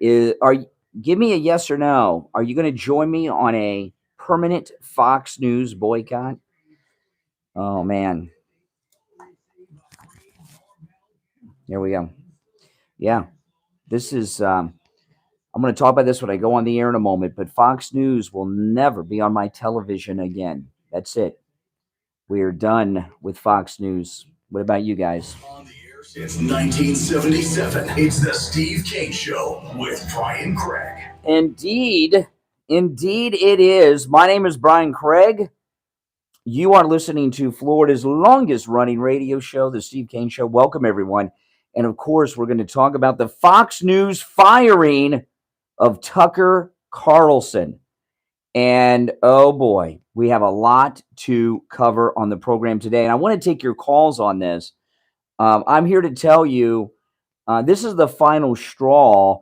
Give me a yes or no. Are you going to join me on a permanent Fox News boycott? Oh man, here we go. Yeah, this is. I'm going to talk about this when I go on the air in a moment. But Fox News will never be on my television again. That's it. We are done with Fox News. What about you guys? On the air since 1977, it's the Steve King Show with Brian Craig. Indeed it is. My name is Brian Craig. You are listening to Florida's longest running radio show, The Steve King Show. Welcome, everyone. And of course, we're going to talk about the Fox News firing of Tucker Carlson. And oh boy, we have a lot to cover on the program today. And I want to take your calls on this. I'm here to tell you this is the final straw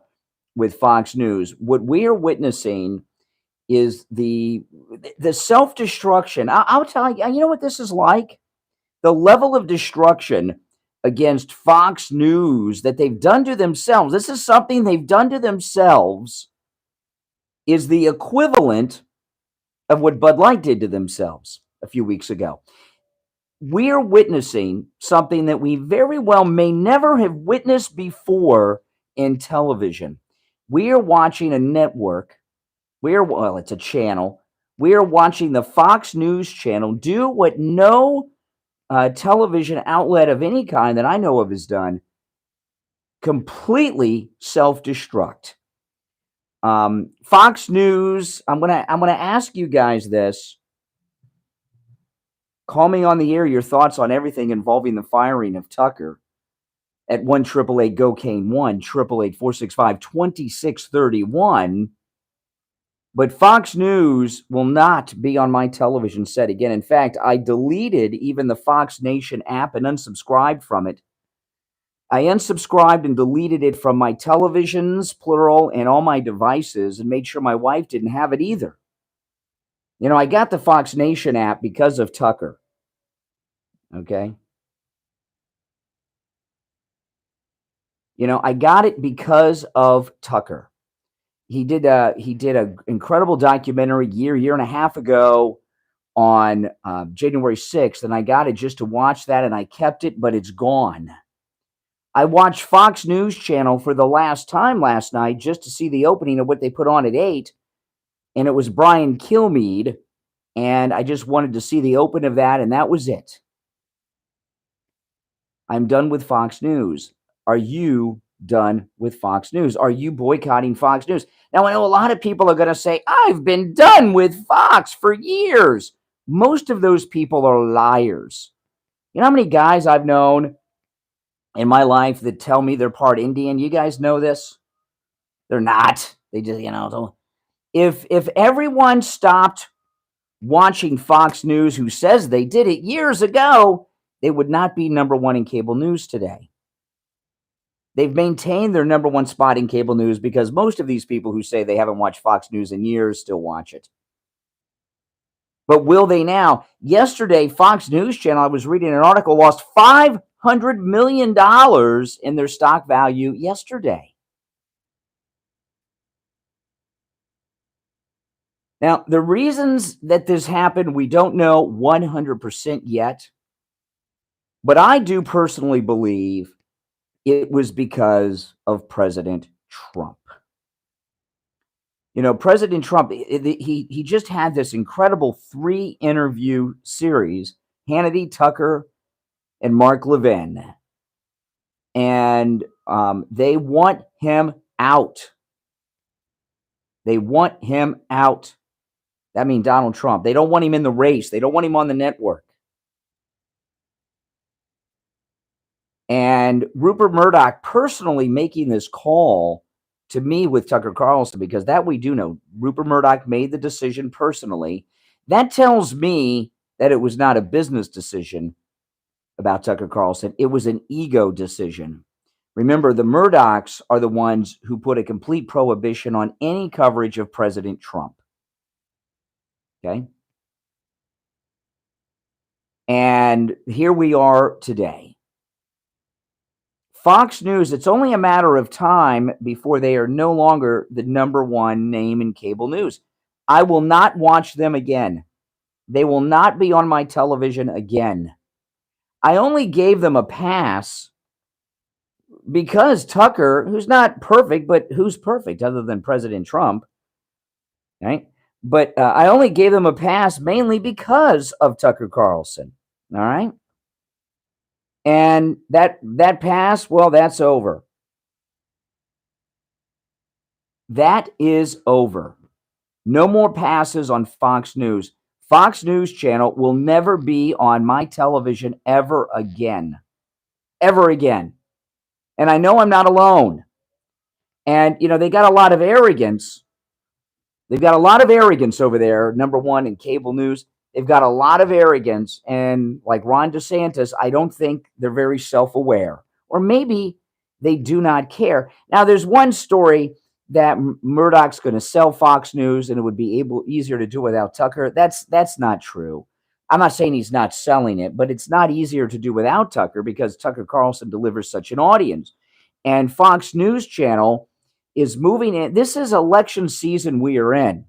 with Fox News. What we are witnessing is the self-destruction. I'll tell you, you know what this is like? The level of destruction against Fox News that they've done to themselves. This is something they've done to themselves is the equivalent of what Bud Light did to themselves a few weeks ago. We are witnessing something that we very well may never have witnessed before in television. We are watching a network. It's a channel. We are watching the Fox News channel do what no television outlet of any kind that I know of has done. Completely self-destruct. Fox News. I'm gonna ask you guys this. Call me on the air. Your thoughts on everything involving the firing of Tucker at 1-888-GO-CANE 1-888-465-2631. But Fox News will not be on my television set again. In fact, I deleted even the Fox Nation app and unsubscribed from it. I unsubscribed and deleted it from my televisions, plural, and all my devices, and made sure my wife didn't have it either. You know, I got the Fox Nation app because of Tucker. Okay? You know, I got it because of Tucker. He did an incredible documentary year and a half ago on January 6th, and I got it just to watch that, and I kept it, but it's gone. I watched Fox News Channel for the last time last night just to see the opening of what they put on at 8, and it was Brian Kilmeade, and I just wanted to see the open of that, and that was it. I'm done with Fox News. Are you done with Fox News? Are you boycotting Fox News? Now, I know a lot of people are going to say, I've been done with Fox for years. Most of those people are liars. You know how many guys I've known in my life that tell me they're part Indian? You guys know this? They're not. They just, if everyone stopped watching Fox News who says they did it years ago, they would not be number one in cable news today. They've maintained their number one spot in cable news because most of these people who say they haven't watched Fox News in years still watch it. But will they now? Yesterday, Fox News Channel, I was reading an article, lost $500 million in their stock value yesterday. Now, the reasons that this happened, we don't know 100% yet. But I do personally believe it was because of President Trump. You know, President Trump, he just had this incredible 3-interview series, Hannity, Tucker, and Mark Levin. And they want him out. They want him out. That means Donald Trump. They don't want him in the race. They don't want him on the network. And Rupert Murdoch personally making this call to me with Tucker Carlson, because that we do know. Rupert Murdoch made the decision personally. That tells me that it was not a business decision about Tucker Carlson. It was an ego decision. Remember, the Murdochs are the ones who put a complete prohibition on any coverage of President Trump. Okay? And here we are today. Fox News, it's only a matter of time before they are no longer the number one name in cable news. I will not watch them again. They will not be on my television again. I only gave them a pass because Tucker, who's not perfect, but who's perfect other than President Trump, right? But I only gave them a pass mainly because of Tucker Carlson, all right? And that pass, well, that's over. That is over. No more passes on Fox News. Fox News Channel will never be on my television ever again. Ever again. And I know I'm not alone. And, they got a lot of arrogance. They've got a lot of arrogance over there, number one, in cable news. They've got a lot of arrogance. And like Ron DeSantis, I don't think they're very self-aware. Or maybe they do not care. Now, there's one story that Murdoch's going to sell Fox News and it would be easier to do without Tucker. That's not true. I'm not saying he's not selling it, but it's not easier to do without Tucker because Tucker Carlson delivers such an audience. And Fox News Channel is moving in. This is election season we are in.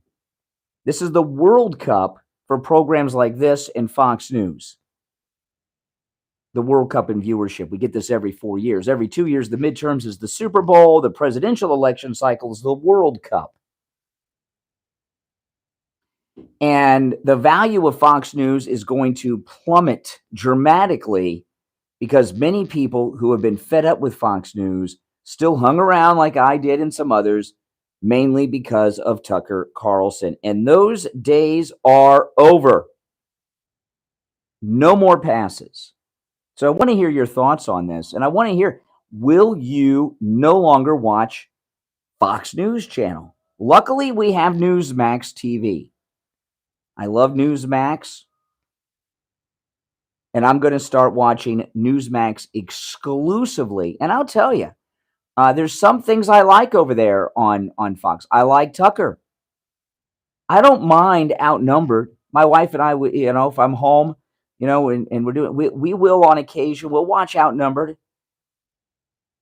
This is the World Cup for programs like this and Fox News. The World Cup in viewership. We get this every 4 years. Every 2 years, the midterms is the Super Bowl. The presidential election cycle is the World Cup. And the value of Fox News is going to plummet dramatically because many people who have been fed up with Fox News still hung around like I did and some others, mainly because of Tucker Carlson. And those days are over. No more passes. So I want to hear your thoughts on this. And I want to hear, will you no longer watch Fox News Channel? Luckily, we have Newsmax TV. I love Newsmax. And I'm going to start watching Newsmax exclusively. And I'll tell you, there's some things I like over there on Fox. I like Tucker. I don't mind Outnumbered. My wife and I, if I'm home, and we're doing, we will on occasion, we'll watch Outnumbered.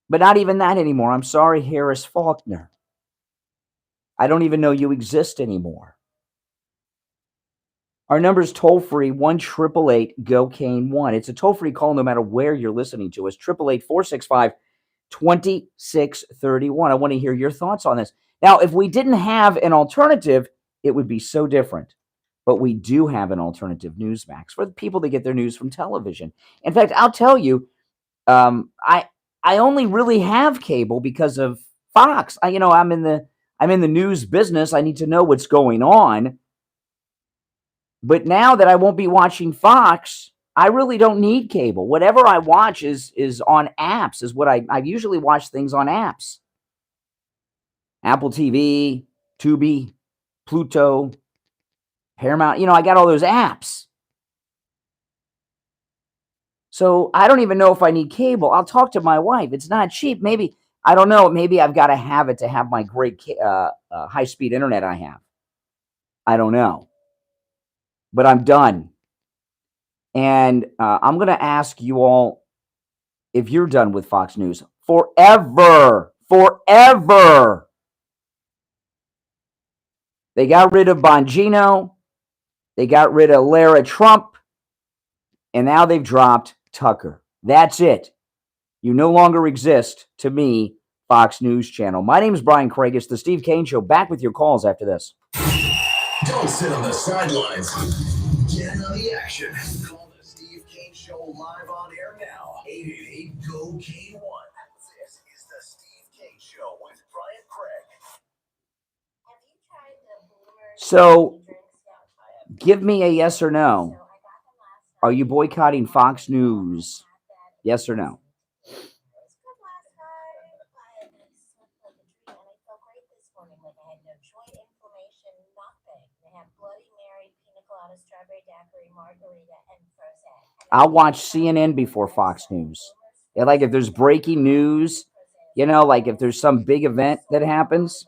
But not even that anymore. I'm sorry, Harris Faulkner. I don't even know you exist anymore. Our number's toll free 1-888-GO-CANE-1. It's a toll free call no matter where you're listening to us. 888-465-2631. I want to hear your thoughts on this. Now, if we didn't have an alternative, it would be so different. But we do have an alternative, Newsmax, for the people that get their news from television. In fact, I'll tell you, I only really have cable because of Fox. I'm in the news business. I need to know what's going on. But now that I won't be watching Fox, I really don't need cable. Whatever I watch is on apps, is what I usually watch things on apps. Apple TV, Tubi, Pluto, Paramount. I got all those apps. So I don't even know if I need cable. I'll talk to my wife. It's not cheap. Maybe, I don't know. Maybe I've got to have it to have my great high-speed internet I have. I don't know. But I'm done. And I'm going to ask you all if you're done with Fox News forever. Forever. They got rid of Bongino. They got rid of Lara Trump. And now they've dropped Tucker. That's it. You no longer exist to me, Fox News Channel. My name is Brian Craig. It's the Steve Kane Show. Back with your calls after this. Don't sit on the sidelines. Get in on the action. Call the Steve Kane Show live on air now. 888-GO-CANE-1. This is the Steve Kane Show with Brian Craig. So, give me a yes or no. Are you boycotting Fox News? Yes or no? I'll watch CNN before Fox News. Yeah, like if there's breaking news, like if there's some big event that happens.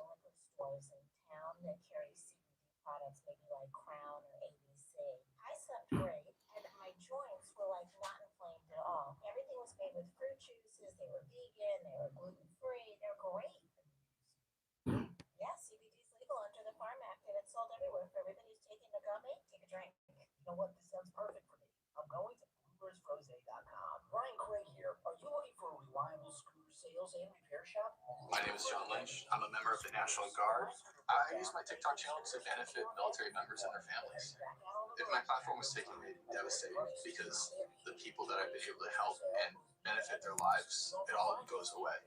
sold everywhere. For everybody who's taking the gummy, take a drink. You know what? This sounds perfect for me. I'm going to Bluebird'sFroze.com. Brian Craig here. Are you looking for a reliable scooter sales and repair shop? My name is John Lynch. I'm a member of the National Guard. I use my TikTok channel to benefit military members and their families. If my platform was taken, it'd be devastating because the people that I've been able to help and benefit their lives, it all goes away.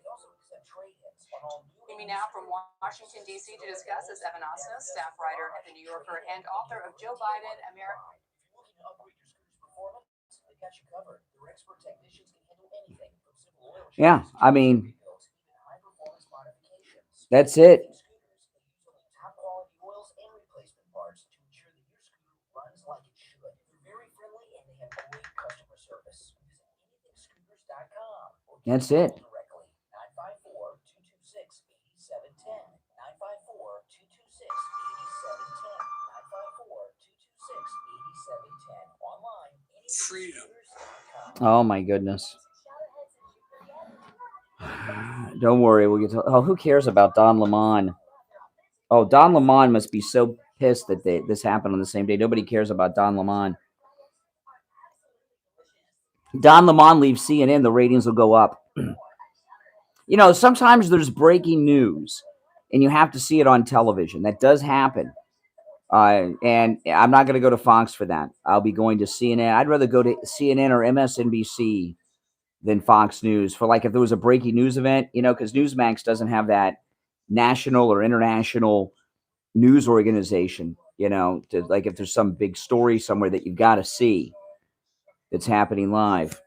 Joining me now from Washington, D.C. to discuss is Evan Osnos, staff writer at The New Yorker and author of Joe Biden, America. If you're looking to upgrade your scooter's performance, they got you covered. Their expert technicians can handle anything from simple oil changes Yeah, I mean, to even high-performance modifications. that's it. Scooters, they use only top-quality oils and replacement parts to ensure that your scooter runs like it should. They're very friendly and they have great customer service. Visit anythingscooters.com or give That's them a it. call directly. 954-226-8710. 954-226-8710. 954-226-8710. Online, Freedom. anythingscooters.com. Oh my goodness. Don't worry, we'll get to. Oh, who cares about Don Lemon? Oh, Don Lemon must be so pissed that this happened on the same day. Nobody cares about Don Lemon. Don Lemon leaves CNN, the ratings will go up. You know, sometimes there's breaking news, and you have to see it on television. That does happen. And I'm not going to go to Fox for that. I'll be going to CNN. I'd rather go to CNN or MSNBC than Fox News for, like, if there was a breaking news event, you know, because Newsmax doesn't have that national or international news organization, you know, to, like, if there's some big story somewhere that you've got to see that's happening live.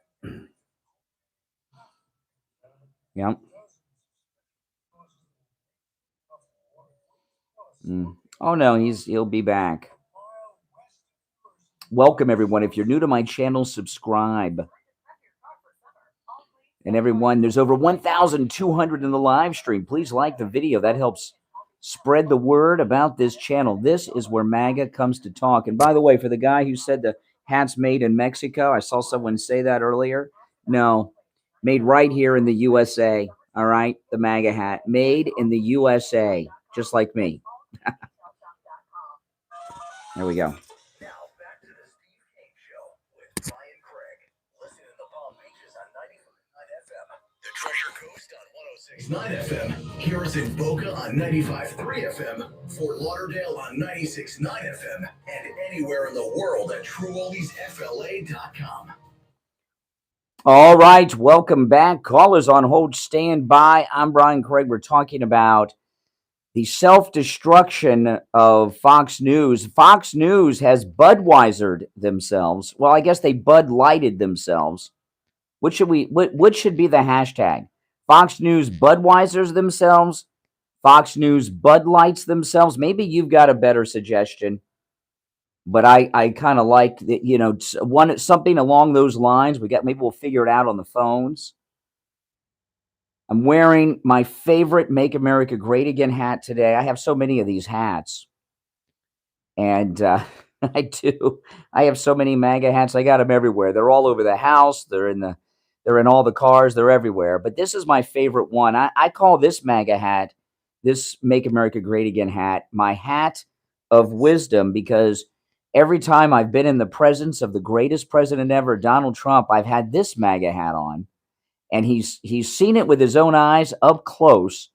Yep. Oh no, he'll be back. Welcome everyone. If you're new to my channel, subscribe. And everyone, there's over 1,200 in the live stream. Please like the video. That helps spread the word about this channel. This is where MAGA comes to talk. And by the way, for the guy who said the hat's made in Mexico, I saw someone say that earlier. No, made right here in the USA. All right, the MAGA hat. Made in the USA, just like me. There we go. Now back to the Steve King Show with Brian Craig. Listen in the Palm Beaches on 95.9 FM. The Treasure Coast on 106.9 FM. Hear us in Boca on 95.3 FM. Fort Lauderdale on 96.9 FM. And anywhere in the world at TrueOldiesFLA.com. All right, welcome back. Callers on hold, stand by. I'm Brian Craig. We're talking about the self-destruction of Fox News. Fox News has Budweisered themselves. Well, I guess they Bud Lighted themselves. What should be the hashtag? Fox News Budweisers themselves? Fox News Bud Lights themselves? Maybe you've got a better suggestion. But I kind of like that, you know, something along those lines. Maybe we'll figure it out on the phones. I'm wearing my favorite Make America Great Again hat today. I have so many of these hats. And I do. I have so many MAGA hats. I got them everywhere. They're all over the house. They're in all the cars. They're everywhere. But this is my favorite one. I call this MAGA hat, this Make America Great Again hat, my hat of wisdom, because every time I've been in the presence of the greatest president ever, Donald Trump, I've had this MAGA hat on. And he's seen it with his own eyes up close.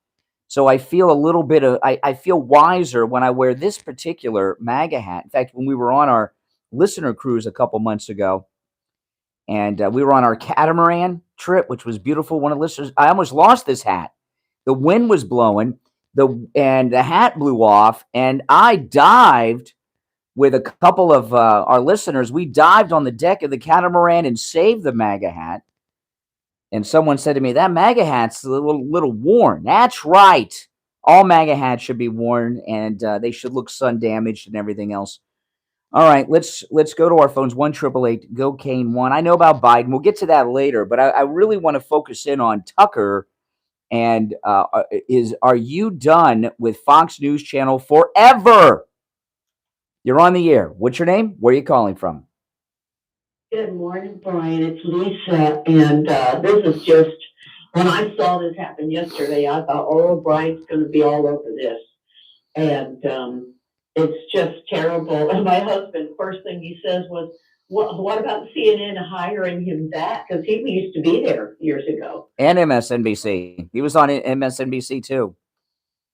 So I feel a little bit of, I feel wiser when I wear this particular MAGA hat. In fact, when we were on our listener cruise a couple months ago, and we were on our catamaran trip, which was beautiful. One of the listeners, I almost lost this hat. The wind was blowing, and the hat blew off, and I dived with a couple of our listeners. We dived on the deck of the catamaran and saved the MAGA hat. And someone said to me, that MAGA hat's a little worn. That's right. All MAGA hats should be worn, and they should look sun damaged and everything else. All right, let's go to our phones. 1-888-GO-CANE-1. I know about Biden. We'll get to that later, but I really want to focus in on Tucker. And are you done with Fox News Channel forever? You're on the air. What's your name? Where are you calling from? Good morning, Brian. It's Lisa, and this is just, when I saw this happen yesterday, I thought, oh, Brian's going to be all over this. And It's just terrible. And my husband, first thing he says was, what about CNN hiring him back? Because he used to be there years ago. And MSNBC. He was on MSNBC too.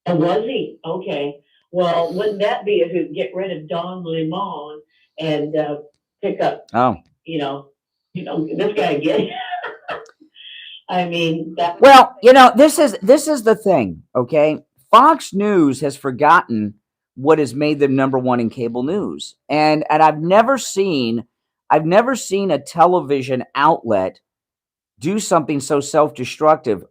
And was he? Okay. Well, wouldn't that be a hoot? Get rid of Don Lemon and pick up, this guy again. I mean, that. Well, this is the thing. Okay, Fox News has forgotten what has made them number one in cable news, and I've never seen a television outlet do something so self-destructive.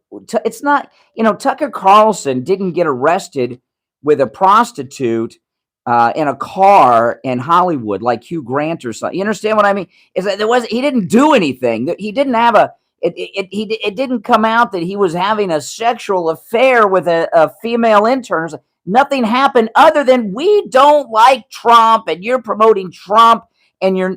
It's not, Tucker Carlson didn't get arrested with a prostitute in a car in Hollywood like Hugh Grant or something. You understand what I mean? Is that he didn't do anything. He didn't have it didn't come out that he was having a sexual affair with a female intern. Nothing happened other than we don't like Trump and you're promoting Trump and you're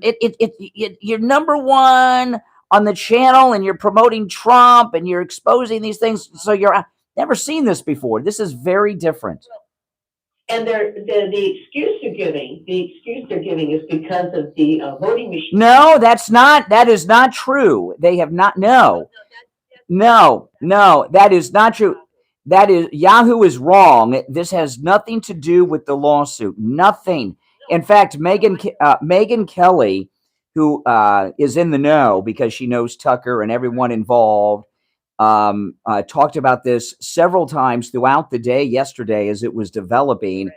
number one on the channel and you're promoting Trump and you're exposing these things. So I've never seen this before. This is very different. And the excuse they're giving is because of the voting machine. No, that is not true. They have not. No, that is not true. That is, Yahoo is wrong. This has nothing to do with the lawsuit. Nothing. In fact, Megyn Kelly, who is in the know because she knows Tucker and everyone involved, talked about this several times throughout the day yesterday as it was developing.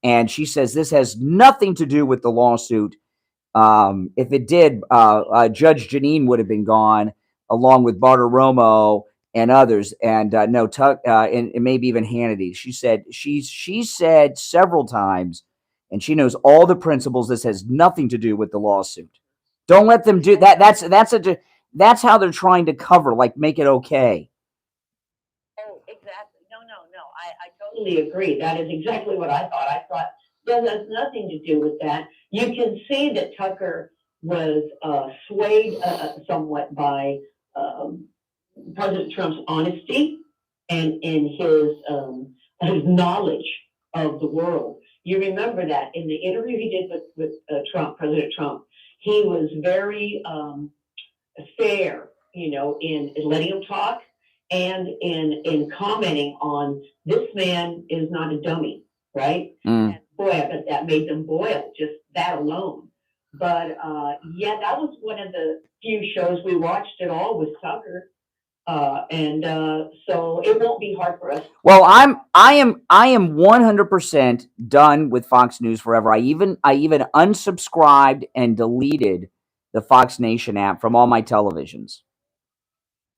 And she says this has nothing to do with the lawsuit. If it did, Judge Janine would have been gone along with Bartiromo and others. And no, and maybe even Hannity. She said several times, and she knows all the principles. This has nothing to do with the lawsuit. Don't let them do that. That's how they're trying to cover, like make it okay. Oh, exactly. No. I totally agree. That is exactly what I thought. I thought that has nothing to do with that. You can see that Tucker was swayed somewhat by President Trump's honesty and his knowledge of the world. You remember that in the interview he did with President Trump, he was very fair, in letting him talk and in commenting on this man is not a dummy, right? And boy, I bet that made them boil, just that alone. But that was one of the few shows we watched at all with Tucker. So it won't be hard for us. Well, I am 100% done with Fox News forever. I even unsubscribed and deleted the Fox Nation app from all my televisions.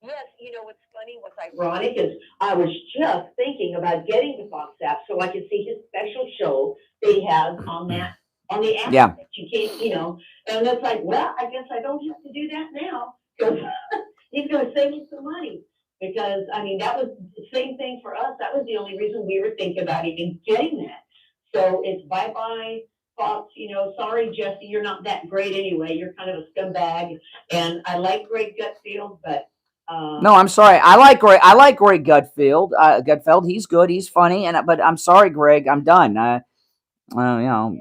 Yes, what's funny, what's ironic is I was just thinking about getting the Fox app so I could see his special show they have on the app. Yeah. That you can't, and it's like, well, I guess I don't have to do that now because he's going to save me some money. Because, that was the same thing for us. That was the only reason we were thinking about even getting that. So it's bye-bye, Fox. Sorry, Jesse, you're not that great anyway. You're kind of a scumbag. And I like Greg Gutfeld, but... no, I'm sorry. I like Greg Gutfeld. He's good. He's funny. But I'm sorry, Greg. I'm done. No. They've gone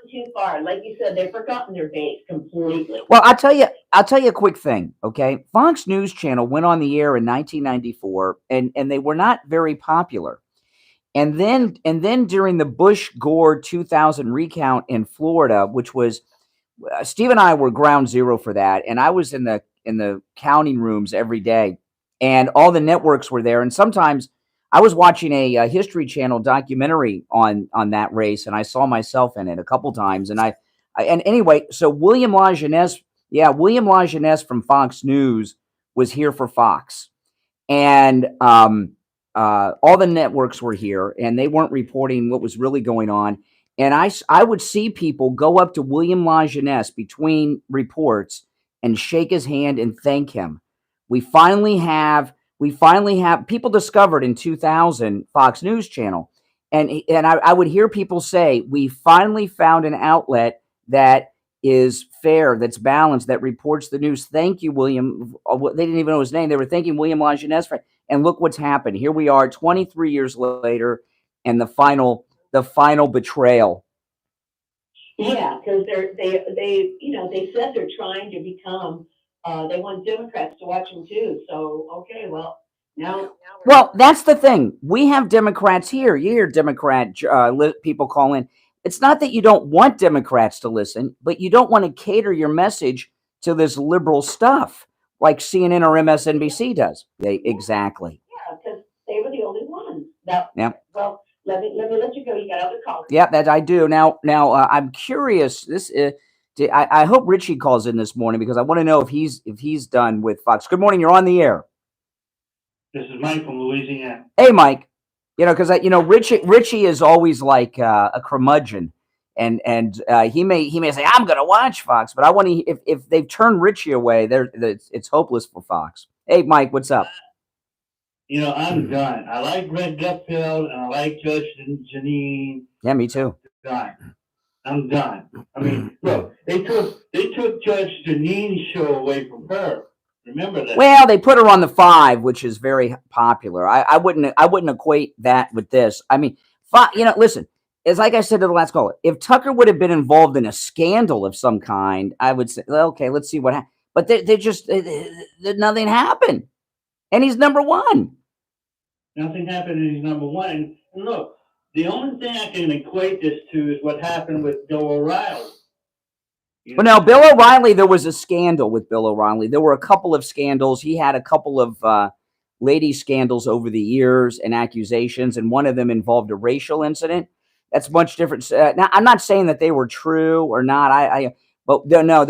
too far. Like you said, they've forgotten their base completely. Well, I'll tell you a quick thing, okay? Fox News Channel went on the air in 1994, and they were not very popular. And then during the Bush-Gore 2000 recount in Florida, which was Steve and I were ground zero for that, and I was in the counting rooms every day, and all the networks were there, and sometimes I was watching a History Channel documentary on that race, and I saw myself in it a couple times. And anyway, so William LaJeunesse from Fox News was here for Fox, and all the networks were here, and they weren't reporting what was really going on. And I would see people go up to William LaJeunesse between reports and shake his hand and thank him. We finally have people discovered in 2000 Fox News Channel. And I would hear people say, we finally found an outlet that is fair, that's balanced, that reports the news. Thank you, William. They didn't even know his name. They were thanking William LaJeunesse for it. And look what's happened. Here we are 23 years later, and the final betrayal Yeah, because they said they're trying to become, they want Democrats to watch them too. So, okay, well, now. Well, that's the thing. We have Democrats here. You hear Democrat people call in. It's not that you don't want Democrats to listen, but you don't want to cater your message to this liberal stuff like CNN or MSNBC does. Exactly. Yeah, because they were the only ones. That, Yeah. Well, let me let you go. You got other callers. Yeah, that I do. Now, I'm curious. I hope Richie calls in this morning because I want to know if he's done with Fox. Good morning. You're on the air. This is Mike from Louisiana. Hey, Mike. Because Richie is always like a curmudgeon, and he may say I'm going to watch Fox, but I want to if they've turned Richie away, it's hopeless for Fox. Hey, Mike, what's up? I'm done. I like Greg Gutfeld and I like Judge Janine. Yeah, me too. I'm done. I mean, look, they took Judge Janine's show away from her. Remember that? Well, they put her on the 5, which is very popular. I wouldn't equate that with this. I mean, listen, it's like I said to the last caller. If Tucker would have been involved in a scandal of some kind, I would say, well, okay, let's see what happens. But nothing happened, and he's number 1. Nothing happened, and he's number 1. And look, the only thing I can equate this to is what happened with Bill O'Reilly. Well, now, Bill O'Reilly, there was a scandal with Bill O'Reilly. There were a couple of scandals. He had a couple of lady scandals over the years and accusations, and one of them involved a racial incident. That's much different. Now, I'm not saying that they were true or not. But no,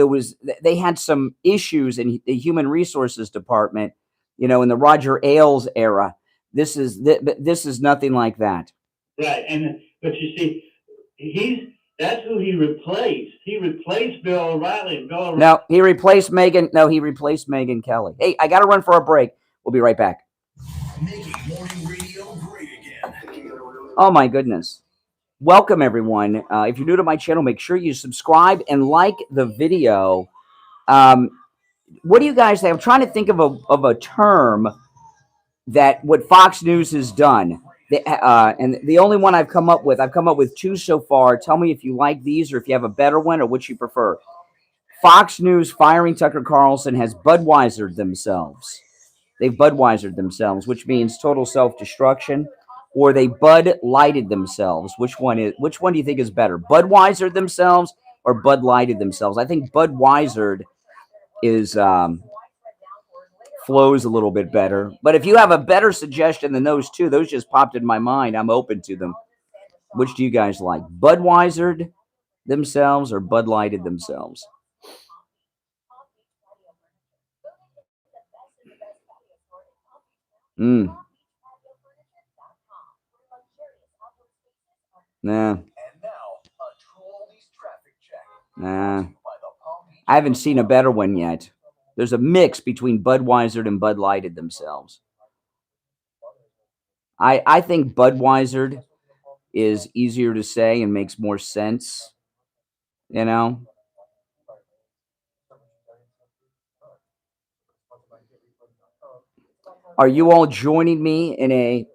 they had some issues in the Human Resources Department, in the Roger Ailes era. This is nothing like that. Right, but you see, that's who he replaced. He replaced Bill O'Reilly. No, he replaced Megan. No, he replaced Megyn Kelly. Hey, I got to run for a break. We'll be right back. Making morning radio great again. Oh, my goodness. Welcome, everyone. If you're new to my channel, make sure you subscribe and like the video. What do you guys think? I'm trying to think of a term that what Fox News has done. And the only one I've come up with 2 so far. Tell me if you like these or if you have a better one or which you prefer. Fox News firing Tucker Carlson has Budweisered themselves. They've Budweisered themselves, which means total self-destruction, or they Bud Lighted themselves. Which one do you think is better? Budweisered themselves or Bud Lighted themselves? I think Budweisered is flows a little bit better. But if you have a better suggestion than those 2, those just popped in my mind. I'm open to them. Which do you guys like? Budweisered themselves or Bud Lighted themselves? Nah. I haven't seen a better one yet. There's a mix between Budweisered and Bud Lighted themselves. I think Budweisered is easier to say and makes more sense. Are you all joining me in a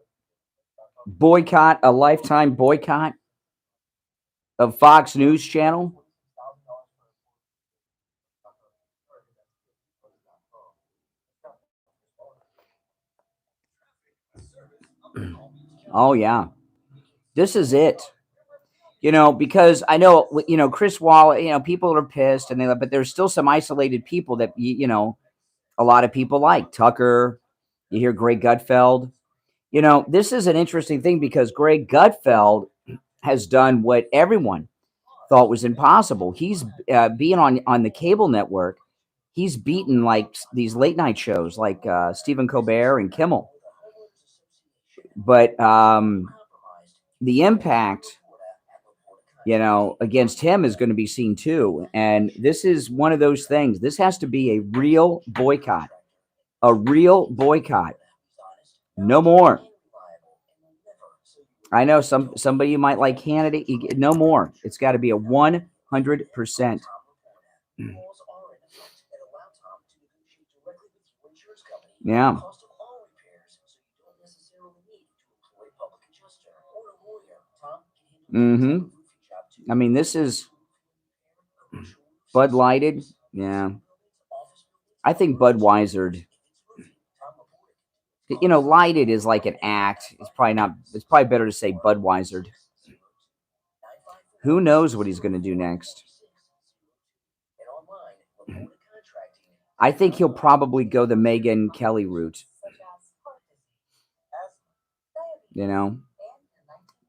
lifetime boycott of Fox News Channel? Oh, yeah. This is it. Because I know, Chris Wallace, people are pissed but there's still some isolated people that, a lot of people like. Tucker, you hear Greg Gutfeld. This is an interesting thing because Greg Gutfeld has done what everyone thought was impossible. He's being on the cable network. He's beaten like these late night shows like Stephen Colbert and Kimmel. But the impact, against him is going to be seen too. And this is one of those things. This has to be a real boycott. A real boycott. No more. I know somebody might like Hannity. No more. It's got to be a 100%. Yeah. I mean, this is Bud Lighted, yeah. I think Budweiser. Lighted is like an act. It's probably not. It's probably better to say Budweiser. Who knows what he's going to do next? I think he'll probably go the Megyn Kelly route.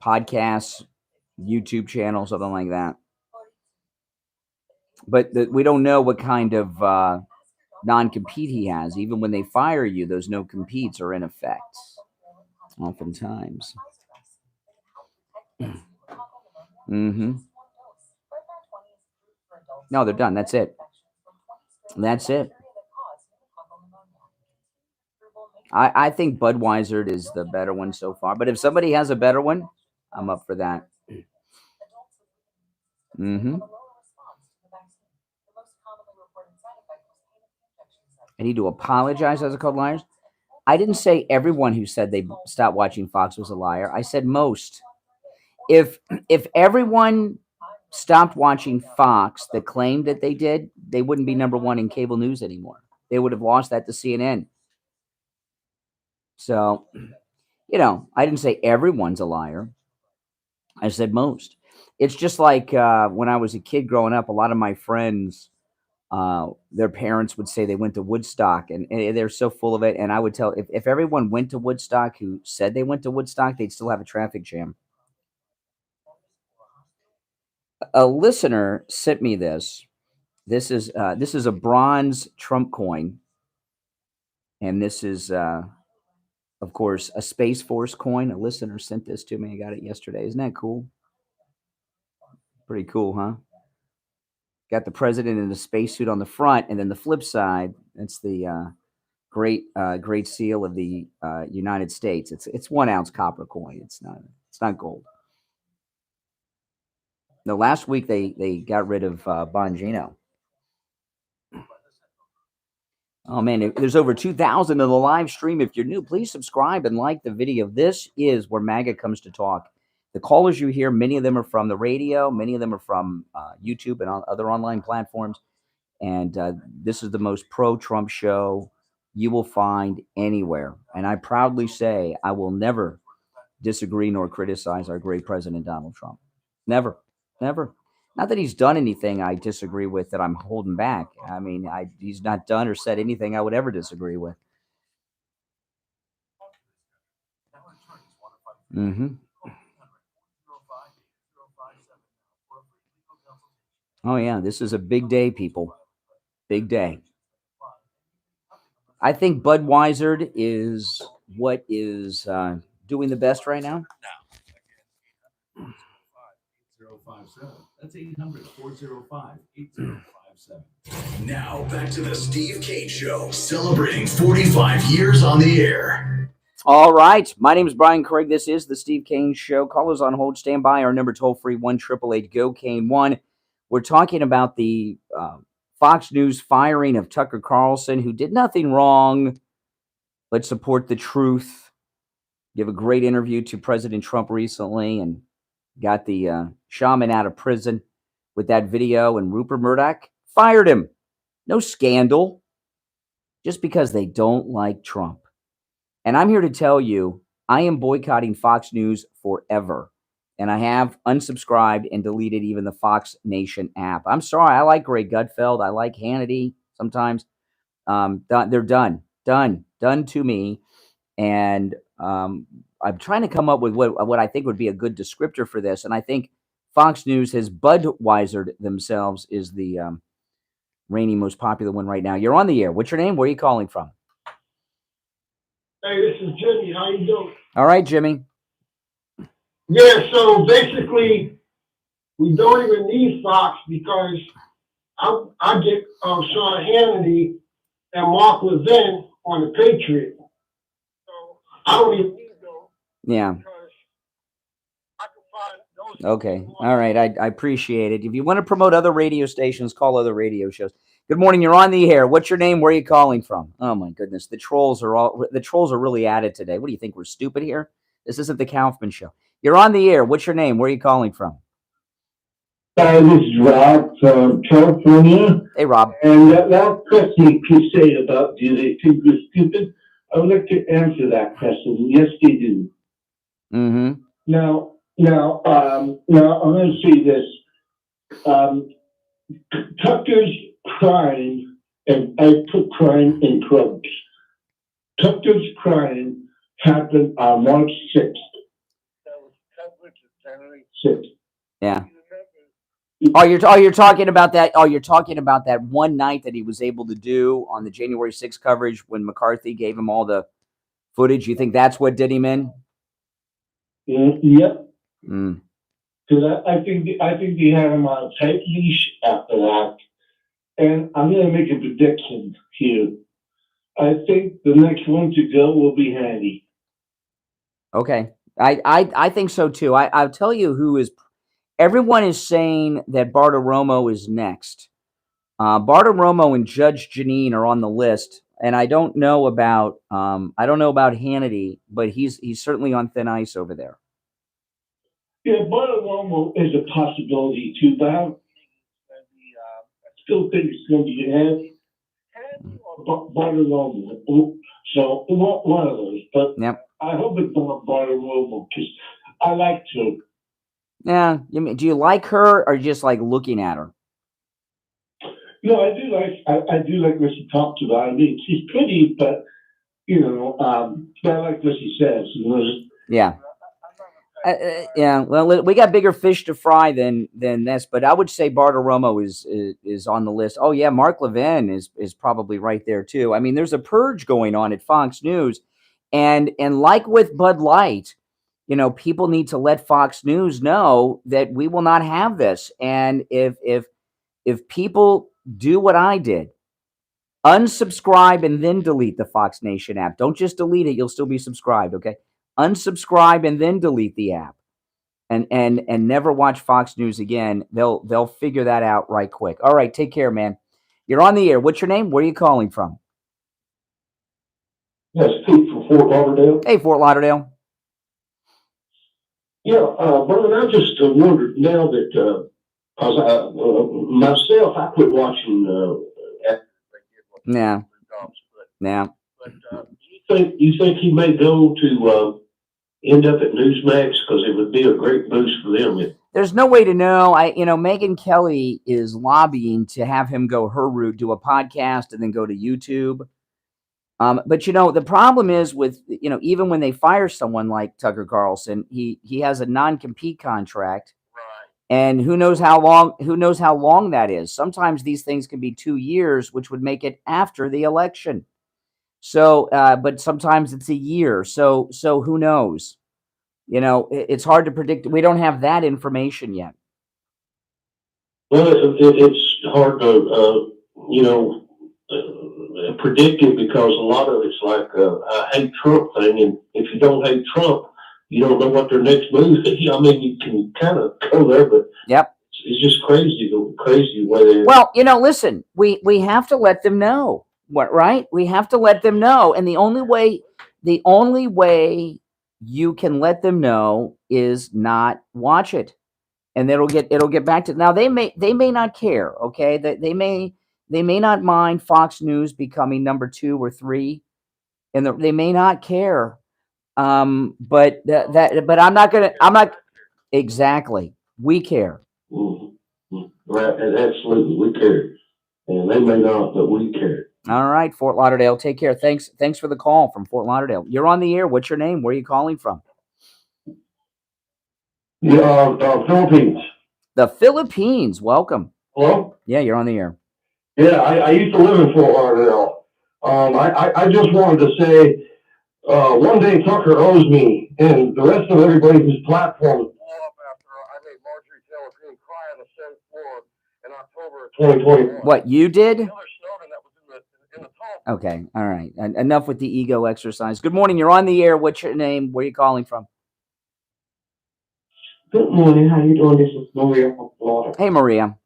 Podcasts, YouTube channel, something like that. But we don't know what kind of non-compete he has. Even when they fire you, those no-competes are in effect. Oftentimes. Mm-hmm. No, they're done. That's it. That's it. I think Budweiser is the better one so far. But if somebody has a better one, I'm up for that. Mm-hmm. I need to apologize as a called liars. I didn't say everyone who said they stopped watching Fox was a liar. I said most. If everyone stopped watching Fox that claimed that they did, they wouldn't be number one in cable news anymore. They would have lost that to CNN. So, I didn't say everyone's a liar. I said most. It's just like when I was a kid growing up, a lot of my friends, their parents would say they went to Woodstock, and they're so full of it. And I would tell, if everyone went to Woodstock who said they went to Woodstock, they'd still have a traffic jam. A listener sent me this. This is a bronze Trump coin, and this is, of course, a Space Force coin. A listener sent this to me. I got it yesterday. Isn't that cool? Pretty cool, huh? Got the president in a spacesuit on the front, and then the flip side, that's the great seal of the United States. It's 1 ounce copper coin. It's not gold. No, last week they got rid of Bongino. Oh man, there's over 2,000 in the live stream. If you're new, please subscribe and like the video. This is where MAGA comes to talk. The callers you hear, many of them are from the radio, many of them are from YouTube and other online platforms. And this is the most pro-Trump show you will find anywhere. And I proudly say I will never disagree nor criticize our great President Donald Trump. Never, never. Not that he's done anything I disagree with that I'm holding back. I mean, he's not done or said anything I would ever disagree with. Mm-hmm. Oh, yeah, this is a big day, people. Big day. I think Budweiser is what is doing the best right now. That's 800-405-8057. Now back to the Steve Kane Show, celebrating 45 years on the air. All right. My name is Brian Craig. This is the Steve Kane Show. Callers on hold. Stand by. Our number toll-free, 1-888-GO-KANE-1. We're talking about the Fox News firing of Tucker Carlson, who did nothing wrong but support the truth. Give a great interview to President Trump recently and got the shaman out of prison with that video, and Rupert Murdoch fired him. No scandal. Just because they don't like Trump. And I'm here to tell you, I am boycotting Fox News forever. And I have unsubscribed and deleted even the Fox Nation app. I'm sorry. I like Greg Gutfeld. I like Hannity sometimes. They're done to me. And I'm trying to come up with what I think would be a good descriptor for this. And I think Fox News has Budweisered themselves is the reigning most popular one right now. You're on the air. What's your name? Where are you calling from? Hey, this is Jimmy. How you doing? All right, Jimmy. Yeah, so basically, we don't even need Fox because I get Sean Hannity and Mark Levin on the Patriot. So I don't even need them. Yeah. I can find those. Okay. All right. I appreciate it. If you want to promote other radio stations, call other radio shows. Good morning. You're on the air. What's your name? Where are you calling from? Oh my goodness. The trolls are really at it today. What do you think? We're stupid here? This isn't the Kaufman show. You're on the air. What's your name? Where are you calling from? This is Rob from California. Hey, Rob. And that question you say about do they think we're stupid? I would like to answer that question. Yes, they do. Mm-hmm. Now, I'm going to say this. Tucker's crime, and I put crime in quotes. Tucker's crime happened on March 6th. That was coverage of January 6th. Yeah. Oh, you're talking about that. Oh, you're talking about that one night that he was able to do on the January 6th coverage when McCarthy gave him all the footage. You think that's what did him in? Yep. Mm. Because I think they had him on a tight leash after that. And I'm going to make a prediction here. I think the next one to go will be Handy. Okay. I think so too. I'll tell you who is. Everyone is saying that Bartiromo is next. Bartiromo and Judge Jeanine are on the list, and I don't know about Hannity, but he's certainly on thin ice over there. Yeah, Bartiromo is a possibility too, but I still think it's going to be Handy or Bartiromo. So one of those. But yep. I hope it's not Bartiromo because I like to. Yeah, do you like her or just like looking at her? No, I do like what she talks about. I mean, she's pretty, but I like what she says. Yeah. Yeah. Well, we got bigger fish to fry than this, but I would say Bartiromo is on the list. Oh yeah, Mark Levin is probably right there too. I mean, there's a purge going on at Fox News, and like with Bud Light. People need to let Fox News know that we will not have this. And if people do what I did, unsubscribe and then delete the Fox Nation app. Don't just delete it; you'll still be subscribed. Okay, unsubscribe and then delete the app, and never watch Fox News again. They'll figure that out right quick. All right, take care, man. You're on the air. What's your name? Where are you calling from? Yes, Pete from Fort Lauderdale. Hey, Fort Lauderdale. Yeah, Vernon, I just wondered now that myself, I quit watching. Yeah. Yeah. But you think he may go to end up at Newsmax because it would be a great boost for them? There's no way to know. Megyn Kelly is lobbying to have him go her route, do a podcast, and then go to YouTube. But the problem is with even when they fire someone like Tucker Carlson, he has a non-compete contract, right? And who knows how long that is? Sometimes these things can be 2 years, which would make it after the election. So, but sometimes it's a year. So who knows? It's hard to predict. We don't have that information yet. Well, it's hard to predict it because a lot of it's like a hate Trump thing, and if you don't hate Trump, you don't know what their next move is. I mean, you can kind of go there, but yep, it's just crazy the way they. Well, listen, we have to let them know right? We have to let them know, and the only way you can let them know is not watch it, and it'll get back to. Now they may not care, okay? They may not mind Fox News becoming number 2 or 3, and they may not care. But I'm not exactly. We care. Mm-hmm. Right, and absolutely, we care, and they may not, but we care. All right, Fort Lauderdale, take care. Thanks for the call from Fort Lauderdale. You're on the air. What's your name? Where are you calling from? Philippines. The Philippines. Welcome. Hello? Yeah, you're on the air. Yeah, I used to live in Fort Lauderdale. I just wanted to say, one day Tucker owes me, and the rest of everybody whose platform is after I made Marjorie Taylor Greene cry on the Senate floor in October of 2021. What, you did? Snowden that was in the talk. Okay, all right. Enough with the ego exercise. Good morning. You're on the air. What's your name? Where are you calling from? Good morning. How you doing? This is Maria from Florida. Hey, Maria.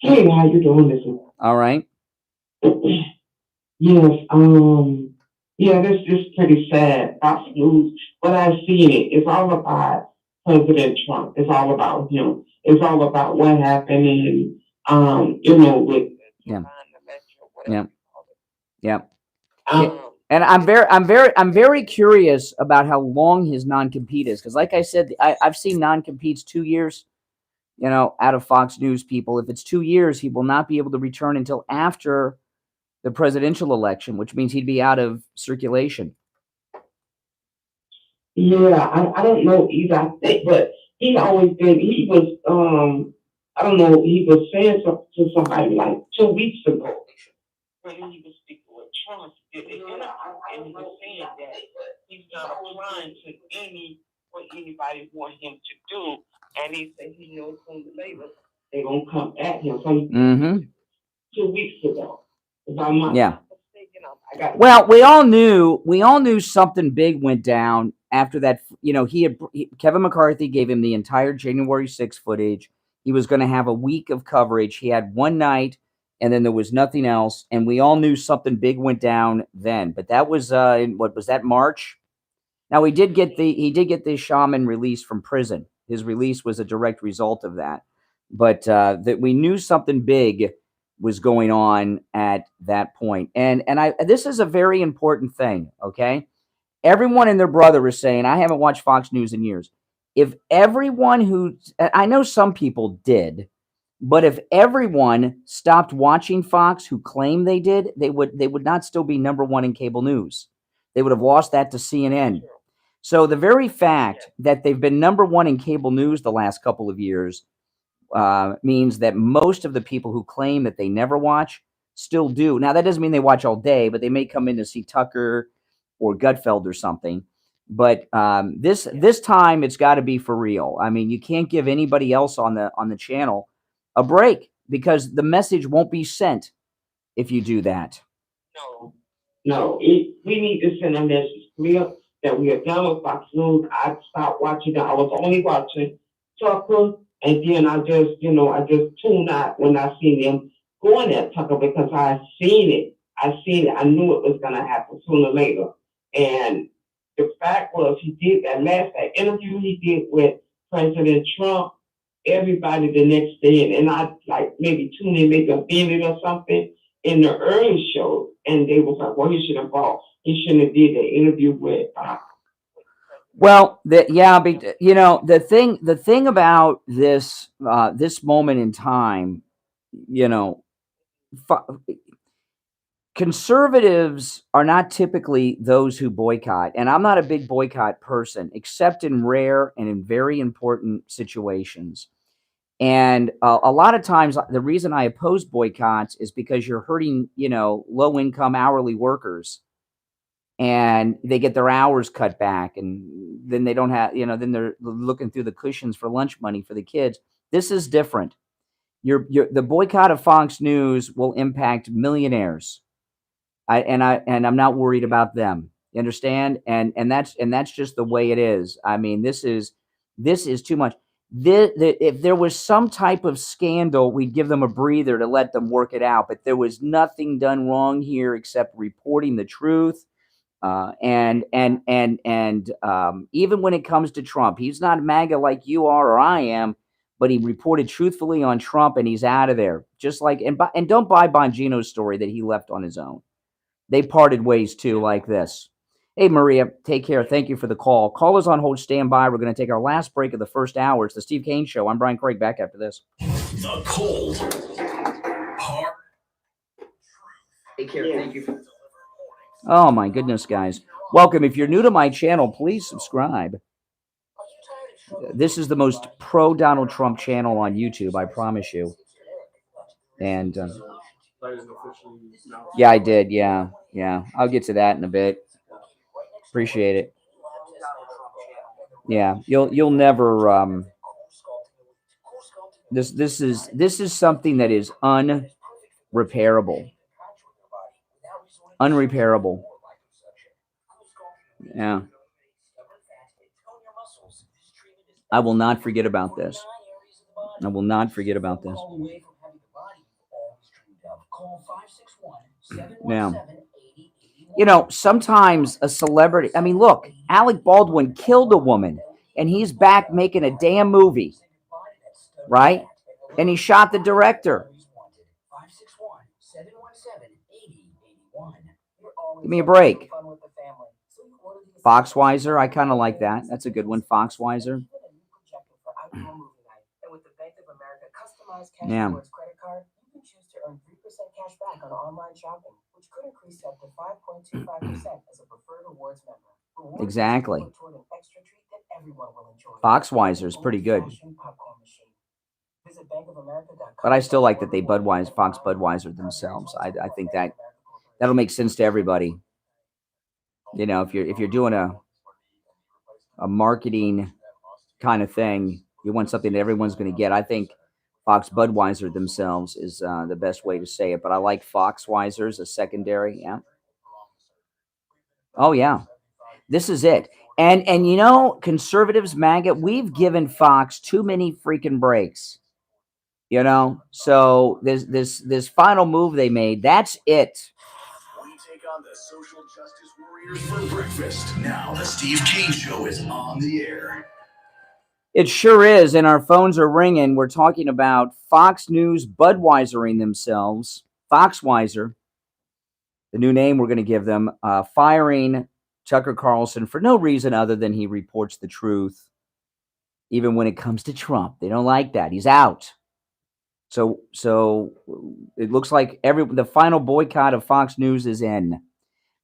Hey, how you doing, this is? All right. Yes. Yeah, this is pretty sad. Fox News, what I see in it, it's all about President Trump. It's all about him. It's all about what happened and with Yeah. yeah. Yeah. And I'm very curious about how long his non-compete is, because like I said, I've seen non-competes 2 years, out of Fox News people. If it's 2 years, he will not be able to return until after the presidential election, which means he'd be out of circulation. Yeah, I don't know either. I think, but he always been. He was I don't know. He was saying something to somebody like 2 weeks ago when he was speaking with Trump. Did the interview, and he was saying that he's not applying to what anybody want him to do, and he said he knows sooner or later they're gonna come at him. So Mm-hmm. 2 weeks ago, if I'm not Yeah. mistaken, I got. Well, we all knew something big went down after that. Kevin McCarthy gave him the entire January 6th footage. He was going to have a week of coverage. He had one night, and then there was nothing else. And we all knew something big went down then. But that was what was that, March? Now he did get the shaman released from prison. His release was a direct result of that. But that we knew something big was going on at that point. And this is a very important thing, okay? Everyone and their brother is saying, I haven't watched Fox News in years. If everyone I know some people did, but if everyone stopped watching Fox who claimed they did, they would not still be number one in cable news. They would have lost that to CNN. So the very fact that they've been number one in cable news the last couple of years means that most of the people who claim that they never watch still do. Now, that doesn't mean they watch all day, but they may come in to see Tucker or Gutfeld or something. But this time, it's got to be for real. I mean, you can't give anybody else on the channel a break, because the message won't be sent if you do that. No. We need to send a message clear that we are done with Fox News. I stopped watching it. I was only watching Tucker, and then I just tuned out when I seen them going at Tucker, because I seen it. I knew it was gonna happen sooner or later. And the fact was, he did that interview he did with President Trump. Everybody the next day, and I like maybe tune in, maybe a minute or something in the early show, and they was like, well, he shouldn't have did the interview with. Well, the thing about this moment in time, conservatives are not typically those who boycott, and I'm not a big boycott person, except in rare and in very important situations. And a lot of times, the reason I oppose boycotts is because you're hurting, low-income hourly workers, and they get their hours cut back, and then they don't have, then they're looking through the cushions for lunch money for the kids. This is different. The boycott of Fox News will impact millionaires. I'm not worried about them. You understand? And that's just the way it is. I mean, this is too much. If there was some type of scandal, we'd give them a breather to let them work it out. But there was nothing done wrong here except reporting the truth. And even when it comes to Trump, he's not MAGA like you are or I am, but he reported truthfully on Trump, and he's out of there. Just like and don't buy Bongino's story that he left on his own. They parted ways too, like this. Hey, Maria, take care. Thank you for the call. Callers on hold, stand by. We're going to take our last break of the first hour. It's the Steve Kane Show. I'm Brian Craig, back after this. The cold, hard truth. Take care. Thank you. Oh, my goodness, guys. Welcome. If you're new to my channel, please subscribe. This is the most pro-Donald Trump channel on YouTube, I promise you. And yeah, I did. Yeah. I'll get to that in a bit. Appreciate it. Yeah, you'll never. This is something that is unrepairable. Unrepairable. Yeah. I will not forget about this. I will not forget about this. Now, sometimes a celebrity, I mean, look, Alec Baldwin killed a woman, and he's back making a damn movie, right? And he shot the director. Give me a break. Foxweiser, I kind of like that. That's a good one, Foxweiser. Yeah. Exactly. Foxweiser is pretty good. But I still like that they Fox Budweiser themselves. I think that'll make sense to everybody. You know, if you're doing a marketing kind of thing, you want something that everyone's going to get. I think Fox Budweiser themselves is the best way to say it. But I like Foxweiser as a secondary. Yeah. Oh yeah, this is it. And you know, conservatives, MAGA, we've given Fox too many freaking breaks. You know, so this final move they made, that's it. We take on the social justice warriors for breakfast. Now the Steve Kane Show is on the air. It sure is, and our phones are ringing. We're talking about Fox News Budweisering themselves, Foxweiser, the new name we're going to give them, firing Tucker Carlson for no reason other than he reports the truth, even when it comes to Trump. They don't like that. He's out. So it looks like the final boycott of Fox News is in.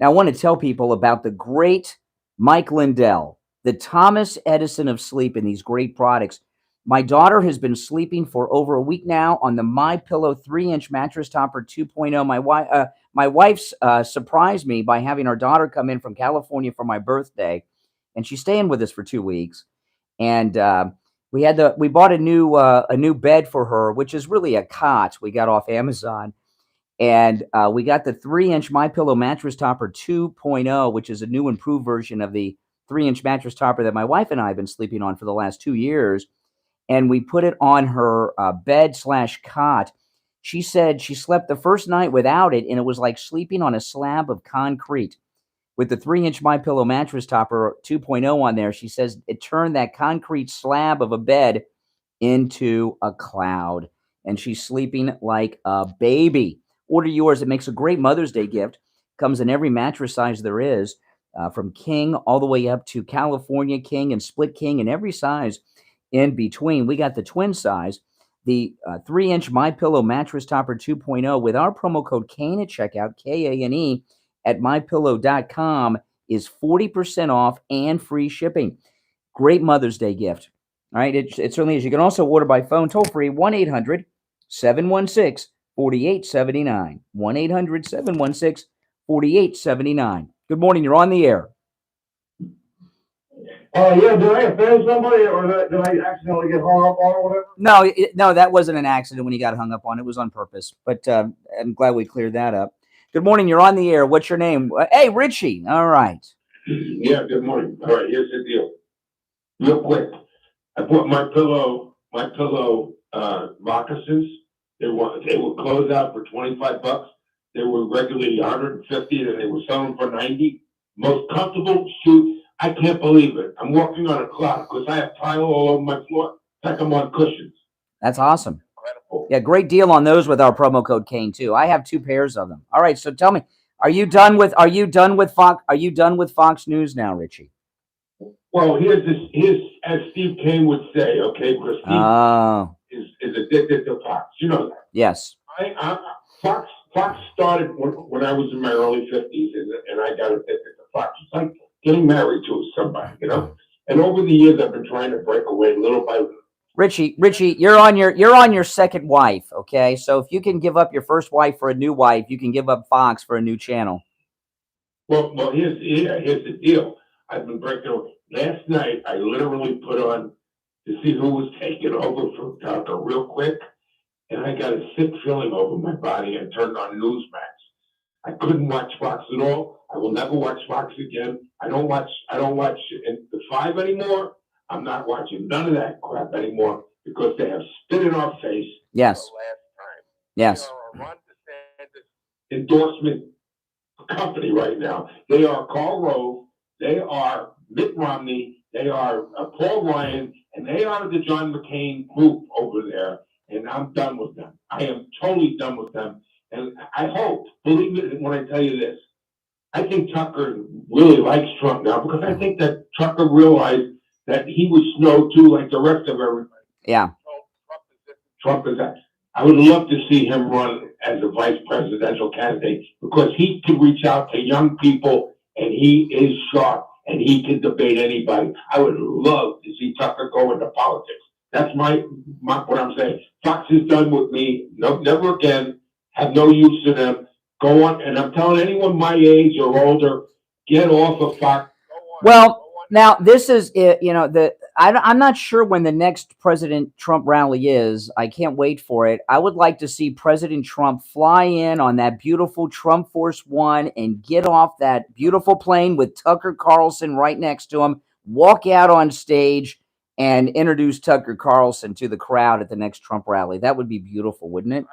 Now, I want to tell people about the great Mike Lindell, the Thomas Edison of sleep, and these great products. My daughter has been sleeping for over a week now on the MyPillow 3-inch mattress topper 2.0. My wife's surprised me by having our daughter come in from California for my birthday, and she's staying with us for 2 weeks. And we bought a new bed for her, which is really a cot we got off Amazon. And we got the 3-inch MyPillow mattress topper 2.0, which is a new improved version of the 3-inch mattress topper that my wife and I have been sleeping on for the last 2 years. And we put it on her bed/cot. She said she slept the first night without it, and it was like sleeping on a slab of concrete. With the 3-inch MyPillow mattress topper 2.0 on there, she says it turned that concrete slab of a bed into a cloud, and she's sleeping like a baby. Order yours. It makes a great Mother's Day gift. Comes in every mattress size there is, from king all the way up to California king and split king and every size in between. We got the twin size, the 3-inch MyPillow mattress topper 2.0 with our promo code KANE at checkout, KANE, at mypillow.com is 40% off and free shipping. Great Mother's Day gift. All right, it certainly is. You can also order by phone toll free, 1-800-716-4879. 1-800-716-4879. Good morning. You're on the air. Yeah, did I offend somebody, or did I accidentally get hung up on or whatever? No, that wasn't an accident when you got hung up on. It was on purpose. But I'm glad we cleared that up. Good morning. You're on the air. What's your name? Hey, Richie. All right. Yeah, good morning. All right, here's the deal. Real quick. I bought MyPillow moccasins. They were closed out for $25. They were regularly $150, and they were selling for $90. Most comfortable shoe. I can't believe it. I'm walking on a cloud because I have tile all over my floor. It's like I'm on cushions. That's awesome. Incredible. Yeah, great deal on those with our promo code Kane too. I have 2 pairs of them. All right, so tell me, are you done with Fox News now, Richie? Well, here's as Steve Kane would say, okay, because Steve is addicted to Fox. You know that. Yes. Fox started when I was in my early 50s, and I got addicted to Fox. It's like getting married to somebody, you know. And over the years, I've been trying to break away little by little. Richie, you're on your second wife, okay? So if you can give up your first wife for a new wife, you can give up Fox for a new channel. Well, here's the deal. I've been breaking away. Last night, I literally put on to see who was taking over from Tucker real quick, and I got a sick feeling over my body and turned on Newsmax. I couldn't watch Fox at all. I will never watch Fox again. I don't watch the 5 anymore. I'm not watching none of that crap anymore because they have spit in our face. Yes. For the last time. Yes. They are a Ron DeSantis endorsement company right now. They are Karl Rove. They are Mitt Romney. They are Paul Ryan, and they are the John McCain group over there, and I'm done with them. I am totally done with them. And I hope, believe me when I tell you this, I think Tucker really likes Trump now because I think that Tucker realized that he was snowed too, like the rest of everybody. Yeah. Trump is that. I would love to see him run as a vice presidential candidate because he can reach out to young people and he is sharp and he can debate anybody. I would love to see Tucker go into politics. That's my what I'm saying. Fox is done with me. No, never again. Have no use to them. Go on, and I'm telling anyone my age or older, get off of Fox. Well, now this is, I'm not sure when the next President Trump rally is. I can't wait for it. I would like to see President Trump fly in on that beautiful Trump Force One and get off that beautiful plane with Tucker Carlson right next to him, walk out on stage and introduce Tucker Carlson to the crowd at the next Trump rally. That would be beautiful, wouldn't it?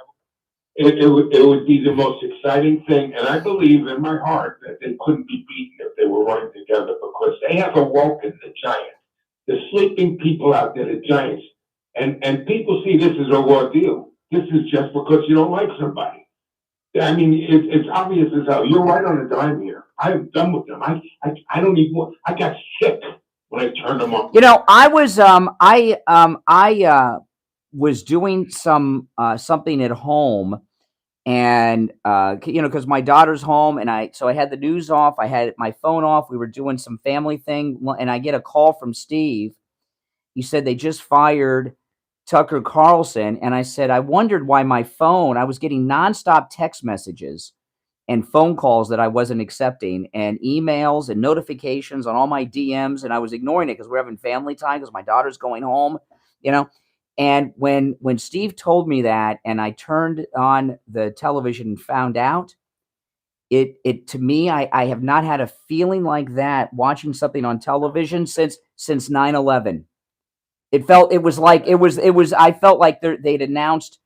It would be the most exciting thing, and I believe in my heart that they couldn't be beaten if they were running together because they have awoken the giants, the sleeping people out there, the giants, and people see this as a raw deal. This is just because you don't like somebody. I mean, it's obvious as hell. You're right on the dime here. I'm done with them. I don't even want. I got sick when I turned them on. I was doing something at home, and because my daughter's home, and I had the news off, I had my phone off, we were doing some family thing, and I get a call from Steve. He said they just fired Tucker Carlson, and I said I wondered why I was getting nonstop text messages and phone calls that I wasn't accepting, and emails and notifications on all my DMs, and I was ignoring it because we're having family time because my daughter's going home, And when Steve told me that, and I turned on the television and found out, it to me, I have not had a feeling like that watching something on television since 9/11. I felt like they'd announced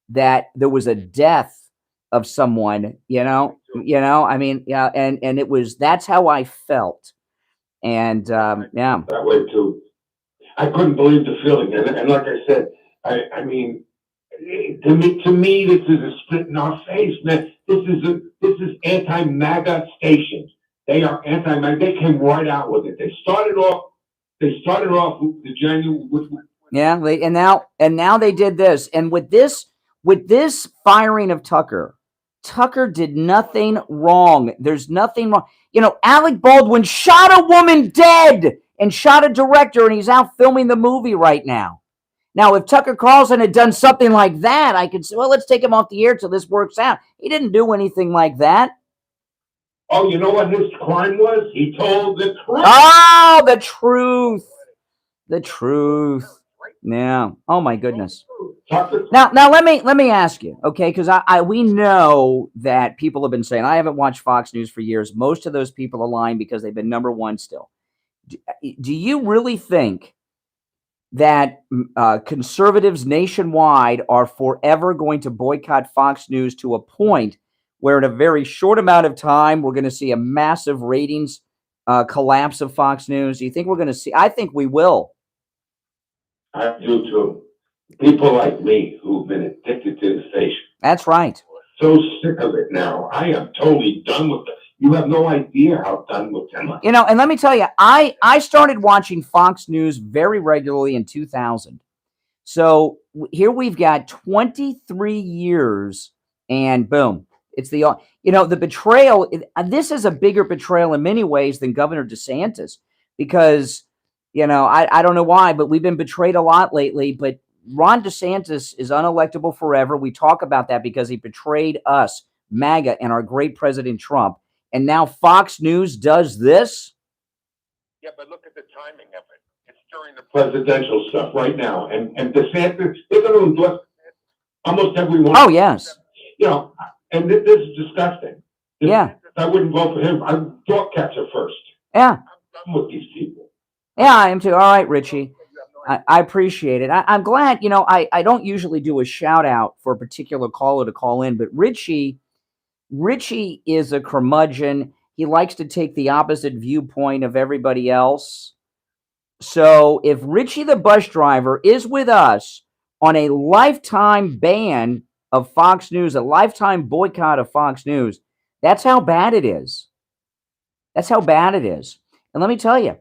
that there was a death of someone, I mean, yeah, and that's how I felt. And yeah. That way too. I couldn't believe the feeling, and like I said, I mean, to me, this is a spit in our face, man. This is anti-MAGA stations. They are anti-MAGA. They came right out with it. They started off with the January. Yeah, and now they did this, and with this firing of Tucker did nothing wrong. There's nothing wrong. Alec Baldwin shot a woman dead and shot a director, and he's out filming the movie right now. Now, if Tucker Carlson had done something like that, I could say, well, let's take him off the air till this works out. He didn't do anything like that. Oh, you know what his crime was? He told the truth. Oh, the truth. The truth. Yeah. Oh my goodness. Now let me ask you, okay? Because we know that people have been saying, I haven't watched Fox News for years. Most of those people are lying because they've been number one still. Do you really think that conservatives nationwide are forever going to boycott Fox News to a point where in a very short amount of time we're going to see a massive ratings collapse of Fox News? Do you think we're going to see? I think we will. I do too. People like me who've been addicted to the station. That's right. So sick of it now. I am totally done with it. You have no idea how done with them. And let me tell you, I started watching Fox News very regularly in 2000. So here we've got 23 years, and boom, it's the betrayal. This is a bigger betrayal in many ways than Governor DeSantis, because I don't know why, but we've been betrayed a lot lately. But Ron DeSantis is unelectable forever. We talk about that because he betrayed us, MAGA, and our great President Trump. And now Fox News does this? Yeah, but look at the timing of it. It's during the presidential stuff right now. And DeSantis, they're going to endorse almost everyone. Oh, yes. And this is disgusting. Yeah. I wouldn't vote for him. I'd thought catcher first. Yeah. I'm done with these people. Yeah, I am too. All right, Richie. I appreciate it. I'm glad, I don't usually do a shout out for a particular caller to call in, but Richie is a curmudgeon. He likes to take the opposite viewpoint of everybody else. So if Richie the bus driver is with us on a lifetime ban of Fox News, a lifetime boycott of Fox News, that's how bad it is. That's how bad it is. And let me tell you,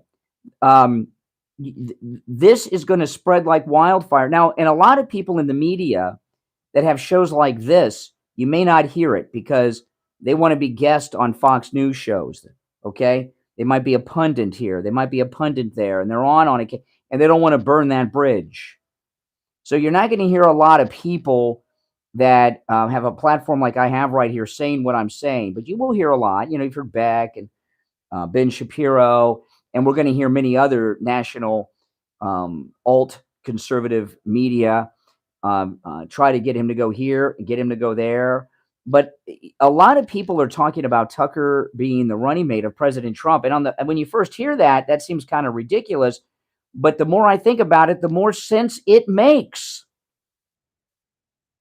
this is going to spread like wildfire. Now, and a lot of people in the media that have shows like this, you may not hear it because they want to be guests on Fox News shows. Okay. They might be a pundit here. They might be a pundit there, and they're on it, and they don't want to burn that bridge. So you're not going to hear a lot of people that have a platform like I have right here saying what I'm saying, but you will hear a lot. You've heard Beck and Ben Shapiro, and we're going to hear many other national alt conservative media try to get him to go here, get him to go there. But a lot of people are talking about Tucker being the running mate of President Trump. And when you first hear that, that seems kind of ridiculous. But the more I think about it, the more sense it makes.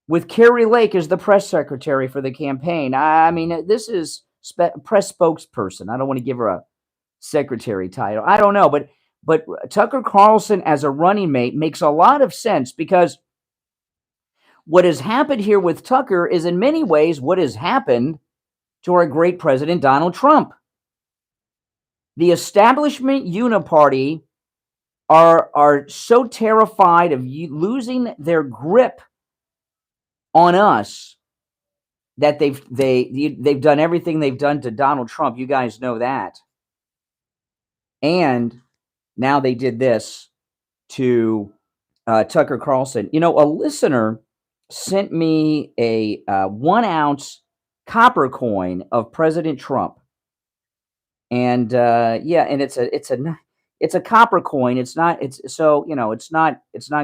With Carrie Lake as the press secretary for the campaign, I mean, this is press spokesperson. I don't want to give her a secretary title. I don't know, but Tucker Carlson as a running mate makes a lot of sense, because what has happened here with Tucker is in many ways what has happened to our great president, Donald Trump. The establishment uniparty are so terrified of losing their grip on us that they've done everything they've done to Donald Trump. You guys know that. And now they did this to Tucker Carlson. A listener sent me a 1 ounce copper coin of President Trump, and and it's a copper coin. It's not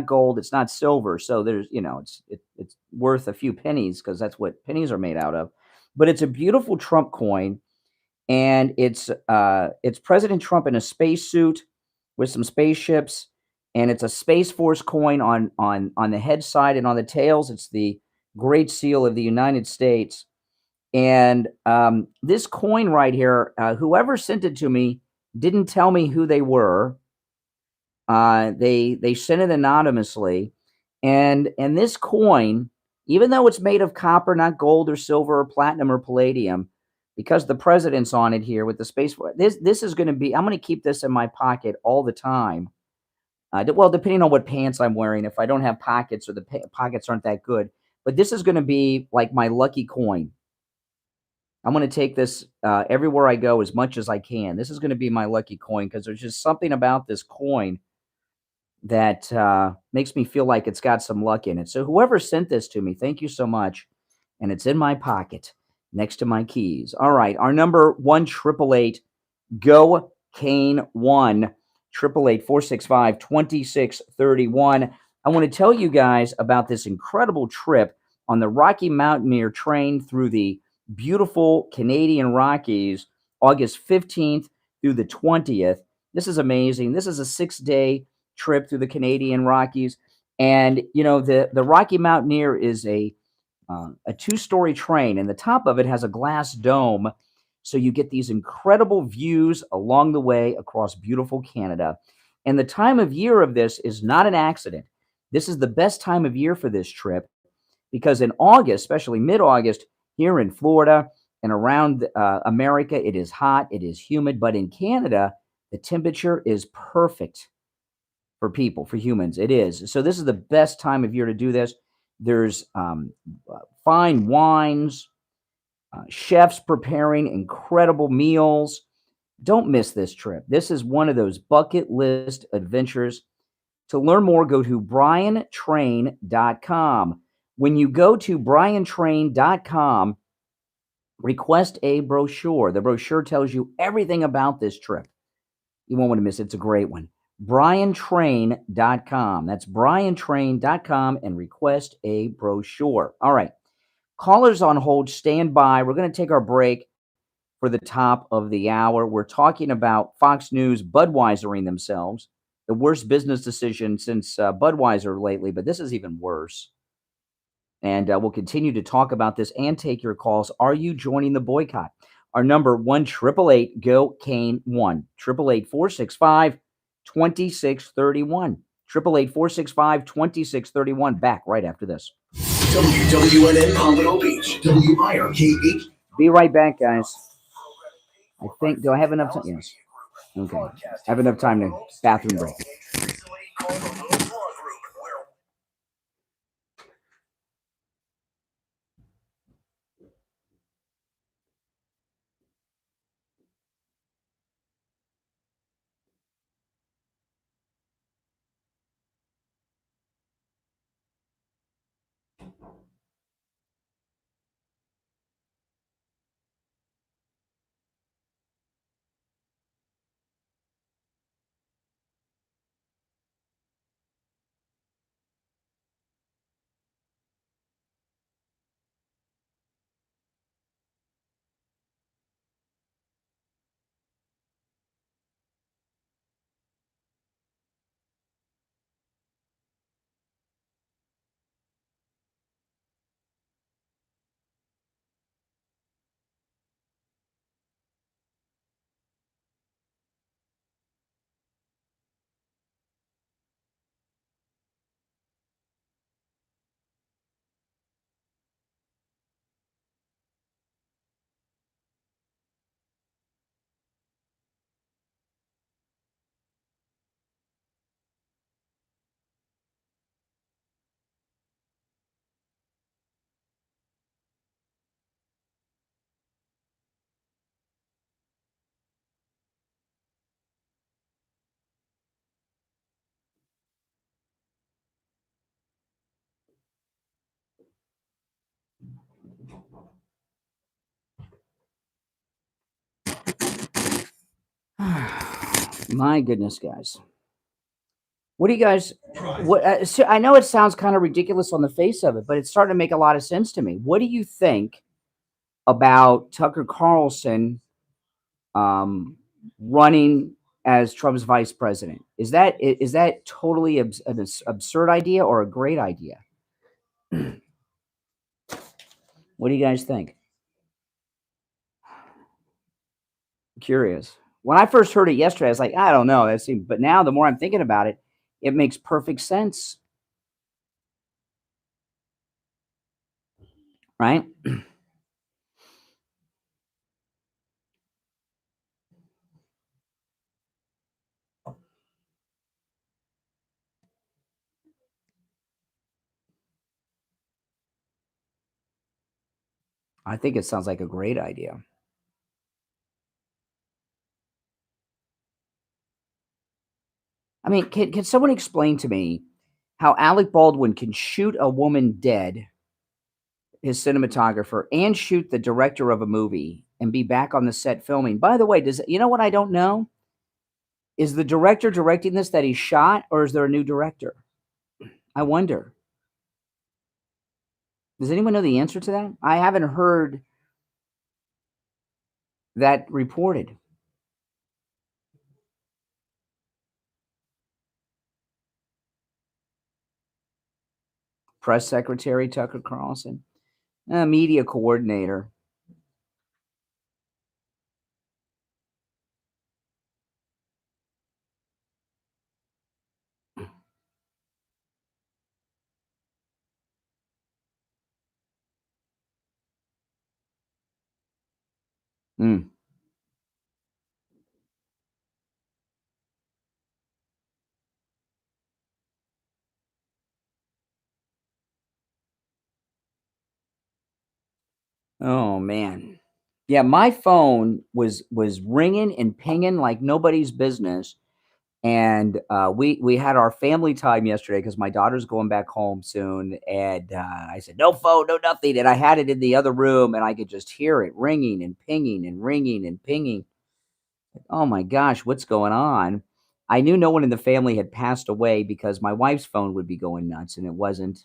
gold. It's not silver. So there's it's worth a few pennies, because that's what pennies are made out of. But it's a beautiful Trump coin, and it's President Trump in a spacesuit with some spaceships. And it's a Space Force coin on the head side, and on the tails, it's the Great Seal of the United States. And this coin right here, whoever sent it to me didn't tell me who they were. They sent it anonymously, and this coin, even though it's made of copper, not gold or silver or platinum or palladium, because the president's on it here with the Space Force. This is going to be. I'm going to keep this in my pocket all the time. Well, depending on what pants I'm wearing, if I don't have pockets or the pockets aren't that good. But this is going to be like my lucky coin. I'm going to take this everywhere I go as much as I can. This is going to be my lucky coin, because there's just something about this coin that makes me feel like it's got some luck in it. So whoever sent this to me, thank you so much. And it's in my pocket next to my keys. All right, our number 1-888-GO-CANE-1. 888-465-2631. I want to tell you guys about this incredible trip on the Rocky Mountaineer train through the beautiful Canadian Rockies, August 15th through the 20th. This is amazing. This is a 6-day trip through the Canadian Rockies. And, the Rocky Mountaineer is a 2-story train, and the top of it has a glass dome. So you get these incredible views along the way across beautiful Canada. And the time of year of this is not an accident. This is the best time of year for this trip, because in August, especially mid-August, here in Florida and around America, it is hot, it is humid. But in Canada, the temperature is perfect for people, for humans. It is. So this is the best time of year to do this. There's fine wines, chefs preparing incredible meals. Don't miss this trip. This is one of those bucket list adventures. To learn more, go to briantrain.com. When you go to briantrain.com, request a brochure. The brochure tells you everything about this trip. You won't want to miss it. It's a great one. briantrain.com. That's briantrain.com, and request a brochure. All right. Callers on hold, stand by. We're going to take our break for the top of the hour. We're talking about Fox News Budweisering themselves, the worst business decision since Budweiser lately, but this is even worse. And we'll continue to talk about this and take your calls. Are you joining the boycott? Our number 1-888-GO-CANE-1, 888-465-2631. 2631. 888-465-2631. Back right after this. WWNN Pompano Beach, WIRKH. Be right back, guys. I think, do I have enough time? Yes. Okay. I have enough time to bathroom break. My goodness, guys. What do you guys, so I know it sounds kind of ridiculous on the face of it, but it's starting to make a lot of sense to me. What do you think about Tucker Carlson running as Trump's vice president? Is that totally an absurd idea or a great idea? What do you guys think? Curious. When I first heard it yesterday, I was like, I don't know. That seemed, but now the more I'm thinking about it, it makes perfect sense, right? I think it sounds like a great idea. I mean, can someone explain to me how Alec Baldwin can shoot a woman dead, his cinematographer, and shoot the director of a movie and be back on the set filming? By the way, you know what I don't know? Is the director directing this that he shot, or is there a new director? I wonder. Does anyone know the answer to that? I haven't heard that reported. Press secretary Tucker Carlson, media coordinator. Mm. Oh man. Yeah, my phone was ringing and pinging like nobody's business, and we had our family time yesterday because my daughter's going back home soon, and I said no phone, no nothing, and I had it in the other room, and I could just hear it ringing and pinging and ringing and pinging. Oh my gosh, what's going on? I knew no one in the family had passed away because my wife's phone would be going nuts, and it wasn't.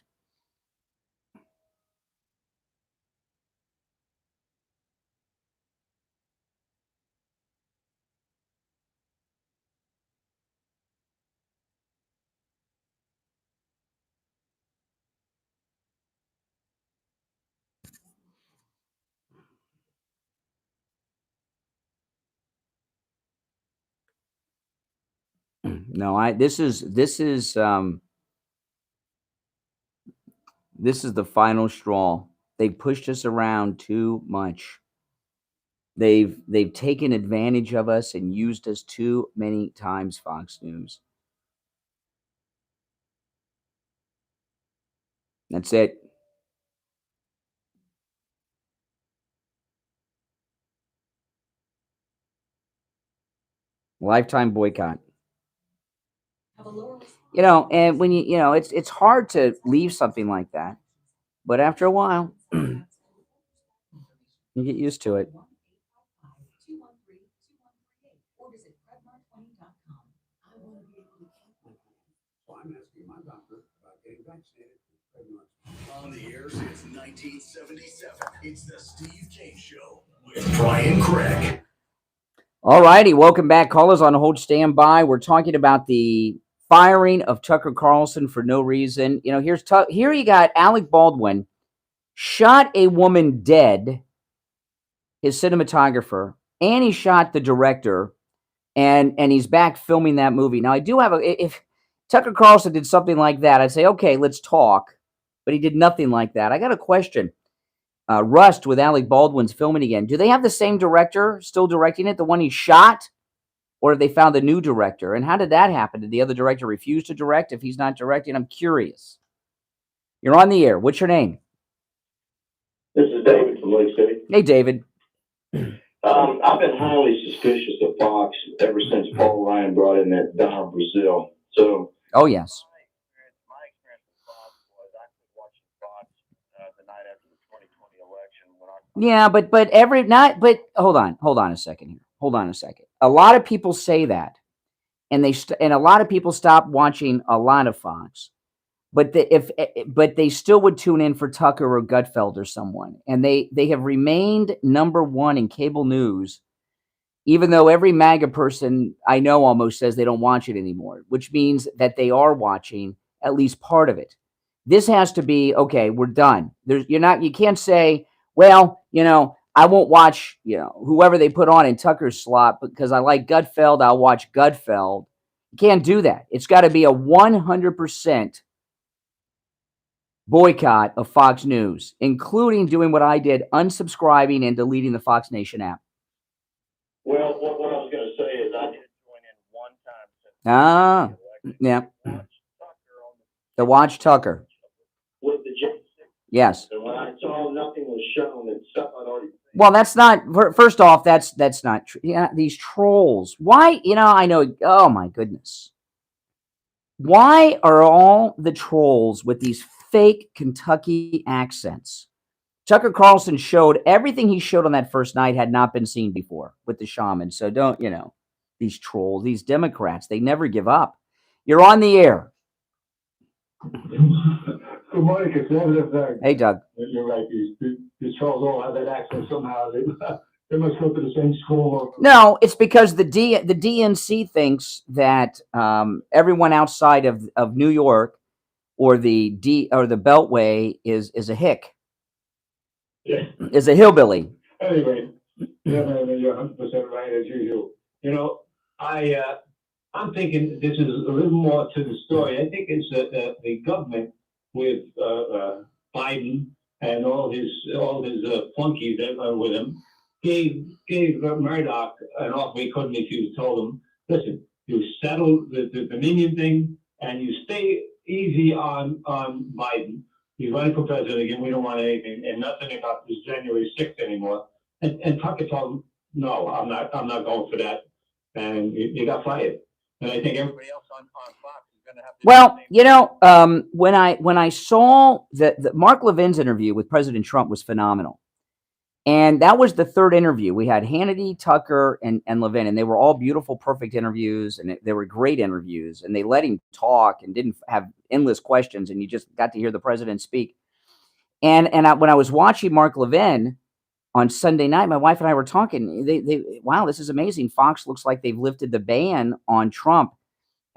No, this is the final straw. They've pushed us around too much. They've taken advantage of us and used us too many times, Fox News. That's it. Lifetime boycott. And when it's hard to leave something like that, but after a while, you get used to it. On the air since 1977, it's the Steve Kane Show with Brian Craig. All righty, welcome back. Callers on hold, stand by. We're talking about the firing of Tucker Carlson for no reason. Here you got Alec Baldwin shot a woman dead, his cinematographer, and he shot the director, and he's back filming that movie. Now, I do have if Tucker Carlson did something like that, I'd say, okay, let's talk. But he did nothing like that. I got a question. Rust with Alec Baldwin's filming again. Do they have the same director still directing it, the one he shot? Or have they found a new director? And how did that happen? Did the other director refuse to direct if he's not directing? I'm curious. You're on the air. What's your name? This is David from Lake City. Hey, David. I've been highly suspicious of Fox ever since Paul Ryan brought in that Don Brazil. So, oh yes. My experience with Fox was I was watching Fox the night after the 2020 election. But hold on a second here. Hold on a second. A lot of people say that, and a lot of people stop watching a lot of Fox. But they still would tune in for Tucker or Gutfeld or someone, and they have remained number one in cable news, even though every MAGA person I know almost says they don't watch it anymore, which means that they are watching at least part of it. This has to be okay. We're done. You can't say, well, I won't watch whoever they put on in Tucker's slot because I like Gutfeld. I'll watch Gutfeld. You can't do that. It's got to be a 100%. Boycott of Fox News, including doing what I did, unsubscribing and deleting the Fox Nation app. Well, what I was going to say is I did join in one time. Yeah. To watch Tucker. With the J6. Yes. And when I saw nothing was shown and stuff I'd already. Well, that's not. First off, that's not true. Yeah, these trolls. Why? I know. Oh my goodness. Why are all the trolls with these fake Kentucky accents? Tucker Carlson showed everything he showed on that first night had not been seen before with the shaman. So don't, these trolls, these Democrats, they never give up. You're on the air. Good morning, conservative. Hey, Doug. You're right. These trolls all have that accent somehow. They must go to the same school. No, it's because the DNC thinks that everyone outside of New York or the Beltway is a hick. Yeah. Is a hillbilly. Anyway, you're 100% right as usual. I'm thinking this is a little more to the story. I think it's the government with Biden and all his flunkies that were with him gave Murdoch an offer he couldn't refuse. Told him, listen, you settle the Dominion thing and you stay easy on Biden. He's running for president again. We don't want anything and nothing about this January 6th anymore. And Tucker told him, no, I'm not going for that. And you got fired. And I think everybody else on Fox is going to have to. Well, when I saw the Mark Levin's interview with President Trump was phenomenal. And that was the third interview. We had Hannity, Tucker, and Levin, and they were all beautiful, perfect interviews, and they were great interviews. And they let him talk and didn't have endless questions, and you just got to hear the president speak. And when I was watching Mark Levin on Sunday night, my wife and I were talking. Wow, this is amazing. Fox looks like they've lifted the ban on Trump,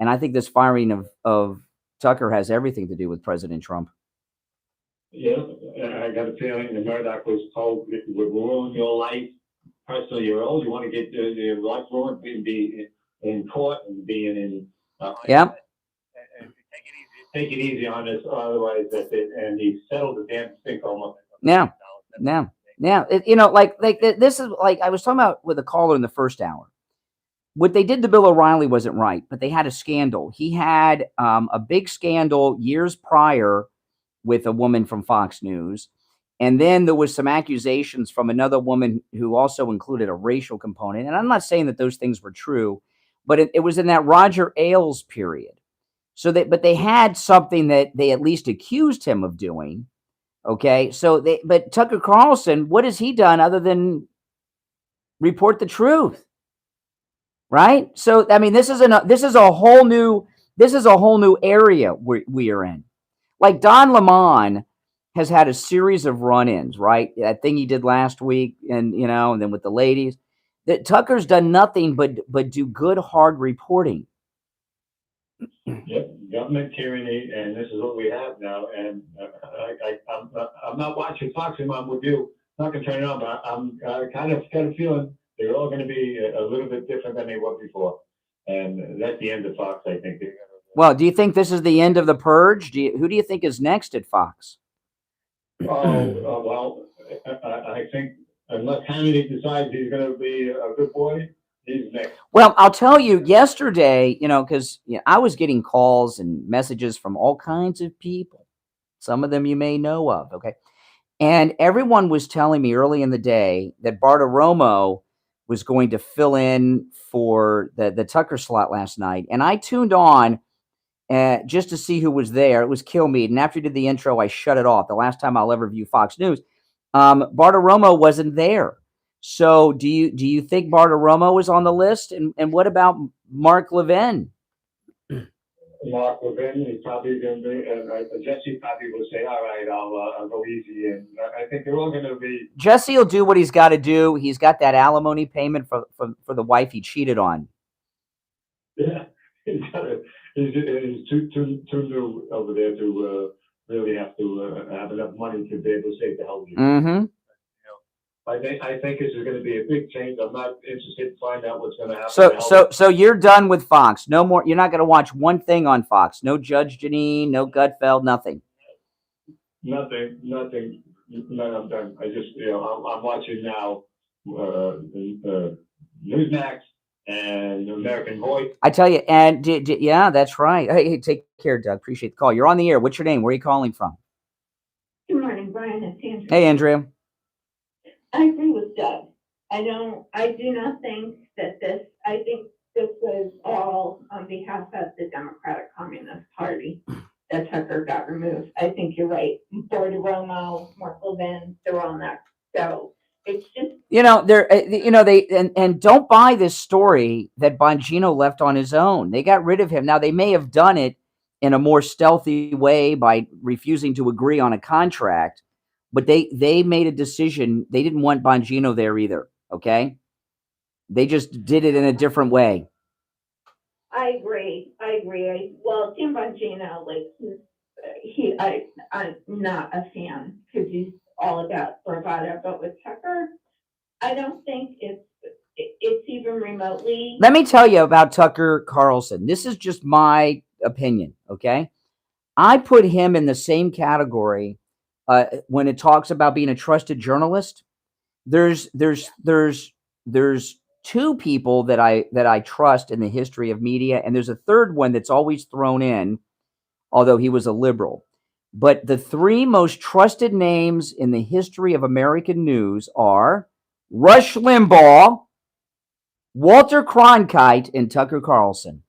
and I think this firing of Tucker has everything to do with President Trump. Yeah, I got a feeling that Murdoch was told it would ruin your life. Personally, you're old. You want to get your life ruined, be in court and being in Yeah. Take it easy on this, otherwise and he settled the damn thing almost. Yeah. This is like I was talking about with a caller in the first hour. What they did to Bill O'Reilly wasn't right, but they had a scandal. He had a big scandal years prior with a woman from Fox News. And then there was some accusations from another woman who also included a racial component. And I'm not saying that those things were true, but it was in that Roger Ailes period. But they had something that they at least accused him of doing. Okay. But Tucker Carlson, what has he done other than report the truth? Right. So, I mean, this is a whole new area we are in. Like Don Lemon has had a series of run-ins, right? That thing he did last week, and then with the ladies, that Tucker's done nothing but do good, hard reporting. Yep, government tyranny, and this is what we have now. And I'm not watching Fox anymore. I'm with you. I'm not gonna turn it on, but I'm kind of feeling they're all going to be a little bit different than they were before. And that's the end of Fox, I think. Well, do you think this is the end of the purge? Who do you think is next at Fox? Well, I think unless Hannity decides he's going to be a good boy, he's next. Well, I'll tell you, yesterday, because I was getting calls and messages from all kinds of people. Some of them you may know of, okay? And everyone was telling me early in the day that Bartiromo was going to fill in for the Tucker slot last night. And I tuned on just to see who was there. It was Kilmeade. And after he did the intro, I shut it off. The last time I'll ever view Fox News. Bartiromo wasn't there. So do you think Bartiromo is on the list? And what about Mark Levin? Mark Levin, he's probably going to be, and Jesse probably will say, all right, I'll go easy. And I think they're all going to be. Jesse will do what he's got to do. He's got that alimony payment for the wife he cheated on. Yeah, he's too new over there to really have to have enough money to be able to say the hell you. Mm-hmm. I think this is going to be a big change. I'm not interested to find out what's going to happen. So you're done with Fox. No more. You're not going to watch one thing on Fox. No Judge Jeanine, no Gutfeld, nothing. Nothing. No, I'm done. I just, I'm watching now Newsmax and American Voice. I tell you, and yeah, that's right. Hey, take care, Doug. Appreciate the call. You're on the air. What's your name? Where are you calling from? Good morning, Brian. It's Andrea. Hey, Andrea. I agree with Doug. I do not think that I think this was all on behalf of the Democratic Communist Party that Tucker got removed. I think you're right. Bartiromo, Mark Levin, they're all next. So it's just. And don't buy this story that Bongino left on his own. They got rid of him. Now, they may have done it in a more stealthy way by refusing to agree on a contract. But they made a decision. They didn't want Bongino there either. Okay, they just did it in a different way. I agree. Well, Tim Bongino, I'm not a fan because he's all about bravado. But with Tucker, I don't think it's even remotely. Let me tell you about Tucker Carlson. This is just my opinion. Okay, I put him in the same category. When it talks about being a trusted journalist, there's two people that I trust in the history of media, and there's a third one that's always thrown in, although he was a liberal. But the three most trusted names in the history of American news are Rush Limbaugh, Walter Cronkite, and Tucker Carlson.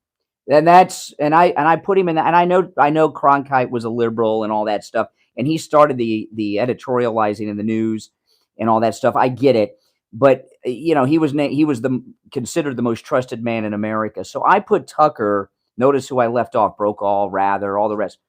And I put him in that, and I know Cronkite was a liberal and all that stuff. And he started the editorializing in the news and all that stuff. I get it, but he was considered the most trusted man in America. So I put Tucker. Notice who I left off: Brokaw, Rather, all the rest.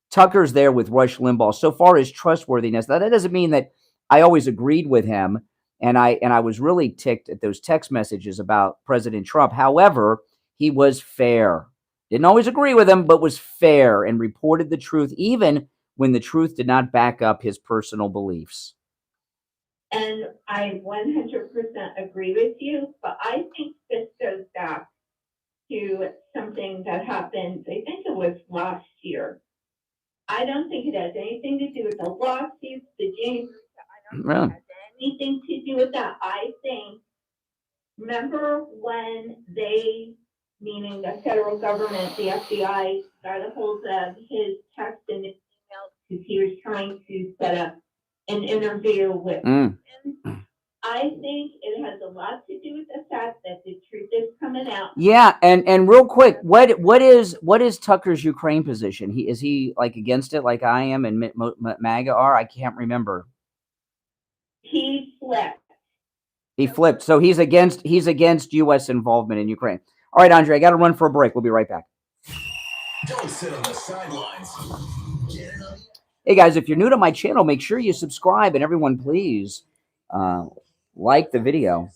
Tucker's there with Rush Limbaugh. So far as trustworthiness, that doesn't mean that I always agreed with him, and I was really ticked at those text messages about President Trump. However, he was fair. Didn't always agree with him, but was fair and reported the truth, even when the truth did not back up his personal beliefs. And I 100% agree with you, but I think this goes back to something that happened, I think it was last year. I don't think it has anything to do with the lawsuits, the January. I don't think it has anything to do with that. I think, remember when they, meaning the federal government, the FBI, got a hold of his text and his emails because he was trying to set up an interview with him? I think it has a lot to do with the fact that the truth is coming out. Yeah, and real quick, what is Tucker's Ukraine position? Is he like against it, like I am and MAGA are? I can't remember. He flipped. He flipped. So he's against U.S. involvement in Ukraine. All right, Andre, I got to run for a break. We'll be right back. Don't sit on the sidelines. Get in on the Hey guys, if you're new to my channel, make sure you subscribe, and everyone, please like the video.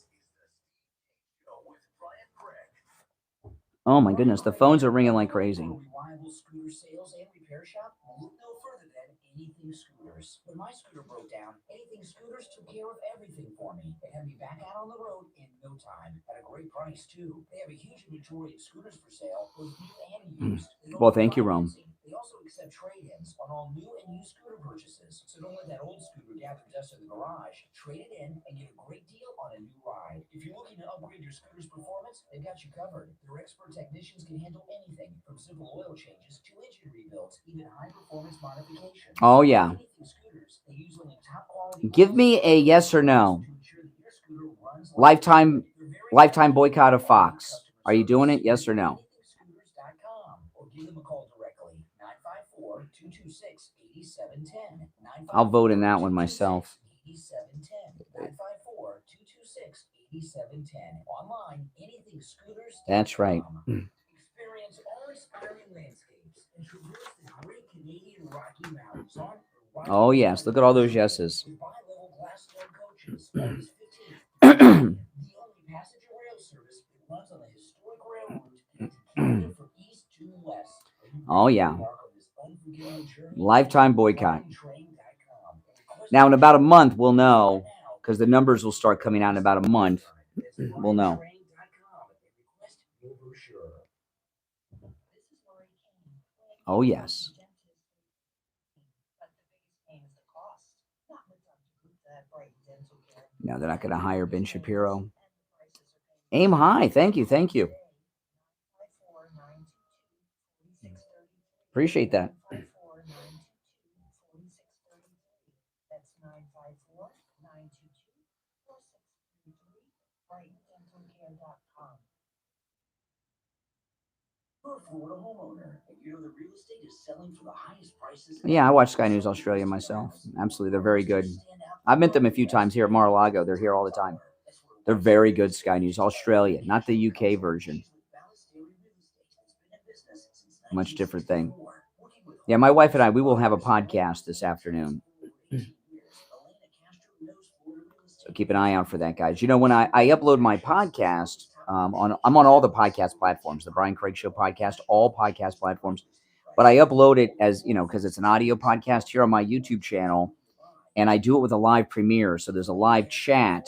Oh my goodness, the phones are ringing like crazy. Reliable scooter sales and repair shop. Look no further than Anything Scooters. When my scooter broke down, Anything Scooters took care of everything for me. They had me back out on the road in no time at a great price too. They have a huge inventory of scooters for sale, both new and used. Well, thank you, Rome. They also accept trade-ins on all new and used scooter purchases. So don't let that old scooter gather dust in the garage. Trade it in and get a great deal on a new ride. If you're looking to upgrade your scooter's performance, they've got you covered. Their expert technicians can handle anything from simple oil changes to engine rebuilds, even high-performance modifications. Oh yeah. Scooters, they use only top quality. Give me a yes or no. Lifetime boycott of Fox. Are you doing it? Yes or no? Or give them a call directly. 954-226-8710. I'll vote in that one myself. 954-226-8710. Online, Anything Scooters. That's right. Experience awe-inspiring landscapes and traverse the great Canadian Rocky Mountains on. Oh yes, look at all those yeses. The only passenger rail service that runs on the historic rail route from east to west. Oh yeah. Lifetime boycott. Now in about a month we'll know, because the numbers will start coming out in about a month. We'll know. Oh yes. No, they're not going to hire Ben Shapiro. Aim high. Thank you. Thank you. Appreciate that. Yeah, I watch Sky News Australia myself. Absolutely. They're very good. I've met them a few times here at Mar-a-Lago. They're here all the time. They're very good, Sky News Australia, not the UK version. Much different thing. Yeah, my wife and I, we will have a podcast this afternoon. So keep an eye out for that, guys. You know, when I upload my podcast, I'm on all the podcast platforms, the Brian Craig Show podcast, all podcast platforms. But I upload it as, you know, because it's an audio podcast here on my YouTube channel. And I do it with a live premiere. So there's a live chat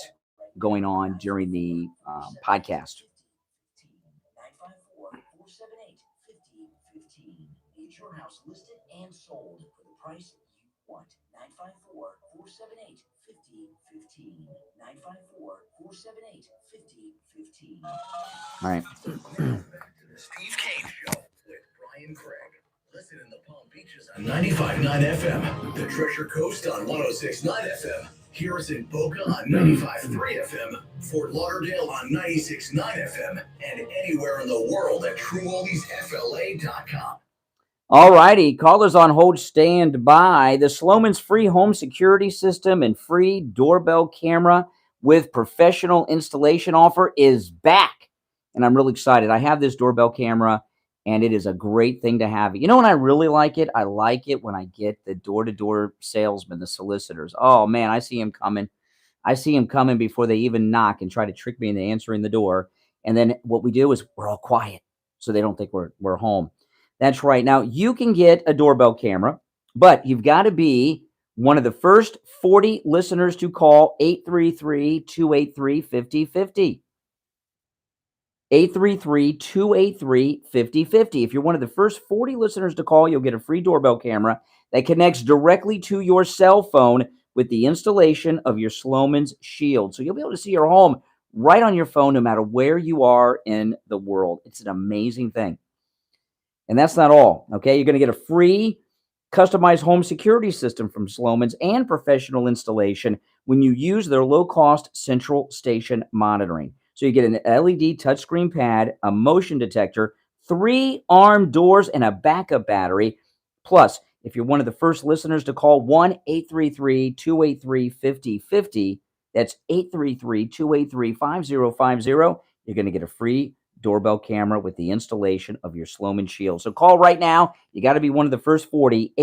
going on during the podcast. Get your house listed and sold for the price you want. 954-478-5015. 954-478-5015. All right. Steve Kane Show with Brian Craig. Listen in the Palm Beaches on 95.9 FM, the Treasure Coast on 106.9 FM, hear us in Boca on 95.3 FM, Fort Lauderdale on 96.9 FM, and anywhere in the world at TrueOldiesFLA.com. All righty, callers on hold, stand by. The Sloman's free home security system and free doorbell camera with professional installation offer is back, and I'm really excited. I have this doorbell camera. And it is a great thing to have. You know when I really like it? I like it when I get the door-to-door salesmen, the solicitors. Oh, man, I see him coming. I see him coming before they even knock and try to trick me into answering the door. And then what we do is we're all quiet so they don't think we're home. That's right. Now, you can get a doorbell camera, but you've got to be one of the first 40 listeners to call 833-283-5050. 833-283-5050. If you're one of the first 40 listeners to call, you'll get a free doorbell camera that connects directly to your cell phone with the installation of your Sloman's Shield. So you'll be able to see your home right on your phone no matter where you are in the world. It's an amazing thing. And that's not all, okay? You're going to get a free customized home security system from Sloman's and professional installation when you use their low-cost central station monitoring. So you get an LED touchscreen pad, a motion detector, 3 armed doors, and a backup battery. Plus, if you're one of the first listeners to call 1-833-283-5050, that's 833-283-5050, you're going to get a free doorbell camera with the installation of your Sloman Shield. So call right now. You got to be one of the first 40,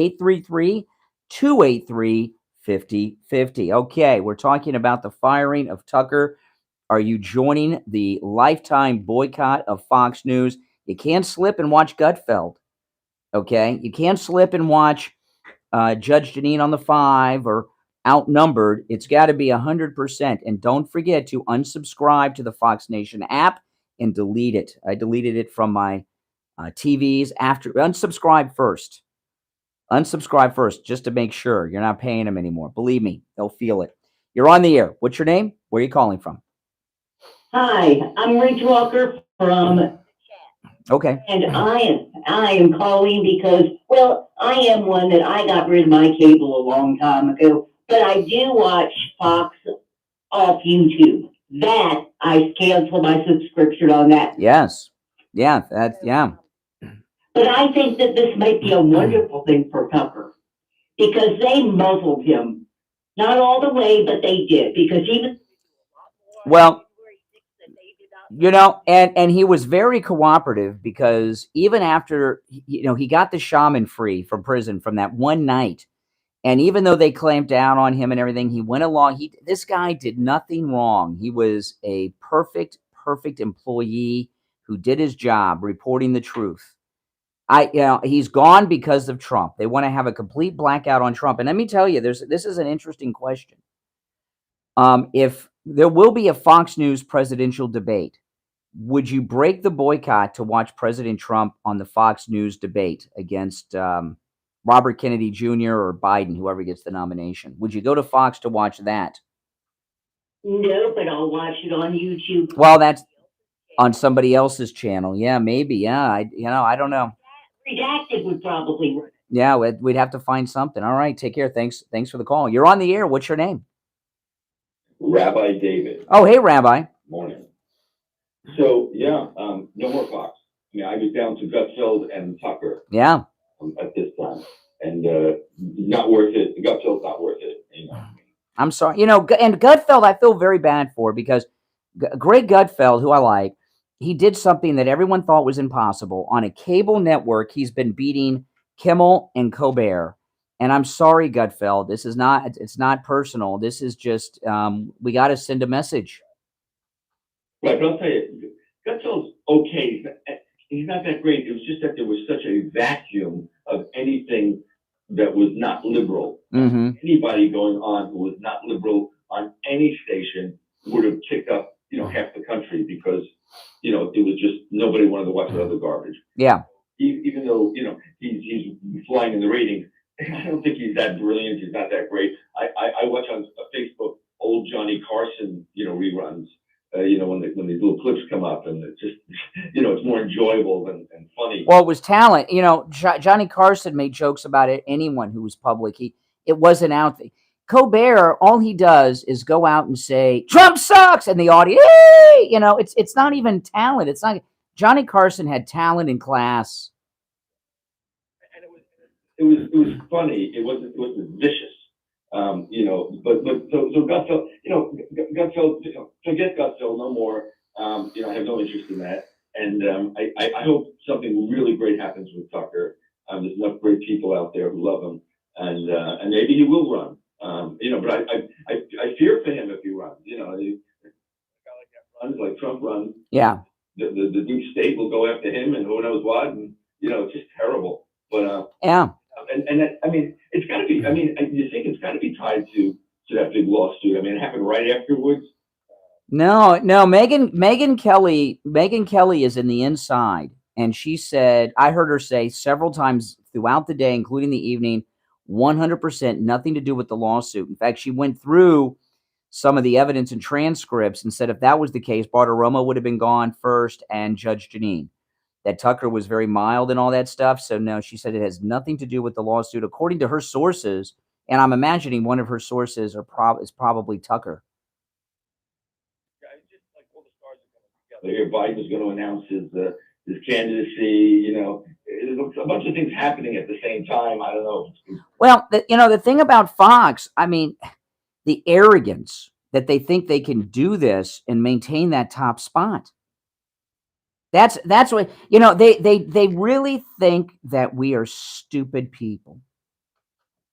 833-283-5050. Okay, we're talking about the firing of Tucker. Are you joining the lifetime boycott of Fox News? You can't slip and watch Gutfeld. Okay, you can't slip and watch Judge Janine on the 5 or Outnumbered. It's got to be 100%. And don't forget to unsubscribe to the Fox Nation app and delete it. I deleted it from my TVs after. Unsubscribe first, just to make sure you're not paying them anymore. Believe me, they'll feel it. You're on the air. What's your name? Where are you calling from? Hi, I'm Rich Walker from. Okay. And I am calling because, well, I am one that I got rid of my cable a long time ago, but I do watch Fox off YouTube. That I canceled my subscription on that. Yes. Yeah. Yeah. But I think that this might be a wonderful thing for Tucker because they muzzled him. Not all the way, but they did because even. Well, you know, and he was very cooperative because even after, he got the shaman free from prison from that one night. And even though they clamped down on him and everything, he went along. This guy did nothing wrong. He was a perfect employee who did his job, reporting the truth. He's gone because of Trump. They want to have a complete blackout on Trump. And let me tell you, this is an interesting question. If there will be a Fox News presidential debate, would you break the boycott to watch President Trump on the Fox News debate against Robert Kennedy Jr. or Biden, whoever gets the nomination? Would you go to Fox to watch that? No, but I'll watch it on YouTube. Well, that's on somebody else's channel. Yeah, maybe. Yeah, I don't know. Redacted would probably work. Yeah, we'd have to find something. All right, take care. Thanks for the call. You're on the air. What's your name? Rabbi David. Oh, hey, Rabbi. Morning. So, yeah, no more Fox. I mean, I was down to Gutfeld and Tucker. Yeah. At this time. And not worth it. Gutfeld's not worth it. I'm sorry. And Gutfeld, I feel very bad for because Greg Gutfeld, who I like, he did something that everyone thought was impossible. On a cable network, he's been beating Kimmel and Colbert. And I'm sorry, Gutfeld. It's not personal. This is just, we got to send a message. Right, but I'll tell you, Gutfeld's okay. He's not that great. It was just that there was such a vacuum of anything that was not liberal. Mm-hmm. Anybody going on who was not liberal on any station would have kicked up, half the country because, it was just nobody wanted to watch that other garbage. Yeah. Even though, he's flying in the ratings, I don't think he's that brilliant. He's not that great. I watch on Facebook old Johnny Carson, reruns. When these little clips come up, and it's just, it's more enjoyable and funny. Well, it was talent. Johnny Carson made jokes about it. Anyone who was public, it wasn't out there. Colbert, all he does is go out and say Trump sucks, and the audience, hey! It's not even talent. It's not. Johnny Carson had talent and class. And it was funny. It wasn't vicious. But so Gutfeld, Gutfeld, forget Gutfeld no more. I have no interest in that. And I hope something really great happens with Tucker. There's enough great people out there who love him, and maybe he will run. But I fear for him if he runs. Runs like Trump runs. Yeah. The deep state will go after him, and who knows what, and it's just terrible. But yeah. And I mean, it's got to be. I mean, you think it's got to be tied to that big lawsuit? I mean, it happened right afterwards. No. Megan Kelly is in the inside, and she said, I heard her say several times throughout the day, including the evening, 100% nothing to do with the lawsuit. In fact, she went through some of the evidence and transcripts and said if that was the case, Bartiromo would have been gone first and Judge Janine. That Tucker was very mild and all that stuff. So no, she said it has nothing to do with the lawsuit, according to her sources. And I'm imagining one of her sources is probably Tucker. Here, Biden's going to announce his candidacy. You know, there's a bunch of things happening at the same time. I don't know. Well, the thing about Fox, I mean, the arrogance that they think they can do this and maintain that top spot. That's what, they really think that we are stupid people.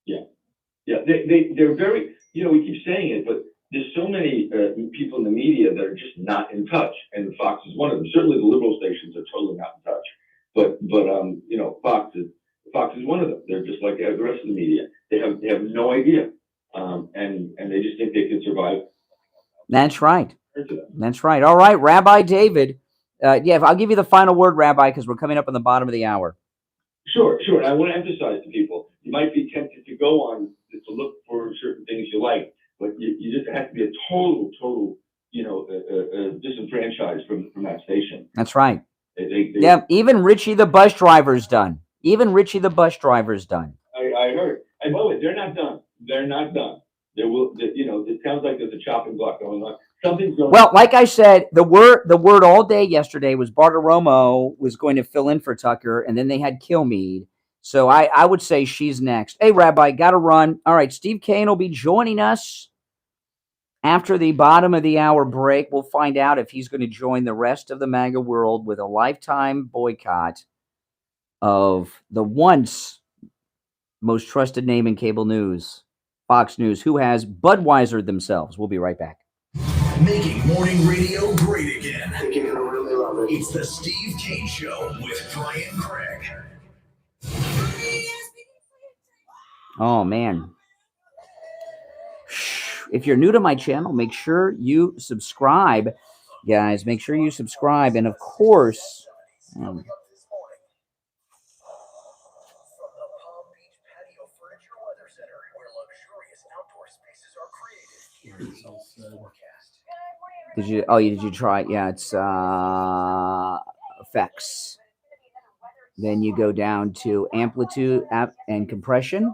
Yeah, they're very, we keep saying it, but there's so many people in the media that are just not in touch, and Fox is one of them. Certainly the liberal stations are totally not in touch, but Fox is one of them. They're just like the rest of the media. They have no idea, and they just think they can survive. That's right. That's right. All right, Rabbi David. I'll give you the final word, Rabbi, because we're coming up on the bottom of the hour. Sure. And I want to emphasize to people, you might be tempted to go on to look for certain things you like, but you just have to be a total, disenfranchised from that station. That's right. Even Richie the bus driver's done. I heard. And by the way, they're not done. It sounds like there's a chopping block going on. Something's going on. Well, like I said, the word all day yesterday was Bartiromo was going to fill in for Tucker, and then they had Kilmeade. So I would say she's next. Hey, Rabbi, got to run. All right, Steve Kane will be joining us after the bottom of the hour break. We'll find out if he's going to join the rest of the MAGA world with a lifetime boycott of the once most trusted name in cable news, Fox News, who has Budweiser themselves. We'll be right back. Making morning radio great again. You're gonna really love it. It's the Steve Kane Show with Brian Craig. Oh, man. If you're new to my channel, make sure you subscribe, guys. Make sure you subscribe. And, of course, did you try it? Yeah, it's effects. Then you go down to amplitude and compression,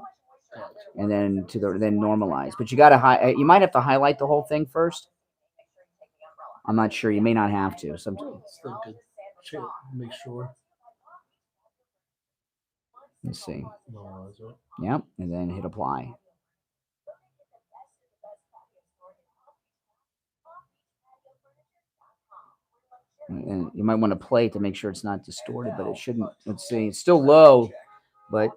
and then then normalize. But you might have to highlight the whole thing first. I'm not sure. You may not have to. Sometimes. Make sure. Let's see. Yep, and then hit apply. And you might want to play it to make sure it's not distorted, but it shouldn't. Let's see. It's still low, but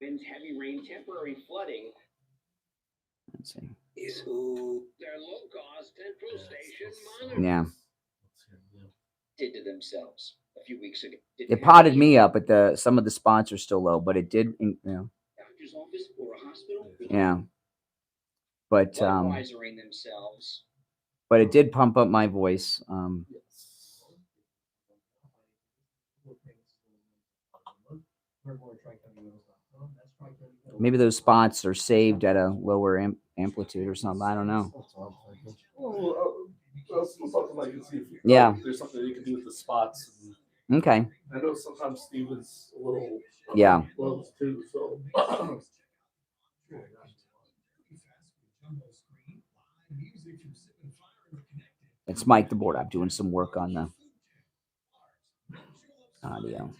heavy rain, temporary flooding. Let's see. Is who their low-cost central station monitors did to themselves a few weeks ago. It potted me up, but some of the spots are still low, but it did. Doctor's office or a hospital. Yeah. But themselves. But it did pump up my voice. Maybe those spots are saved at a lower amplitude or something. I don't know. Yeah. There's something you can do with the spots. Okay. I know sometimes Steve is a little low too. So. It's Mike the board. I'm doing some work on the audio.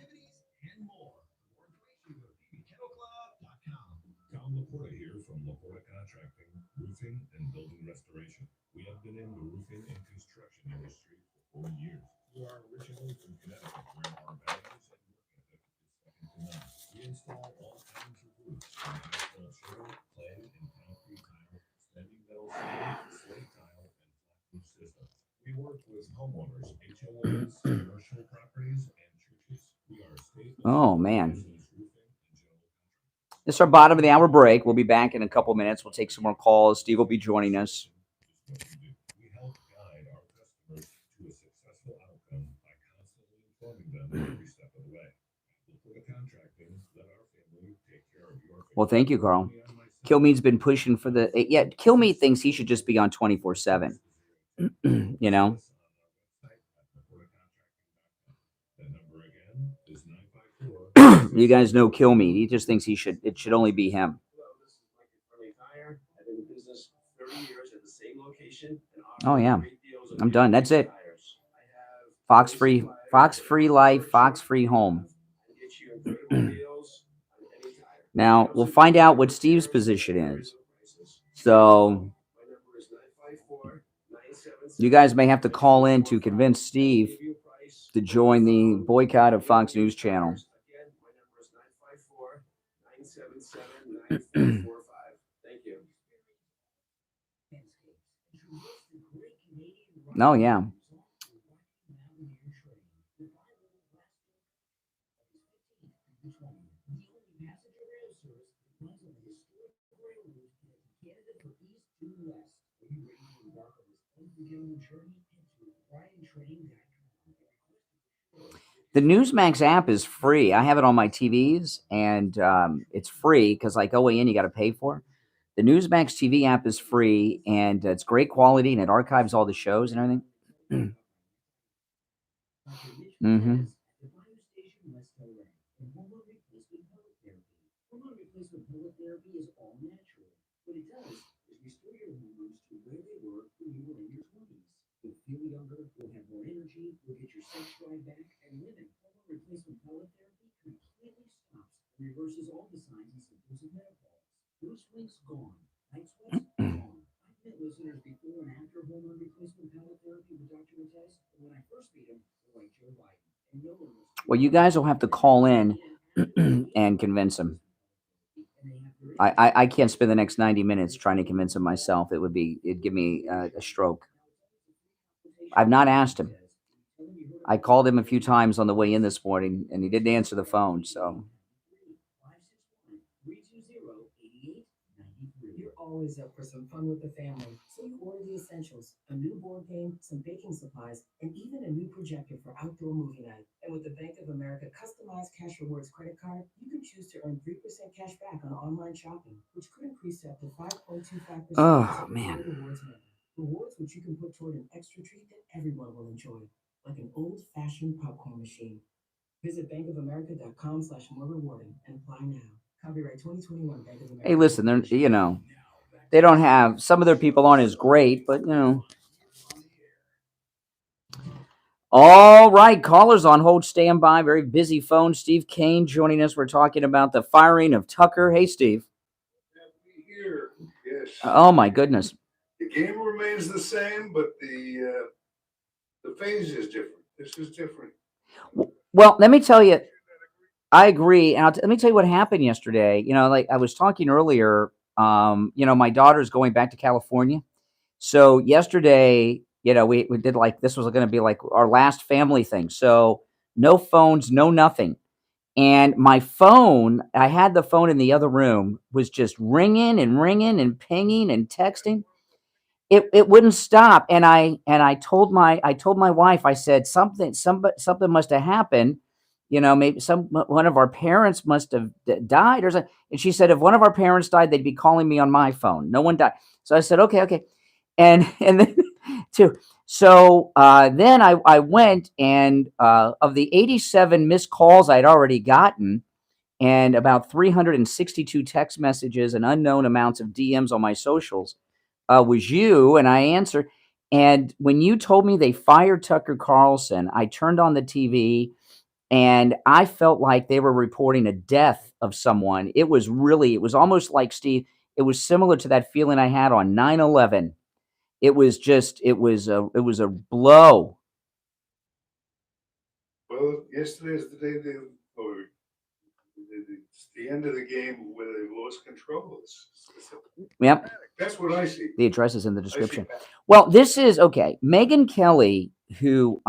Tom Laporta here from Laporta Contracting, Roofing and Building Restoration. We have been in the roofing and construction industry for 4 years. We are originally from Connecticut, where our values and work ethic is second to none. We install all kinds of roofs, from asphalt shingle, clay, and concrete tile, standing metal siding, slate tile, and flat roof systems. We work with homeowners, HOAs, commercial properties, and churches. We are state. Oh man. This is our bottom of the hour break. We'll be back in a couple minutes. We'll take some more calls. Steve will be joining us. We help guide our customers to a successful outcome by constantly informing them every step of the way. We'll put a contract in, let our family take care of your family. Well, thank you, Carl. Killmeat's been pushing for the Killmeat thinks he should just be on 24/7. You know. The number again is 954. You guys know Killmeat. He just thinks it should only be him. I've been in business 30 years at the same location. Oh yeah, I'm done. That's it. Fox free life, Fox free home. Now we'll find out what Steve's position is. So you guys may have to call in to convince Steve to join the boycott of Fox News Channel. Oh yeah. The Newsmax app is free. I have it on my TVs, and it's free because like OAN you got to pay for. The Newsmax TV app is free, and it's great quality, and it archives all the shows and everything. Mm-hmm. Reverses all the signs and symptoms of menopause. Loose wigs gone. Night sweats gone. I've met listeners before and after hormone replacement pellet therapy with Dr. Matez. When I first meet him, they're like Joe Biden. And no one was. Well, you guys will have to call in and convince him. I can't spend the next 90 minutes trying to convince him myself. It'd give me a stroke. I've not asked him. I called him a few times on the way in this morning, and he didn't answer the phone. So. You're always up for some fun with the family, so you order the essentials: a new board game, some baking supplies, and even a new projector for outdoor movie night. And with the Bank of America customized cash rewards credit card, you can choose to earn 3% cash back on online shopping, which could increase to up to 5.25%. Oh man! Rewards which you can put toward an extra treat that everyone will enjoy, like an old-fashioned popcorn machine. Visit bankofamerica.com/more-rewarding and apply now. Copyright 2021 Bank of America. Hey, listen, they don't have, some of their people aren't as great, but All right, callers on hold, stand by. Very busy phone. Steve Kane joining us. We're talking about the firing of Tucker. Hey, Steve. Here, yes. Oh my goodness. The game remains the same, but the phase is different. This is different. Well, let me tell you, I agree. And let me tell you what happened yesterday. Like I was talking earlier, my daughter's going back to California. So yesterday, we did like, this was going to be like our last family thing. So no phones, no nothing. And my phone, I had the phone in the other room, was just ringing and pinging and texting. It wouldn't stop. And I told my wife, I said, something must have happened. Maybe one of our parents must have died or something. And she said, if one of our parents died, they'd be calling me on my phone. No one died. So I said, okay. And then too. So then I went and of the 87 missed calls I'd already gotten and about 362 text messages and unknown amounts of DMs on my socials was you. And I answered. And when you told me they fired Tucker Carlson, I turned on the TV. And I felt like they were reporting a death of someone. It was almost like, Steve, it was similar to that feeling I had on 9/11. It was a blow. Well, yesterday is the day it's the end of the game where they lost control. Yep. That's what I see. The address is in the description. Well, this is okay. Megyn Kelly, who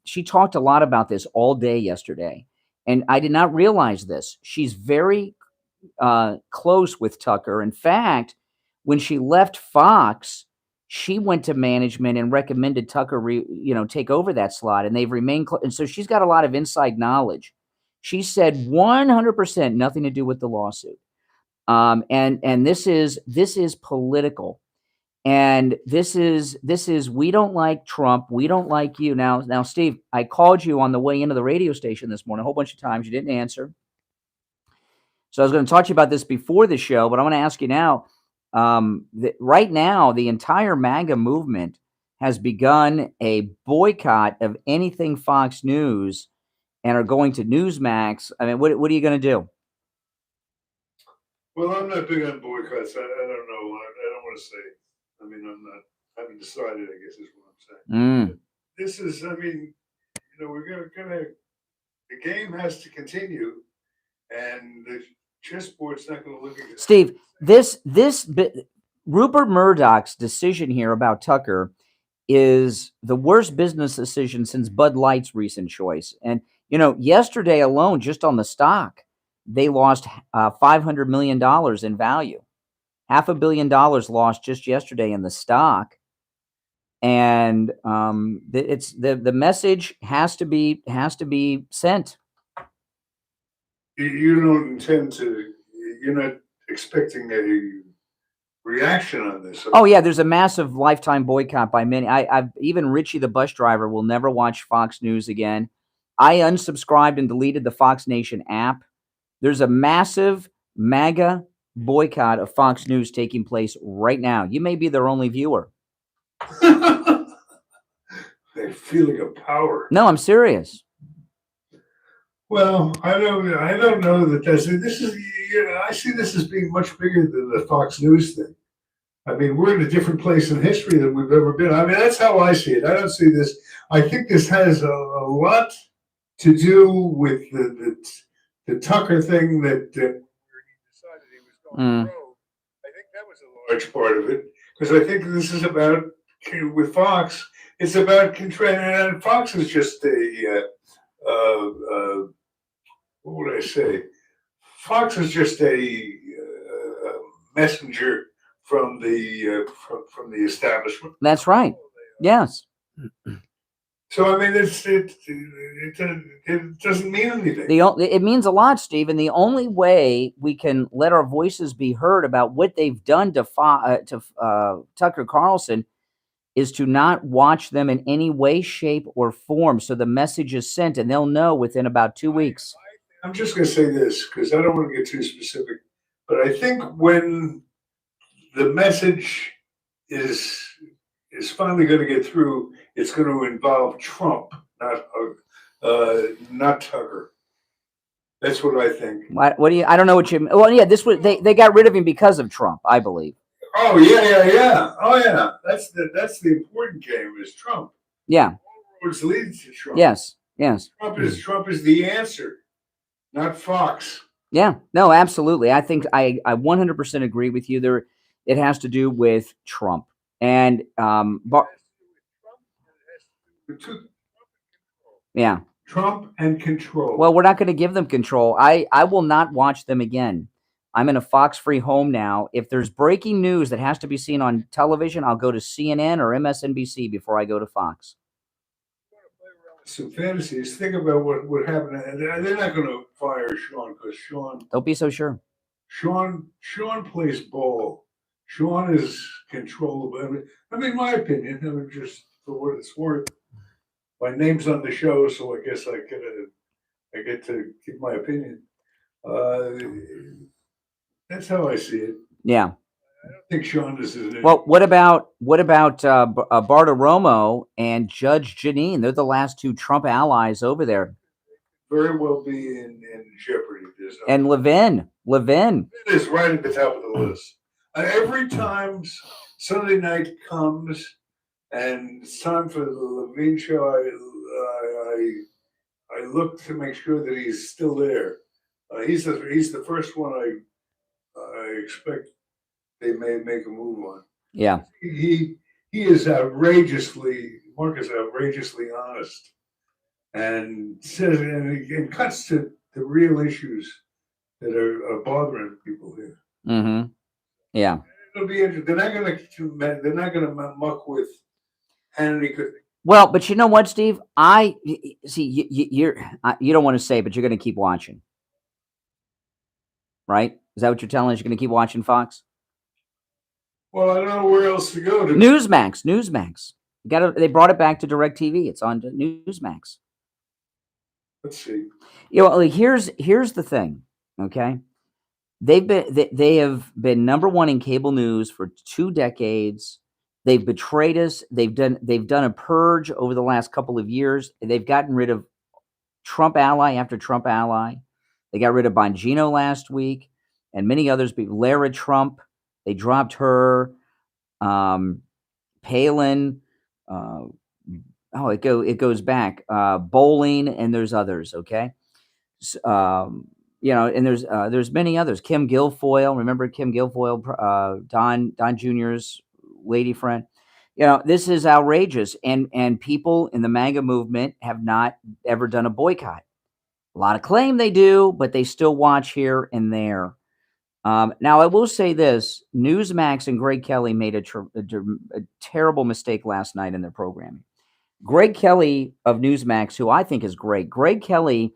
she talked a lot about this all day yesterday, and I did not realize this. She's very close with Tucker. In fact, when she left Fox, she went to management and recommended Tucker, take over that slot, and they've remained. And so she's got a lot of inside knowledge. She said 100% nothing to do with the lawsuit, and this is political, and this is we don't like Trump, we don't like you. Now, Steve, I called you on the way into the radio station this morning a whole bunch of times. You didn't answer. So I was going to talk to you about this before the show, but I want to ask you now. Right now, the entire MAGA movement has begun a boycott of anything Fox News and are going to Newsmax. I mean, what are you going to do? Well, I'm not big on boycotts. I don't know. I don't want to say. I mean, I haven't decided, I guess is what I'm saying. This is, I mean, we're gonna the game has to continue, and the chessboard's not going to look at Steve, Rupert Murdoch's decision here about Tucker is the worst business decision since Bud Light's recent choice. And, yesterday alone, just on the stock, they lost $500 million in value. $500 million lost just yesterday in the stock. And the message has to be sent. You don't intend to. You're not expecting a reaction on this. Oh yeah, there's a massive lifetime boycott by many. I've even Richie the bus driver will never watch Fox News again. I unsubscribed and deleted the Fox Nation app. There's a massive MAGA boycott of Fox News taking place right now. You may be their only viewer. They're feeling a power. No, I'm serious. Well, I don't know that this is. I see this as being much bigger than the Fox News thing. I mean, we're in a different place in history than we've ever been. I mean, that's how I see it. I don't see this. I think this has a lot to do with the Tucker thing that where he decided he was going rogue. I think that was a large part of it, because I think this is about, with Fox, it's about control. And Fox is just a what would I say? Fox is just a messenger from the establishment. That's right. Yes. So I mean, it doesn't mean anything. It means a lot, Steve. And the only way we can let our voices be heard about what they've done to Tucker Carlson is to not watch them in any way, shape, or form. So the message is sent, and they'll know within about 2 weeks. I'm just going to say this because I don't want to get too specific, but I think when the message is finally going to get through, it's going to involve Trump, not Tucker. That's what I think. What do you? I don't know what you. Well, yeah, this was they got rid of him because of Trump, I believe. Oh yeah. Oh yeah. That's the important game is Trump. Yeah. All roads lead to Trump. Yes. Trump is the answer, not Fox. Yeah. No, absolutely. I think I 100% agree with you. There, it has to do with Trump and yeah. Trump and control. Well, we're not going to give them control. I will not watch them again. I'm in a Fox-free home now. If there's breaking news that has to be seen on television, I'll go to CNN or MSNBC before I go to Fox. Some fantasies. Think about what happened. And they're not going to fire Sean because Sean. Don't be so sure. Sean plays ball. Sean is controllable. I mean, my opinion. I mean, just for what it's worth. My name's on the show, so I guess I get to give my opinion. That's how I see it. Yeah. I don't think Sean is. Well, what about Bartiromo and Judge Jeanine? They're the last two Trump allies over there. Very well be in jeopardy. And Levin is right at the top of the list. Every time Sunday night comes and it's time for the Levin show, I look to make sure that he's still there. He's the first one I expect they may make a move on. Yeah. He is outrageously honest and says and cuts to the real issues that are bothering people here. Mm-hmm. Yeah. It'll be interesting. They're not gonna muck with Hannity. Well, but you know what, Steve? I see you don't want to say, but you're going to keep watching, right? Is that what you're telling us? You're going to keep watching Fox? Well, I don't know where else to go. Newsmax. They brought it back to DirecTV. It's on Newsmax. Let's see. You know, here's the thing. Okay, they have been number one in cable news for 2 decades. They've betrayed us. They've done a purge over the last couple of years. They've gotten rid of Trump ally after Trump ally. They got rid of Bongino last week, and many others. Lara Trump, they dropped her. Palin. It goes back. Bowling, and there's others. Okay, and there's many others. Kim Guilfoyle, remember Kim Guilfoyle, Don Jr.'s lady friend. This is outrageous, and people in the MAGA movement have not ever done a boycott. A lot of claim they do, but they still watch here and there. Now, I will say this: Newsmax and Greg Kelly made a terrible mistake last night in their programming. Greg Kelly of Newsmax, who I think is great. Greg Kelly,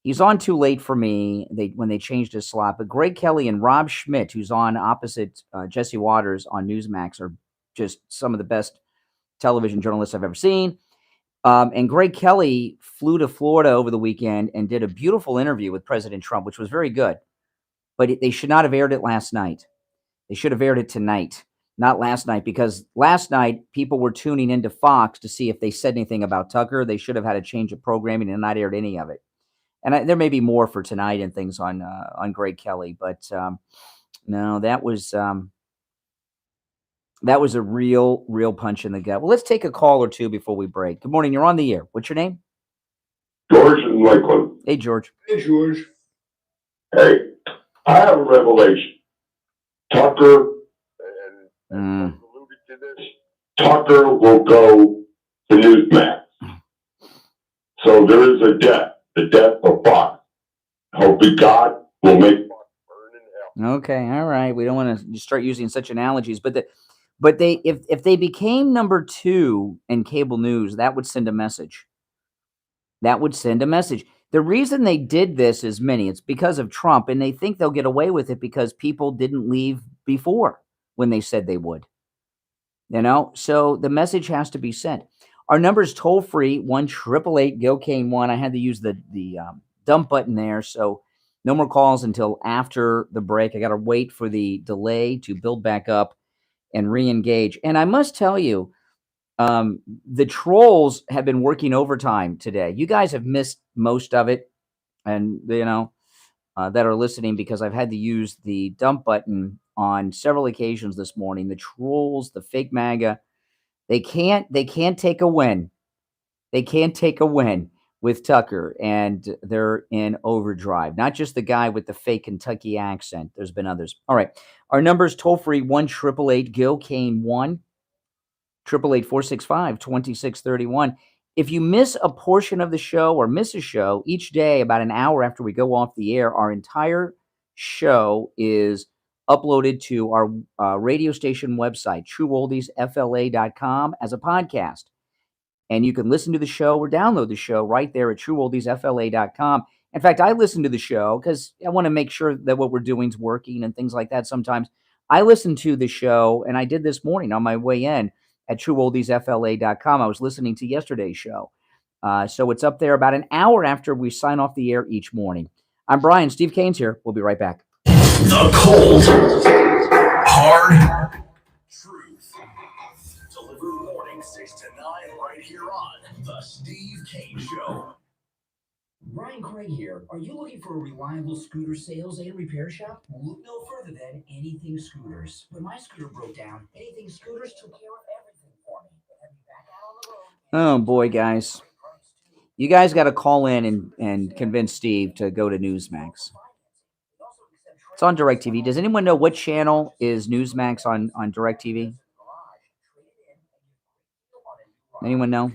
he's on too late for me when they changed his slot. But Greg Kelly and Rob Schmidt, who's on opposite Jesse Waters on Newsmax, are just some of the best television journalists I've ever seen. And Greg Kelly flew to Florida over the weekend and did a beautiful interview with President Trump, which was very good. But they should not have aired it last night. They should have aired it tonight, not last night, because last night people were tuning into Fox to see if they said anything about Tucker. They should have had a change of programming and not aired any of it. And there may be more for tonight and things on Greg Kelly, but no, that was a real punch in the gut. Well, let's take a call or two before we break. Good morning. You're on the air. What's your name? George in Lakeland. Hey, George. Hey, George. Hey, I have a revelation. Tucker, and alluded to this, Tucker will go to Newsmax. So there is a death, the death of Fox. Hopefully God will make Fox burn in hell. Okay, all right. We don't want to start using such analogies, but if they became number 2 in cable news, that would send a message. That would send a message. The reason they did this is many. It's because of Trump, and they think they'll get away with it because people didn't leave before when they said they would. So the message has to be sent. Our number is toll free 1-888-GO-CANE-1. I had to use the dump button there, so no more calls until after the break. I got to wait for the delay to build back up and re-engage. And I must tell you, the trolls have been working overtime today. You guys have missed most of it, and that are listening, because I've had to use the dump button on several occasions this morning. The trolls, the fake MAGA, they can't take a win. They can't take a win with Tucker, and they're in overdrive. Not just the guy with the fake Kentucky accent. There's been others. All right. Our number is toll free 1-888-GO-CANE-1. 888-465-2631. If you miss a portion of the show or miss a show each day, about an hour after we go off the air, our entire show is uploaded to our radio station website, trueoldiesfla.com, as a podcast. And you can listen to the show or download the show right there at trueoldiesfla.com. In fact, I listen to the show because I want to make sure that what we're doing is working and things like that. Sometimes I listen to the show, and I did this morning on my way in at trueoldiesfla.com. I was listening to yesterday's show. So it's up there about an hour after we sign off the air each morning. I'm Brian. Steve Kane's here. We'll be right back. The cold, hard truth. Delivered morning 6 to 9 right here on The Steve Kane Show. Brian Craig here. Are you looking for a reliable scooter sales and repair shop? Look no further than Anything Scooters. When my scooter broke down, Anything Scooters took care of everything for me. Had me back out on the road. Oh, boy, guys. You guys got to call in and convince Steve to go to Newsmax. It's on DirecTV. Does anyone know what channel is Newsmax on DirecTV? Anyone know?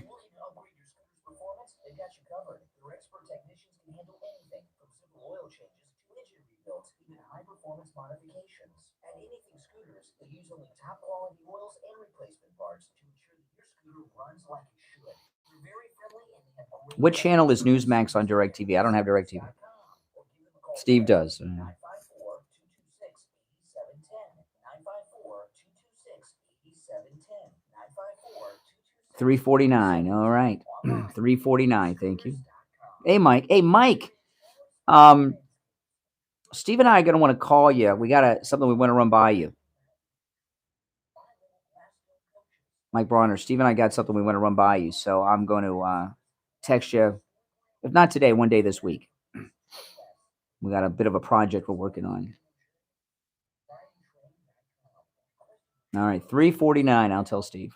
What channel is Newsmax on DirecTV? I don't have DirecTV. Steve does. 349. All right. 349. Thank you. Hey, Mike. Hey, Mike. Steve and I are going to want to call you. We got something we want to run by you. Mike Bronner, Steve and I got something we want to run by you. So I'm going to text you, if not today, one day this week. We got a bit of a project we're working on. All right, 349. I'll tell Steve.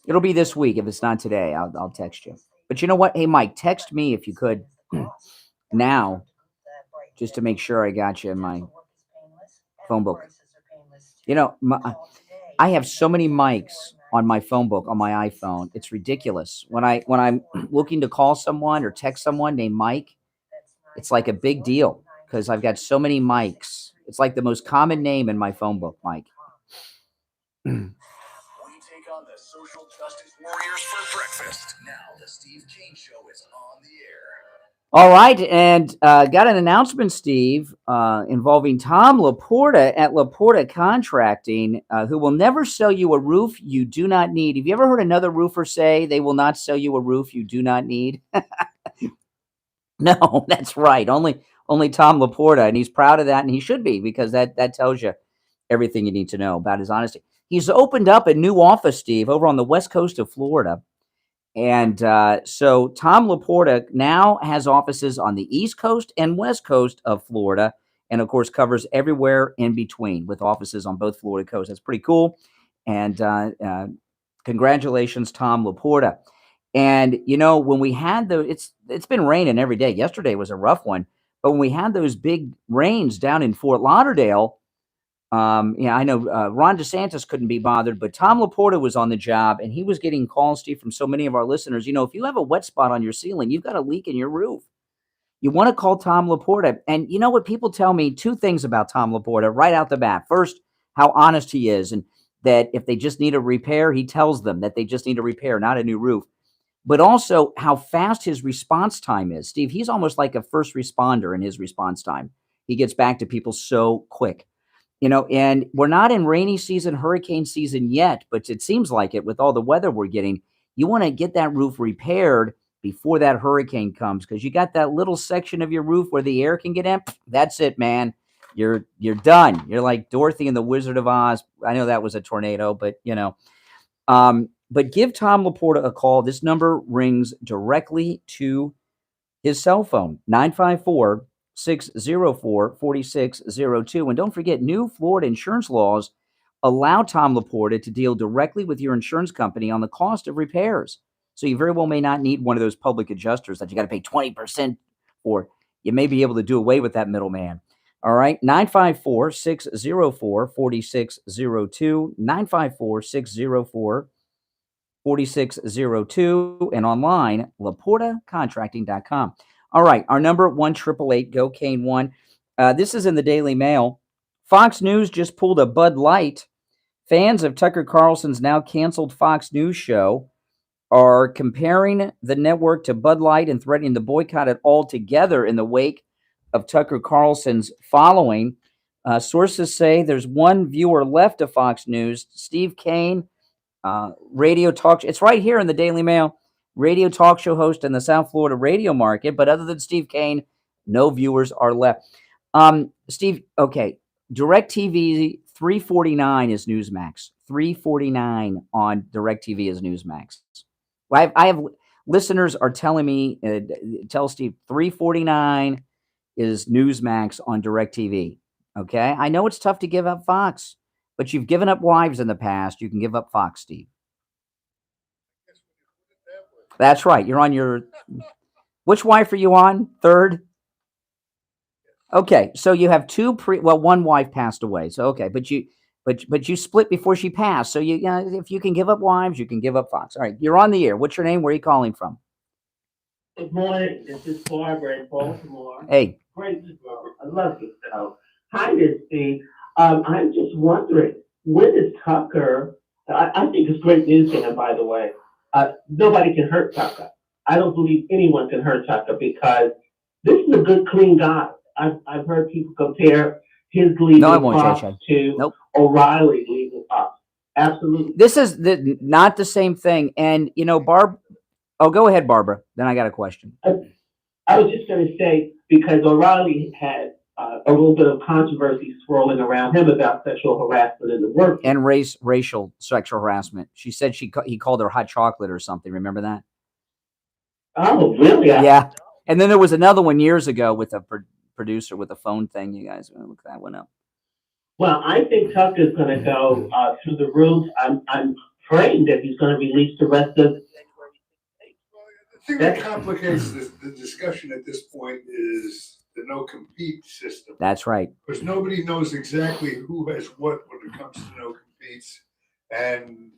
It'll be this week. If it's not today, I'll text you. But you know what? Hey, Mike, text me if you could now, just to make sure I got you in my phone book. You know, I have so many mics on my phone book on my iPhone. It's ridiculous. When I'm looking to call someone or text someone named Mike, it's like a big deal because I've got so many mics. It's like the most common name in my phone book, Mike. We take on the social justice warriors for breakfast. Now the Steve Kane Show is on the air. All right, and got an announcement, Steve, involving Tom Laporta at Laporta Contracting, who will never sell you a roof you do not need. Have you ever heard another roofer say they will not sell you a roof you do not need? No, that's right. Only Tom Laporta, and he's proud of that, and he should be, because that tells you everything you need to know about his honesty. He's opened up a new office, Steve, over on the west coast of Florida. And so Tom Laporta now has offices on the East Coast and West Coast of Florida, and of course covers everywhere in between with offices on both Florida coasts. That's pretty cool. And congratulations, Tom Laporta. And you know, when we had it's been raining every day. Yesterday was a rough one, but when we had those big rains down in Fort Lauderdale, yeah, I know Ron DeSantis couldn't be bothered, but Tom Laporta was on the job, and he was getting calls, Steve, from so many of our listeners. You know, if you have a wet spot on your ceiling, you've got a leak in your roof, you want to call Tom Laporta. And you know what? People tell me two things about Tom Laporta right out the bat. First, how honest he is, and that if they just need a repair, he tells them that they just need a repair, not a new roof. But also how fast his response time is. Steve, he's almost like a first responder in his response time. He gets back to people so quick. You know, and we're not in rainy season, hurricane season yet, but it seems like it with all the weather we're getting. You want to get that roof repaired before that hurricane comes, because you got that little section of your roof where the air can get in. That's it, man. You're done. You're like Dorothy and the Wizard of Oz. I know that was a tornado, but you know. But give Tom Laporta a call. This number rings directly to his cell phone, 954-604-4602. And don't forget, new Florida insurance laws allow Tom Laporta to deal directly with your insurance company on the cost of repairs. So you very well may not need one of those public adjusters that you got to pay 20% for. You may be able to do away with that middleman. All right, 954-604-4602, 954-604-4602, and online, laportacontracting.com. All right, our number 1-888-GO-CANE-1. This is in the Daily Mail. Fox News just pulled a Bud Light. Fans of Tucker Carlson's now canceled Fox News show are comparing the network to Bud Light and threatening to boycott it altogether in the wake of Tucker Carlson's following. Sources say there's one viewer left of Fox News, Steve Kane, radio talk. It's right here in the Daily Mail. Radio talk show host in the South Florida radio market. But other than Steve Kane, no viewers are left. Steve, okay, DirecTV 349 is Newsmax. 349 on DirecTV is Newsmax. Well, I have listeners are telling me, tell Steve 349 is Newsmax on DirecTV. Okay, I know it's tough to give up Fox, but you've given up wives in the past. You can give up Fox, Steve. That's right. You're on your... Which wife are you on? Third? Okay, so you have two one wife passed away. So okay, but you split before she passed. So if you can give up wives, you can give up Fox. All right, you're on the air. What's your name? Where are you calling from? Good morning. This is Barbara in Baltimore. Hey. Great show. I love your show. Hi, Miss Steve. I'm just wondering, when is Tucker? I think it's great news to him, by the way. Nobody can hurt Tucker. I don't believe anyone can hurt Tucker because this is a good, clean guy. I've heard people compare his leaving Fox to O'Reilly leaving Fox. Absolutely. This is not the same thing. And, you know, oh, go ahead, Barbara. Then I got a question. I was just going to say, because O'Reilly had a little bit of controversy swirling around him about sexual harassment in the work. And racial sexual harassment. She said he called her hot chocolate or something. Remember that? Oh, really? Yeah. And then there was another one years ago with a producer with a phone thing. You guys want to look that one up? Well, I think Tucker's going to go through the roof. I'm praying that he's going to release the rest of. The thing that complicates the discussion at this point is the no-compete system. That's right. Because nobody knows exactly who has what when it comes to no-competes. And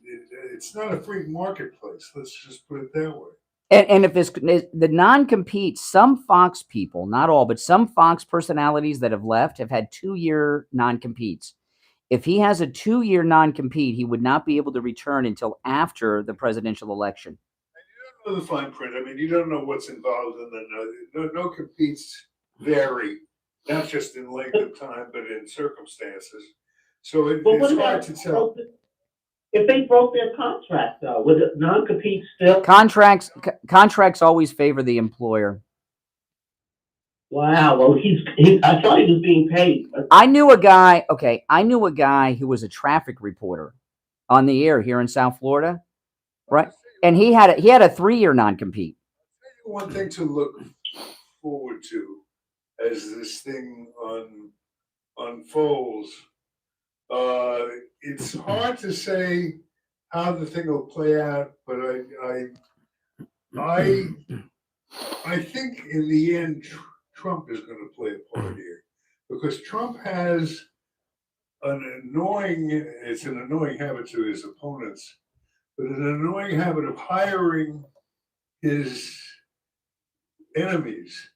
it's not a free marketplace. Let's just put it that way. And if it's the non-compete, some Fox people, not all, but some Fox personalities that have left have had 2-year non-competes. If he has a 2-year non-compete, he would not be able to return until after the presidential election. And you don't know the fine print. I mean, you don't know what's involved in the no-competes vary, not just in length of time, but in circumstances. So it's hard to tell. If they broke their contract, though, would it non-compete still? Contracts always favor the employer. Wow. Well, I thought he was being paid. I knew a guy. Okay, I knew a guy who was a traffic reporter on the air here in South Florida, right? And he had a 3-year non-compete. One thing to look forward to as this thing unfolds. It's hard to say how the thing will play out, but I think in the end Trump is going to play a part here because Trump has an annoying habit to his opponents, but an annoying habit of hiring his enemies.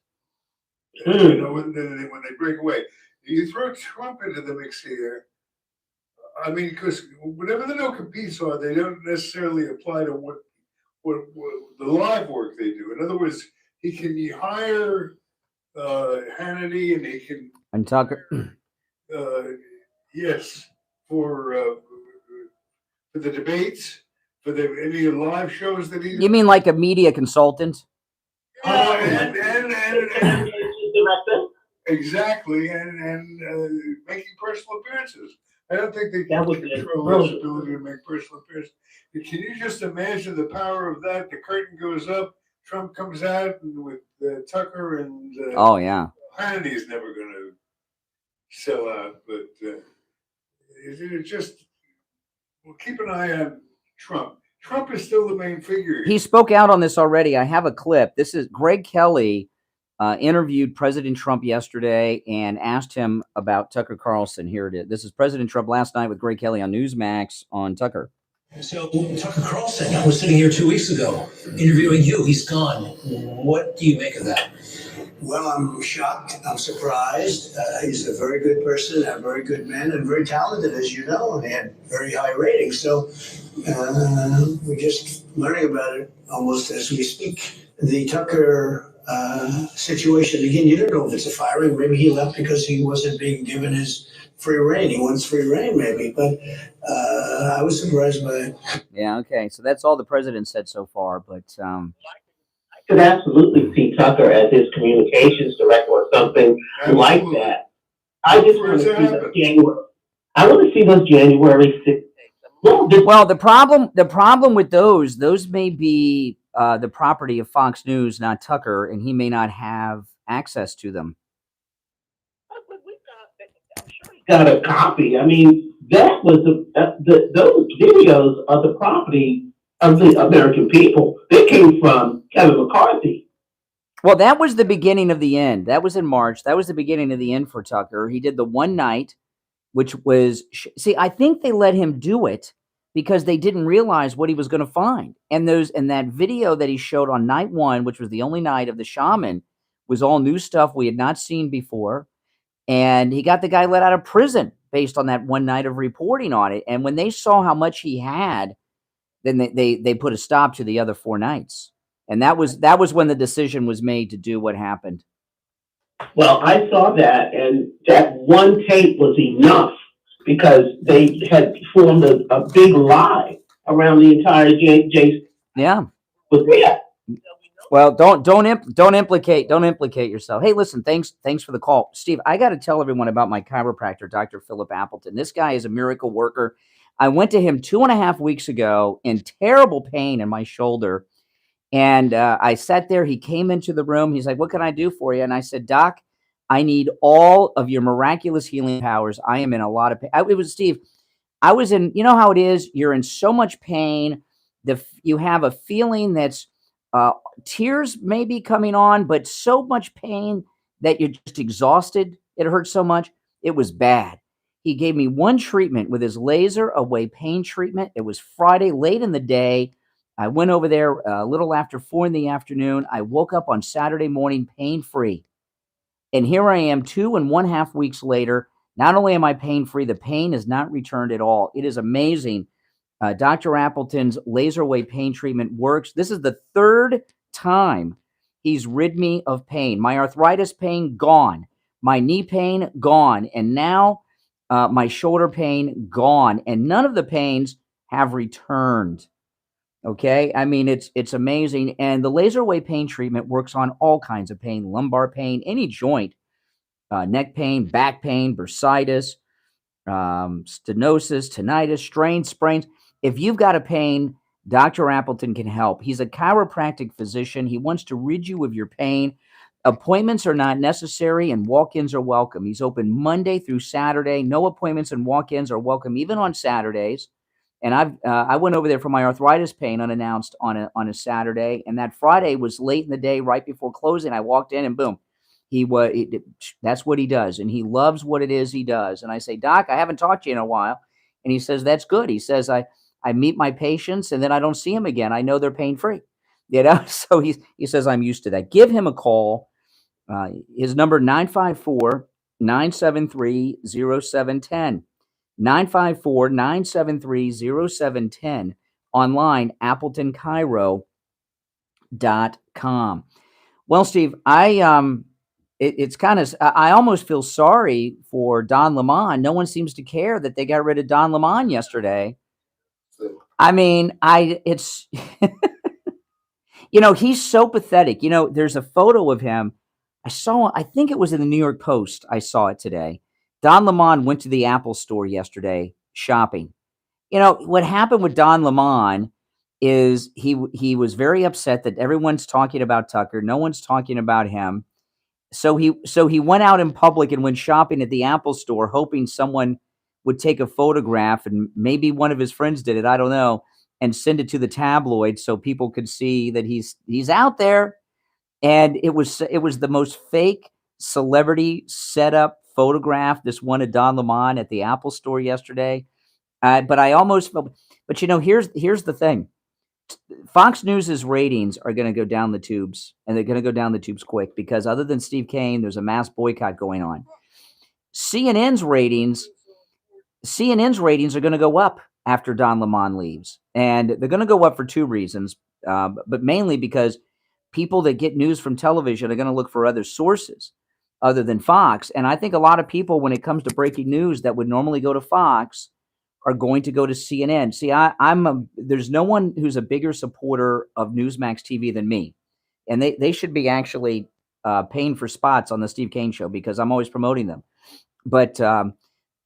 You know, when they break away, you throw Trump into the mix here. I mean, because whatever the no-competes are, they don't necessarily apply to what the live work they do. In other words, he can hire Hannity, and he can and Tucker. Yes, for the debates, for any live shows that he. You mean like a media consultant? And exactly, and making personal appearances. I don't think they can control his ability to make personal appearances. Can you just imagine the power of that? The curtain goes up, Trump comes out, and with Tucker and oh yeah, Hannity's never going to sell out. But it just we'll keep an eye on Trump. Trump is still the main figure. He spoke out on this already. I have a clip. This is Greg Kelly. Interviewed President Trump yesterday and asked him about Tucker Carlson. Here it is. This is President Trump last night with Greg Kelly on Newsmax on Tucker. So Tucker Carlson was sitting here 2 weeks ago interviewing you. He's gone. What do you make of that? Well, I'm shocked. I'm surprised. He's a very good person, a very good man, and very talented, as you know, and he had very high ratings. So we're just learning about it almost as we speak. The Tucker situation, again, you don't know if it's a firing. Maybe he left because he wasn't being given his free rein. He wants free rein, maybe, but I was surprised by it. Yeah, okay. So that's all the president said so far, but I could absolutely see Tucker as his communications director or something like that. I just want to see those January. I want to see those January 6th. Well, the problem with those may be the property of Fox News, not Tucker, and he may not have access to them. Got a copy. I mean, that was those videos are the property of the American people. They came from Kevin McCarthy. Well, that was the beginning of the end. That was in March. That was the beginning of the end for Tucker. He did the one night, which was I think they let him do it because they didn't realize what he was going to find. And that video that he showed on night one, which was the only night of the shaman, was all new stuff we had not seen before. And he got the guy let out of prison based on that one night of reporting on it. And when they saw how much he had, then they put a stop to the other 4 nights. And that was when the decision was made to do what happened. Well, I saw that, and that one tape was enough because they had formed a big lie around the entire Jason. Yeah. Yeah. Well, don't implicate yourself. Hey, listen, thanks for the call, Steve. I got to tell everyone about my chiropractor, Dr. Philip Appleton. This guy is a miracle worker. I went to him 2.5 weeks ago in terrible pain in my shoulder, and I sat there. He came into the room. He's like, "What can I do for you?" And I said, "Doc, I need all of your miraculous healing powers. I am in a lot of pain." It was Steve. I was in. You know how it is. You're in so much pain. You have a feeling that's tears may be coming on, but so much pain that you're just exhausted. It hurts so much. It was bad. He gave me one treatment with his laser away pain treatment. It was Friday late in the day. I went over there a little after 4 in the afternoon. I woke up on Saturday morning pain-free. And here I am 2.5 weeks later. Not only am I pain-free, the pain has not returned at all. It is amazing. Dr. Appleton's laser wave pain treatment works. This is the 3rd time he's rid me of pain. My arthritis pain, gone. My knee pain, gone. And now my shoulder pain, gone. And none of the pains have returned. Okay? I mean, it's amazing. And the laser wave pain treatment works on all kinds of pain, lumbar pain, any joint, neck pain, back pain, bursitis, stenosis, tinnitus, strains, sprains. If you've got a pain, Dr. Appleton can help. He's a chiropractic physician. He wants to rid you of your pain. Appointments are not necessary and walk-ins are welcome. He's open Monday through Saturday. No appointments and walk-ins are welcome, even on Saturdays. And I went over there for my arthritis pain unannounced on a Saturday, and that Friday was late in the day, right before closing. I walked in and boom, that's what he does, and he loves what it is he does. And I say, "Doc, I haven't talked to you in a while," and he says, "That's good." He says, I meet my patients and then I don't see them again. I know they're pain-free, So he says, "I'm used to that." Give him a call. His number 954-973-0710. 954-973-0710. Online, AppletonChiro.com. Well, Steve, it's kind of, I almost feel sorry for Don Lemon. No one seems to care that they got rid of Don Lemon yesterday. I mean, it's, he's so pathetic. There's a photo of him. I think it was in the New York Post. I saw it today. Don Lemon went to the Apple store yesterday shopping. What happened with Don Lemon is he was very upset that everyone's talking about Tucker. No one's talking about him. So he went out in public and went shopping at the Apple store, hoping someone would take a photograph, and maybe one of his friends did it, I don't know, and send it to the tabloid so people could see that he's out there. And it was the most fake celebrity setup photograph, this one of Don Lemon at the Apple store yesterday. But I almost felt, but here's the thing. Fox News's ratings are going to go down the tubes, and they're going to go down the tubes quick, because other than Steve Kane, there's a mass boycott going on. CNN's ratings are going to go up after Don Lemon leaves, and they're going to go up for 2 reasons, but mainly because people that get news from television are going to look for other sources other than Fox. And I think a lot of people, when it comes to breaking news that would normally go to Fox, are going to go to CNN. See, there's no one who's a bigger supporter of Newsmax TV than me. And they should be actually paying for spots on the Steve Kane Show, because I'm always promoting them. But Newsmax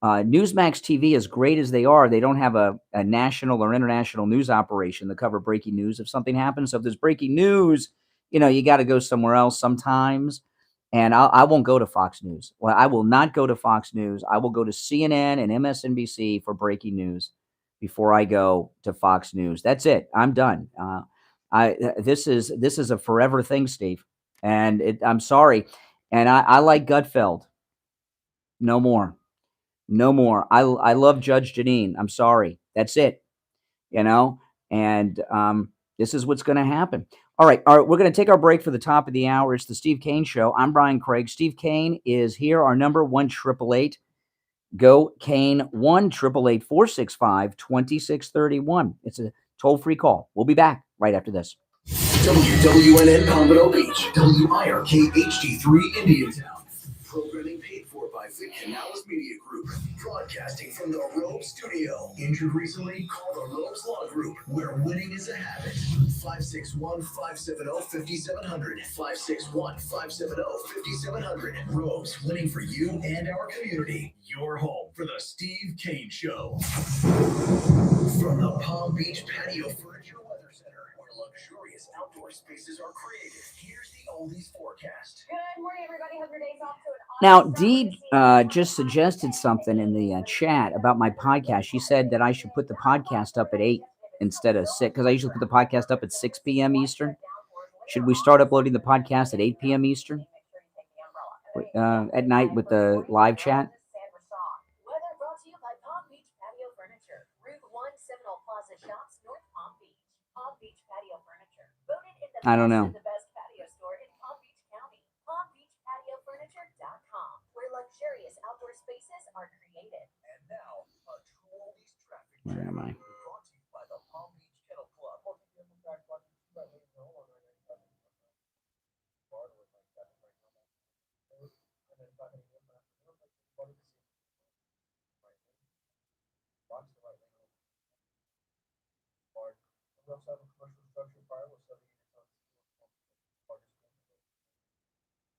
TV, as great as they are, they don't have a national or international news operation to cover breaking news if something happens. So if there's breaking news, you got to go somewhere else sometimes. And I won't go to Fox News. Well, I will not go to Fox News. I will go to CNN and MSNBC for breaking news before I go to Fox News. That's it. I'm done. This is a forever thing, Steve. And I'm sorry. And I like Gutfeld. No more. No more. I love Judge Jeanine. I'm sorry. That's it. And this is what's going to happen. All right. We're going to take our break for the top of the hour. It's the Steve Kane Show. I'm Brian Craig. Steve Kane is here. Our number 1-888 Go Kane 1-888-465-2631. It's a toll-free call. We'll be back right after this. WWNN Pompano Beach, WIRK HD3 Indiantown. Programming paid for by Vic Canales Media Group. Broadcasting from the Robe Studio. Injured recently? Call the Robe's Law Group, where winning is a habit. 561-570-5700. 561-570-5700. Robes, winning for you and our community. Your home for the Steve Kane Show. From the Palm Beach Patio Furniture Weather Center, where luxurious outdoor spaces are created. Here's the oldies forecast. Good morning, everybody. Hope your day's off to an Now, Dee just suggested something in the chat about my podcast. She said that I should put the podcast up at 8 instead of 6, because I usually put the podcast up at 6 p.m. Eastern. Should we start uploading the podcast at 8 p.m. Eastern at night with the live chat? Weather brought to you by Palm Beach Patio Furniture. Route 1 Seminole Plaza Shops, North Palm Beach. Palm Beach Patio Furniture. Voted in the I don't know. the best patio store in Palm Beach County. PalmBeachPatioFurniture.com, where luxurious outdoor spaces are created. And now, a true oldies traffic Where am I? brought to you by the Palm Beach Kennel Club. We also have a commercial structure fire with 7 units on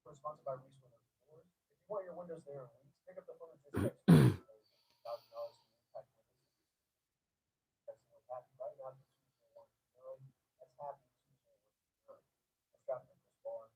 we're sponsored by Reese Windows and Doors. If you want your windows there in weeks, pick up the phone and just text $1,000 for impact windows. That's happy right now. That's happy Tuesday. That's traffic in this bar.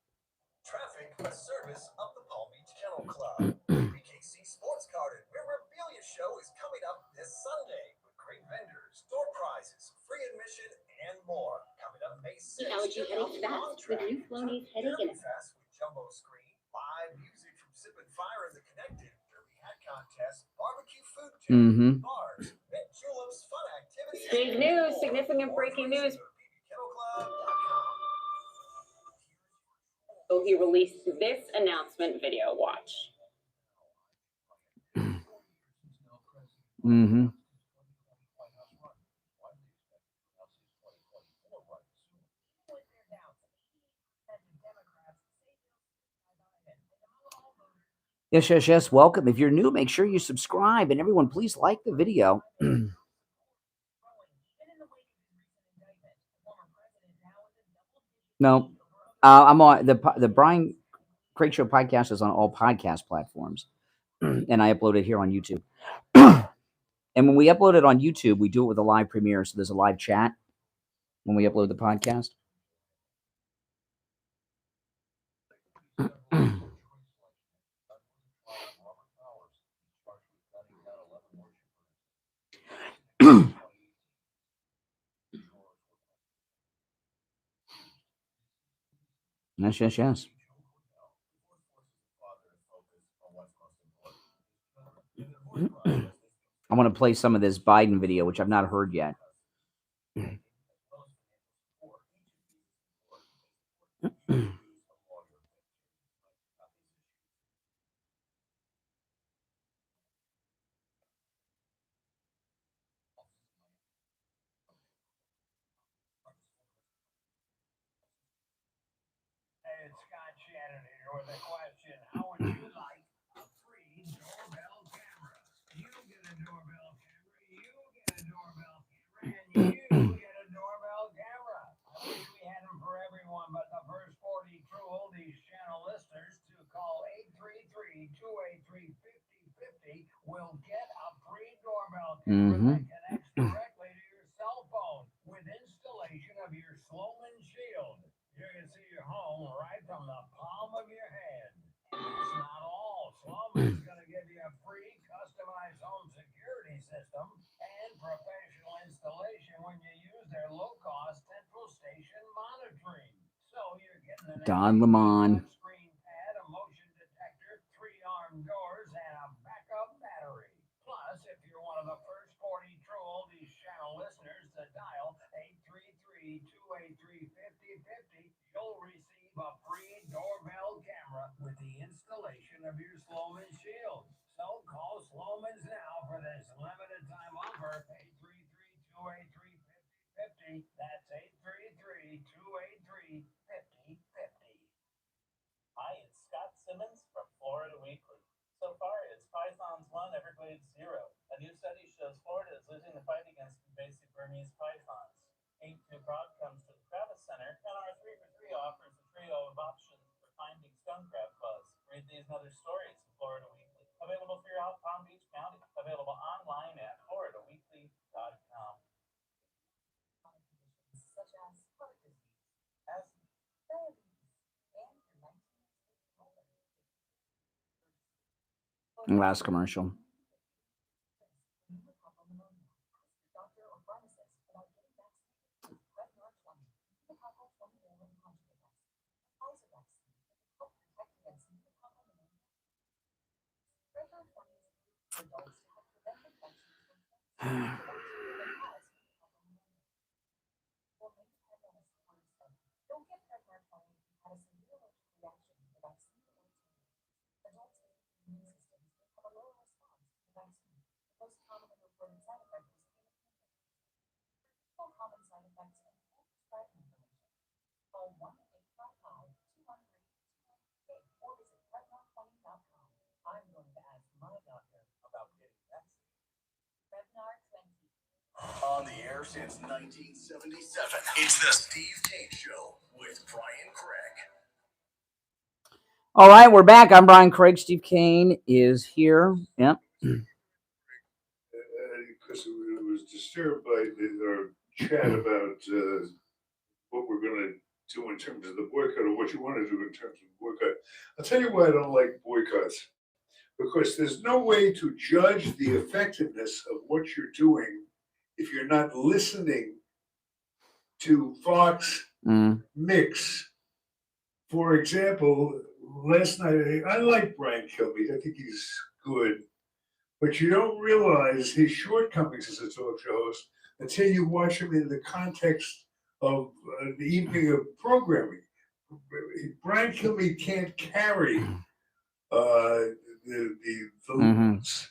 Traffic, a service of the Palm Beach Kennel Club. BKC Sports Card and Memorabilia Show is coming up this Sunday with great vendors, door prizes, free admission, and more. Coming up May 6th. Allergy headache fast with new Flonase headache and Fast with jumbo screen, live music from Sip and Fire and the Connected, derby hat contest, barbecue food jam, bars, mint juleps, fun activities. big news, significant breaking news. So he released this announcement video. Watch. Mm-hmm. Yes. Welcome. If you're new, make sure you subscribe. And everyone, please like the video. No, I'm on the Brian Craig Show podcast is on all podcast platforms. And I upload it here on YouTube. And when we upload it on YouTube, we do it with a live premiere. So there's a live chat when we upload the podcast. Yes. I want to play some of this Biden video, which I've not heard yet. Hey, it's Scott Shannon here with a question. How would you like a free doorbell camera? You get a doorbell camera, you get a doorbell camera, and you get a doorbell camera. I wish we had them for everyone, but the first 40 True Oldies channel listeners to call 833-283-5050 will get a free doorbell camera that connects directly to your cell phone with installation of your Sloman Shield. You can see your home right from the palm of your hand. And that's not all. Sloman's going to give you a free customized home security system and professional installation when you use their low-cost central station monitoring. So you're getting an Don Lemon. screen pad, a motion detector, 3-arm doors, and a backup battery. Plus, if you're one of the first 40 True Oldies channel listeners to dial 833-283-5050, you'll receive a free doorbell camera with the installation of your Sloman Shield. So call Sloman That's 833-283-5050. Hi, it's Scott Simmons from Florida Weekly. So far, it's pythons 1, Everglades 0. A new study shows Florida is losing the fight against invasive Burmese pythons. Ain't Too Proud comes to the Travis Center, and our 3 for 3 offers a trio of options for finding stone crab fuzz. Read these and other stories in Florida Weekly. Available for your Palm Beach County. Available online at floridaweekly.com. Such as heart disease, Asthma, diabetes, and your 19 Last commercial. doctor or pharmacist about getting vaccinated with Prevnar 20, pneumococcal 20-valent conjugate vaccine, Pfizer vaccine that can help protect against pneumococcal pneumonia. Prevnar 20 is approved for adults to help prevent infections from bacteria that cause pneumococcal pneumonia. For many pet owners supporters said, don't get Prevnar 20 if you had a severe allergic reaction to the vaccine or to adults with immune systems may have a lower response to the vaccine. The most commonly reported side effect was skin infection. For common side effects and full prescribing information, call 1-855-213-213 or visit Prevnar20.com. I'm going to ask my doctor about getting vaccinated. Prevnar 20. On the air since 1977, it's the Steve Kane Show with Brian Craig. All right, we're back. I'm Brian Craig. Steve Kane is here. Yep. Because it was disturbed by our chat about what we're going to do in terms of the boycott, or what you want to do in terms of boycott. I'll tell you why I don't like boycotts. Because there's no way to judge the effectiveness of what you're doing if you're not listening to Fox Mix. For example, last night, I like Brian Kilby. I think he's good. But you don't realize his shortcomings as a talk show host until you watch him in the context of the evening of programming. Brian Kilby can't carry the loads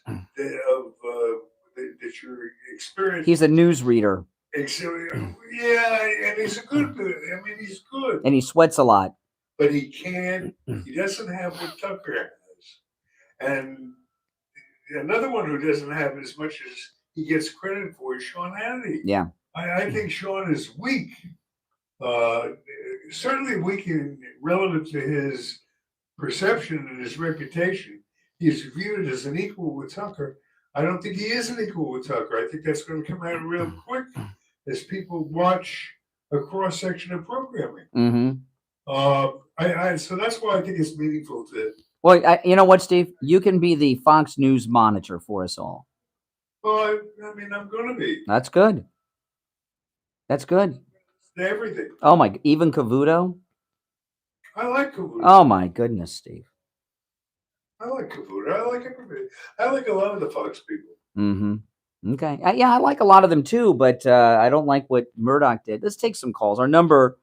that you're experiencing. He's a newsreader. Yeah, and he's a good. I mean, he's good. And he sweats a lot. But he can't. He doesn't have what Tucker has. And another one who doesn't have as much as he gets credit for is Sean Hannity. Yeah. I think Sean is weak. Certainly weak relative to his perception and his reputation. He's viewed as an equal with Tucker. I don't think he is an equal with Tucker. I think that's going to come out real quick as people watch a cross section of programming. So that's why I think it's meaningful to. Well, you know what, Steve? You can be the Fox News monitor for us all. Well, I mean, I'm going to be. That's good. That's good. Everything. Oh my! Even Cavuto. I like Cavuto. Oh my goodness, Steve. I like Cavuto. I like everybody. I like a lot of the Fox people. Okay. Yeah, I like a lot of them too, but I don't like what Murdoch did. Let's take some calls. Our number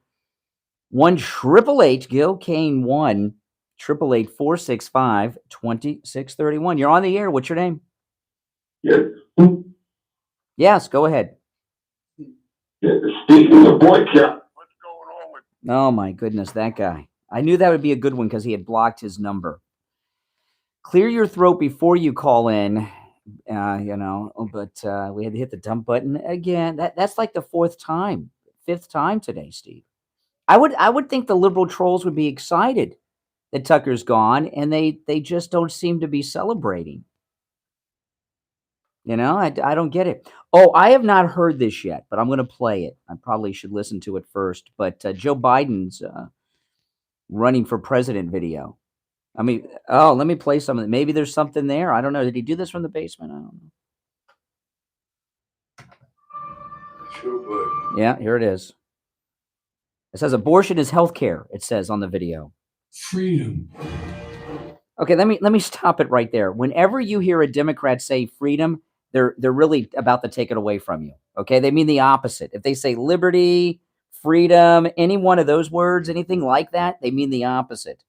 1-888 Gil Kane 1-888-465-2631. You're on the air. What's your name? Yes. Yes, go ahead. Speaking of boycott. Oh my goodness, that guy. I knew that would be a good one because he had blocked his number. Clear your throat before you call in, but we had to hit the dump button again. That's like the fifth time today, Steve. I would think the liberal trolls would be excited that Tucker's gone, and they just don't seem to be celebrating. You know, I don't get it. Oh, I have not heard this yet, but I'm going to play it. I probably should listen to it first. But Joe Biden's running for president video. I mean, let me play some of it. Maybe there's something there. I don't know. Did he do this from the basement? I don't know. Sure would. Yeah, here it is. It says abortion is healthcare. It says on the video. Freedom. Okay, let me stop it right there. Whenever you hear a Democrat say freedom, they're really about to take it away from you. Okay, they mean the opposite. If they say liberty, freedom, any one of those words, anything like that, they mean the opposite.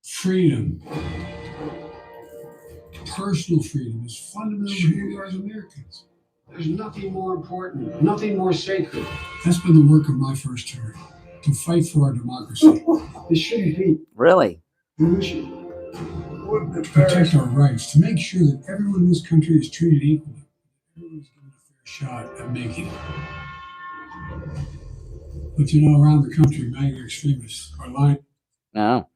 Freedom. personal freedom is fundamental to who we are as Americans. There's nothing more important, nothing more sacred. That's been the work of my first term, to fight for our democracy. It shouldn't be. Really? We should protect our rights, to make sure that everyone in this country is treated equally. Everyone's given a fair shot at making it. But you know, around the country, MAGA extremists are lying. No.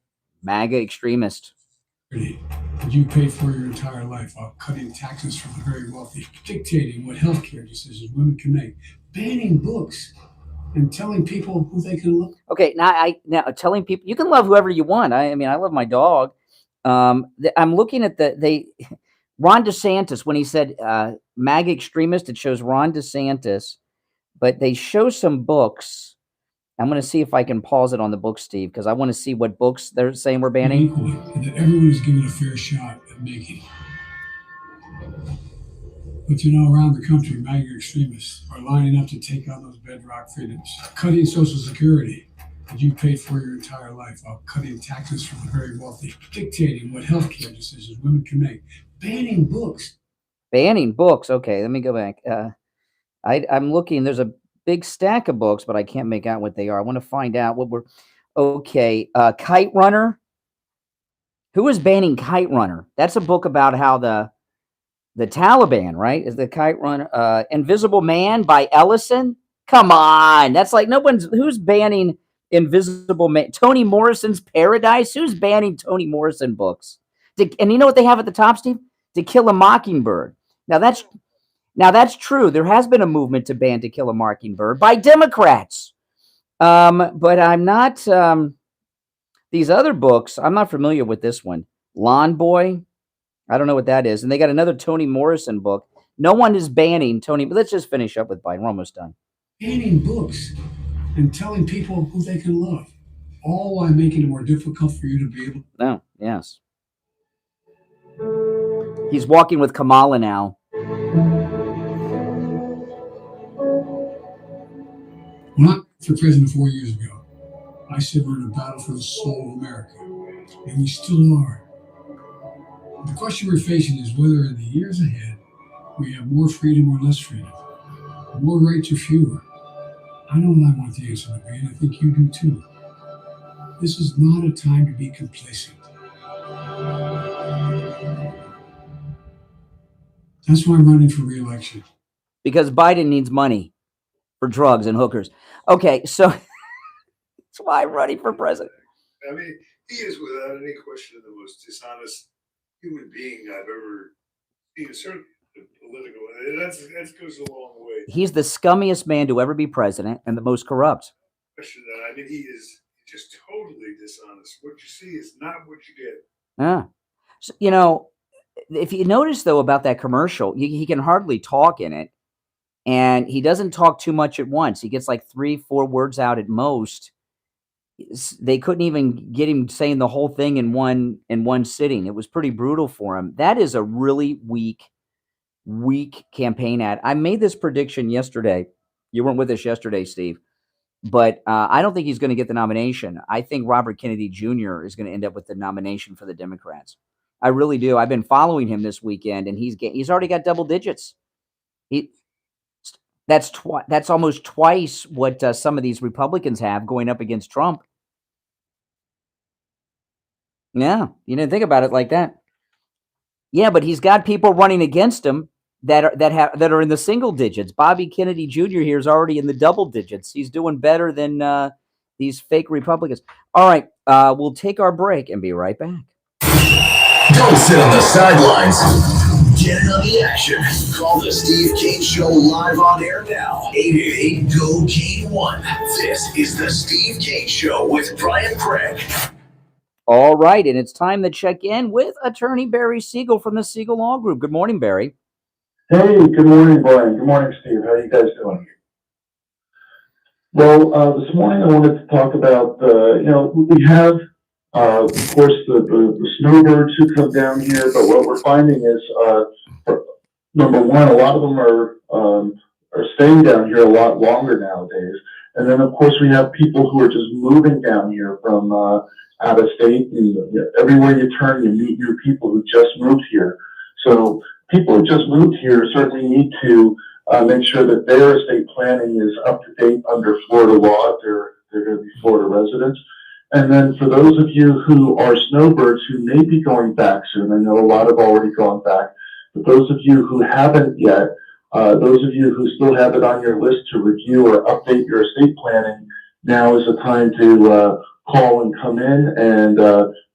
MAGA extremist. That you paid for your entire life while cutting taxes from the very wealthy, dictating what healthcare decisions women can make, banning books, and telling people who they can look. Okay, now telling people you can love whoever you want. I mean, I love my dog. I'm looking at Ron DeSantis when he said MAGA extremist. It shows Ron DeSantis, but they show some books. I'm going to see if I can pause it on the book, Steve, because I want to see what books they're saying we're banning. Equally, and that everyone is given a fair shot at making it. But you know, around the country, MAGA extremists are lining up to take on those bedrock freedoms, cutting Social Security that you paid for your entire life while cutting taxes from the very wealthy, dictating what healthcare decisions women can make, banning books. Banning books. Okay, let me go back. I'm looking. There's a big stack of books, but I can't make out what they are. I want to find out what we're. Okay, Kite Runner. Who is banning Kite Runner? That's a book about how the Taliban, right? Is the Kite Runner Invisible Man by Ellison? Come on, that's like who's banning Invisible Man? Toni Morrison's Paradise. Who's banning Toni Morrison books? And you know what they have at the top, Steve? To Kill a Mockingbird. Now that's true. There has been a movement to ban To Kill a Mockingbird by Democrats. But I'm not. These other books, I'm not familiar with this one. Lawn Boy. I don't know what that is. And they got another Toni Morrison book. No one is banning Toni, but let's just finish up with Biden. We're almost done. Banning books and telling people who they can love, all while making it more difficult for you to be able. No, yes. He's walking with Kamala now. When I ran for president 4 years ago, I said we're in a battle for the soul of America, and we still are. The question we're facing is whether in the years ahead we have more freedom or less freedom, more rights or fewer. I know what I want the answer to be, and I think you do too. This is not a time to be complacent. That's why I'm running for re-election. Because Biden needs money for drugs and hookers. Okay, so that's why I'm running for president. I mean, he is without any question the most dishonest human being I've ever seen. Certainly political. That goes a long way. He's the scummiest man to ever be president and the most corrupt. Question that. I mean, he is just totally dishonest. What you see is not what you get. Yeah. So, you know, if you notice, though, about that commercial, he can hardly talk in it. And he doesn't talk too much at once. He gets like 3-4 words out at most. They couldn't even get him saying the whole thing in one sitting. It was pretty brutal for him. That is a really weak campaign ad. I made this prediction yesterday. You weren't with us yesterday, Steve. But I don't think he's going to get the nomination. I think Robert Kennedy Jr. is going to end up with the nomination for the Democrats. I really do. I've been following him this weekend, and he's already got double digits. That's almost twice what some of these Republicans have going up against Trump. Yeah, you didn't think about it like that. Yeah, but he's got people running against him that are in the single digits. Bobby Kennedy Jr. here is already in the double digits. He's doing better than these fake Republicans. All right, we'll take our break and be right back. Don't sit on the sidelines. Get in on the action. Call the Steve Kane Show live on air now. 888-GO-KANE-1. This is the Steve Kane Show with Brian Craig. All right, and it's time to check in with attorney Barry Siegel from the Siegel Law Group. Good morning, Barry. Hey, good morning, Brian. Good morning, Steve. How are you guys doing? Well, this morning I wanted to talk about, we have, of course, the snowbirds who come down here, but what we're finding is, number one, a lot of them are staying down here a lot longer nowadays. And then, of course, we have people who are just moving down here from out of state. And everywhere you turn, you meet new people who just moved here. So people who just moved here certainly need to make sure that their estate planning is up to date under Florida law. If they're going to be Florida residents. And then for those of you who are snowbirds who may be going back soon, I know a lot have already gone back, but those of you who haven't yet, those of you who still have it on your list to review or update your estate planning, now is the time to call and come in and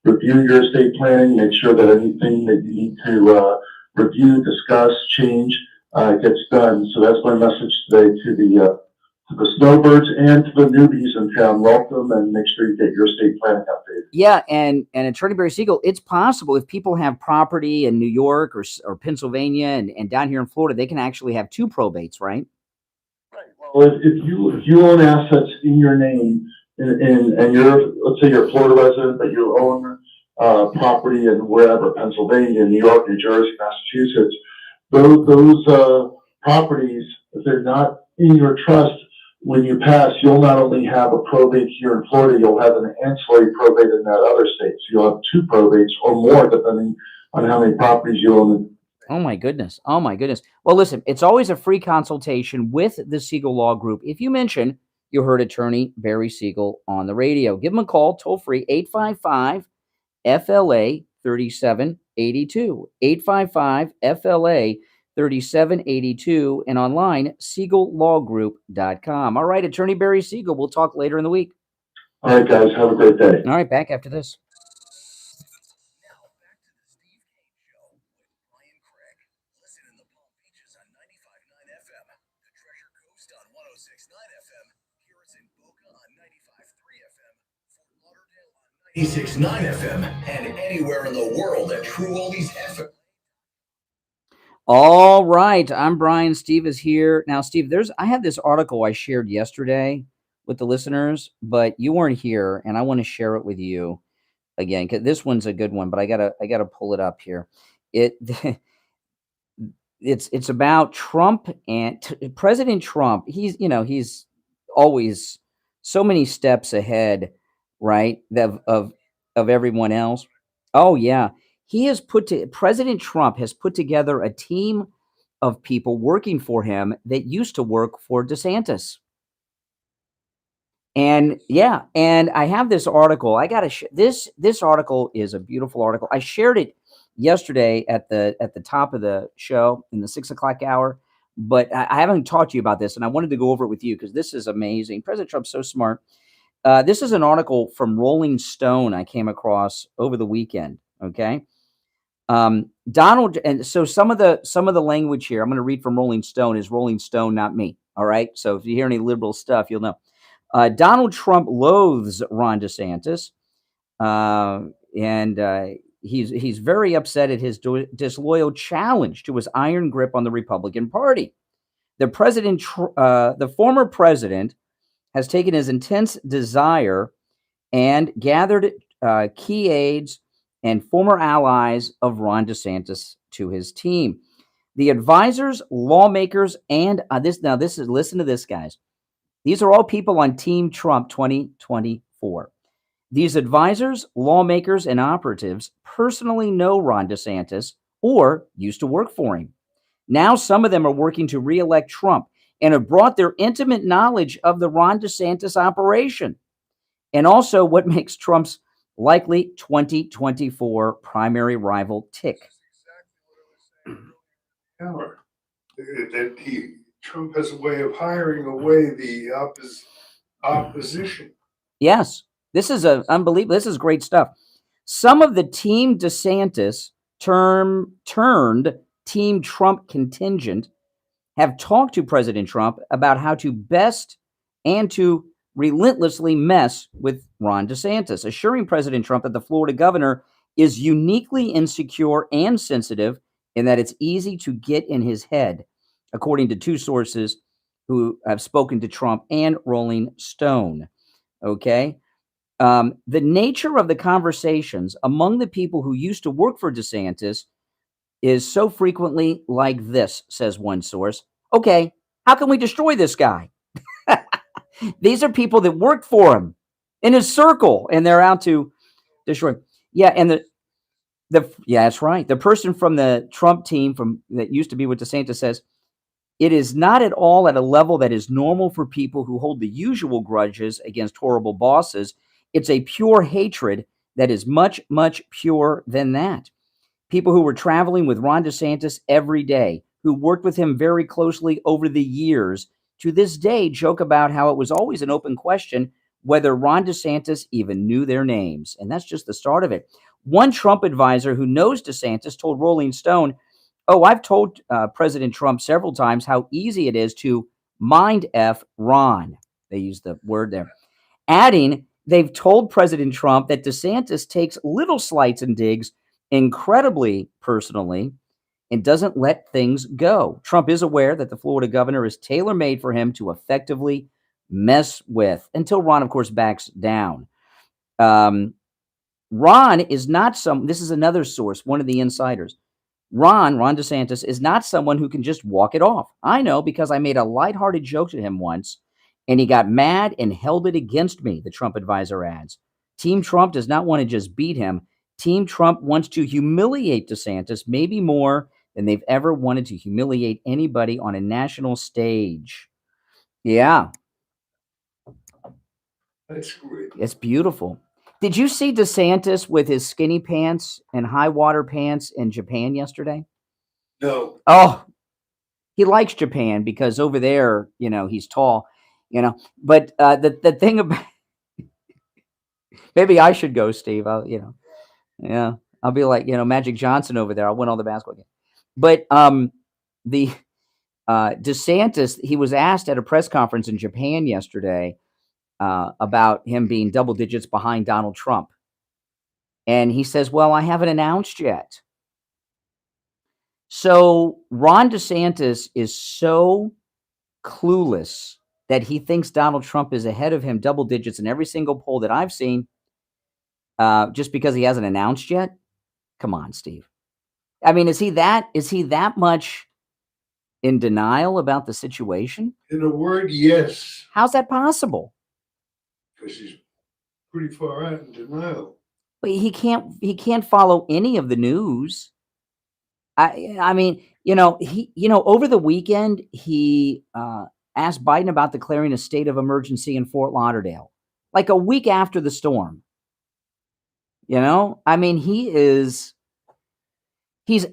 review your estate planning, make sure that anything that you need to review, discuss, change gets done. So that's my message today to the snowbirds and to the newbies in town. Welcome, and make sure you get your estate planning updated. Yeah, and Attorney Barry Siegel, it's possible if people have property in New York or Pennsylvania and down here in Florida, they can actually have two probates, right? Well, if you own assets in your name and you're, let's say you're a Florida resident, but you own property in wherever, Pennsylvania, New York, New Jersey, Massachusetts, those properties, if they're not in your trust, when you pass, you'll not only have a probate here in Florida, you'll have an ancillary probate in that other state. So you'll have two probates or more, depending on how many properties you own. Oh my goodness. Oh my goodness. Well, listen, it's always a free consultation with the Siegel Law Group. If you mention you heard Attorney Barry Siegel on the radio, give him a call, toll free, 855 FLA 3782, 855 FLA 3782, and online, SiegelLawGroup.com. All right, Attorney Barry Siegel, we'll talk later in the week. All right, guys, have a great day. All right, back after this. Now back to the Steve Kane Show with Brian Craig. Listen in the Palm Beaches on 95.9 FM, the Treasure Coast on 106.9 FM, hear us in Boca on 95.3 FM, Fort Lauderdale on 96.9 FM, and anywhere in the world at True Oldies FM. All right, I'm Brian. Steve is here. Now, Steve, I have this article I shared yesterday with the listeners, but you weren't here, and I want to share it with you again, because this one's a good one, but I gotta pull it up here. It's about Trump and President Trump. He's always so many steps ahead, right, of everyone else. Oh yeah. President Trump has put together a team of people working for him that used to work for DeSantis. And yeah, and I have this article. I got to this article is a beautiful article. I shared it yesterday at the top of the show in the 6 o'clock hour, but I haven't talked to you about this, and I wanted to go over it with you because this is amazing. President Trump's so smart. This is an article from Rolling Stone I came across over the weekend. Okay. Donald, and so some of the language here I'm going to read from Rolling Stone is Rolling Stone, not me. All right. So if you hear any liberal stuff, you'll know. Donald Trump loathes Ron DeSantis, and he's very upset at his disloyal challenge to his iron grip on the Republican Party. The former president has taken his intense desire and gathered key aides and former allies of Ron DeSantis to his team. The advisors, lawmakers, and listen to this, guys. These are all people on Team Trump 2024. These advisors, lawmakers, and operatives personally know Ron DeSantis or used to work for him. Now some of them are working to re-elect Trump and have brought their intimate knowledge of the Ron DeSantis operation and also what makes Trump's likely 2024 primary rival tick. That Trump has a way of hiring away the opposition. Yes, this is unbelievable. This is great stuff. Some of the Team DeSantis turned Team Trump contingent have talked to President Trump about how to best and to relentlessly mess with Ron DeSantis, assuring President Trump that the Florida governor is uniquely insecure and sensitive in that it's easy to get in his head, according to two sources who have spoken to Trump and Rolling Stone. Okay. The nature of the conversations among the people who used to work for DeSantis is so frequently like this, says one source. Okay, how can we destroy this guy? These are people that worked for him in his circle, and they're out to destroy him. Yeah, and Yeah, that's right. The person from the Trump team that used to be with DeSantis says, it is not at all at a level that is normal for people who hold the usual grudges against horrible bosses. It's a pure hatred that is much, much purer than that. People who were traveling with Ron DeSantis every day, who worked with him very closely over the years, to this day joke about how it was always an open question whether Ron DeSantis even knew their names. And that's just the start of it. One Trump advisor who knows DeSantis told Rolling Stone, "Oh, I've told President Trump several times how easy it is to mind F Ron." They use the word there. Adding, they've told President Trump that DeSantis takes little slights and digs incredibly personally and doesn't let things go. Trump is aware that the Florida governor is tailor-made for him to effectively mess with, until Ron, of course, backs down. Ron is not this is another source, one of the insiders. Ron DeSantis is not someone who can just walk it off. I know because I made a lighthearted joke to him once, and he got mad and held it against me, the Trump advisor adds. Team Trump does not want to just beat him. Team Trump wants to humiliate DeSantis, maybe more than they've ever wanted to humiliate anybody on a national stage. Yeah. That's great. It's beautiful. Did you see DeSantis with his skinny pants and high water pants in Japan yesterday? No. Oh, he likes Japan because over there, he's tall, But the thing about maybe I should go, Steve. I'll be like Magic Johnson over there. I'll win all the basketball games. But the DeSantis, he was asked at a press conference in Japan yesterday about him being double digits behind Donald Trump. And he says, well, I haven't announced yet. So Ron DeSantis is so clueless that he thinks Donald Trump is ahead of him double digits in every single poll that I've seen just because he hasn't announced yet. Come on, Steve. I mean, is he that much in denial about the situation? In a word, yes. How's that possible? Because he's pretty far out in denial. But he can't follow any of the news. I mean, over the weekend, he asked Biden about declaring a state of emergency in Fort Lauderdale, like a week after the storm. I mean, he's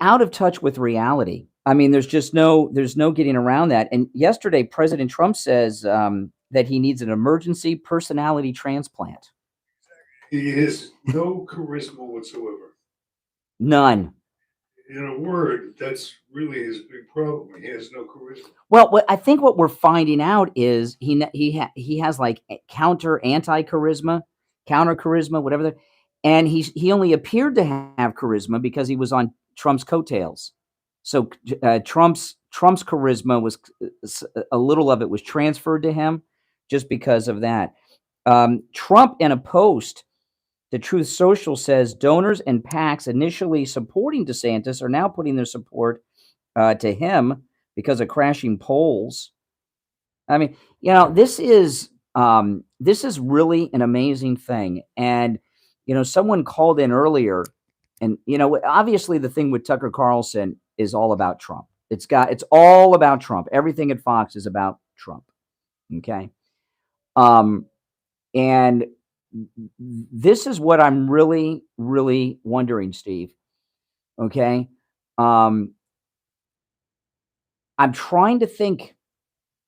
out of touch with reality. I mean, there's no getting around that. And yesterday, President Trump says that he needs an emergency personality transplant. He has no charisma whatsoever. None. In a word, that's really his big problem. He has no charisma. Well, I think what we're finding out is he has like counter charisma, whatever. And he only appeared to have charisma because he was on Trump's coattails. So Trump's charisma was a little of it was transferred to him just because of that. Trump, in a post to Truth Social, says donors and PACs initially supporting DeSantis are now putting their support to him because of crashing polls. I mean, this is really an amazing thing. And someone called in earlier, and obviously the thing with Tucker Carlson is all about Trump. It's all about Trump. Everything at Fox is about Trump. Okay. And this is what I'm really, really wondering, Steve. Okay. I'm trying to think,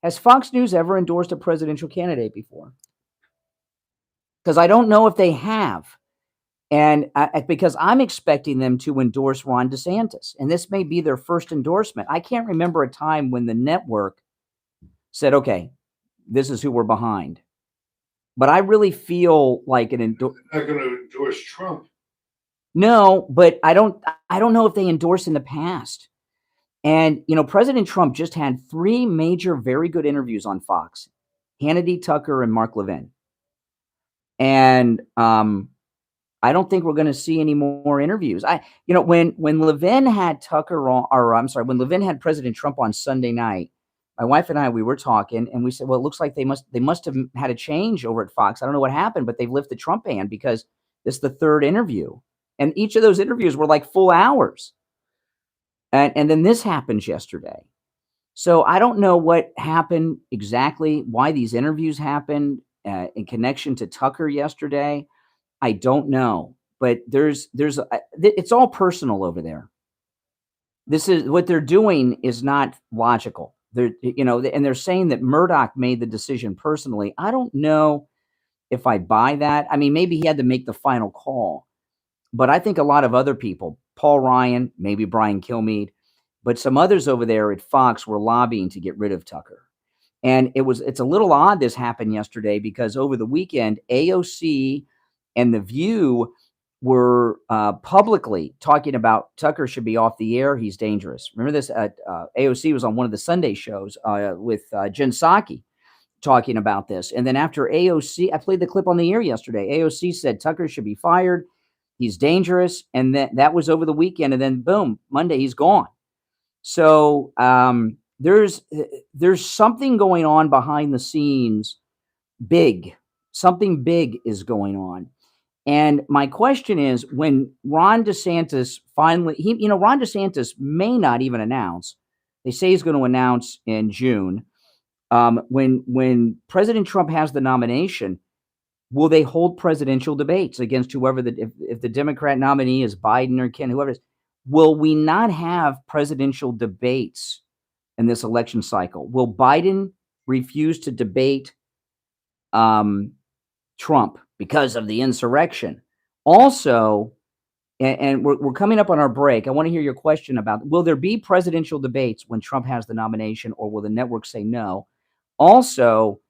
has Fox News ever endorsed a presidential candidate before? Because I don't know if they have. And because I'm expecting them to endorse Ron DeSantis, and this may be their first endorsement. I can't remember a time when the network said, okay, this is who we're behind. But I really feel like they're not going to endorse Trump. No, but I don't know if they endorsed in the past. And, President Trump just had 3 major, very good interviews on Fox: Hannity, Tucker, and Mark Levin. And I don't think we're going to see any more interviews. When Levin had when Levin had President Trump on Sunday night, my wife and I, we were talking, and we said, well, it looks like they must have had a change over at Fox. I don't know what happened, but they've lifted Trump ban because this is the 3rd interview. And each of those interviews were like full hours. And then this happens yesterday. So I don't know what happened exactly, why these interviews happened in connection to Tucker yesterday. I don't know, but it's all personal over there. This is what they're doing is not logical. And they're saying that Murdoch made the decision personally. I don't know if I buy that. I mean, maybe he had to make the final call, but I think a lot of other people, Paul Ryan, maybe Brian Kilmeade, but some others over there at Fox were lobbying to get rid of Tucker. And it's a little odd this happened yesterday because over the weekend, AOC and The View were publicly talking about Tucker should be off the air. He's dangerous. Remember this? AOC was on one of the Sunday shows with Jen Psaki talking about this. And then after AOC, I played the clip on the air yesterday. AOC said Tucker should be fired. He's dangerous. And that was over the weekend. And then boom, Monday, he's gone. So there's something going on behind the scenes. Something big is going on. And my question is, when Ron DeSantis finally, Ron DeSantis may not even announce. They say he's going to announce in June. When President Trump has the nomination, will they hold presidential debates against whoever if the Democrat nominee is Biden or Ken, whoever it is? Will we not have presidential debates in this election cycle? Will Biden refuse to debate Trump because of the insurrection? Also, and we're coming up on our break. I want to hear your question about, will there be presidential debates when Trump has the nomination, or will the network say no? Also,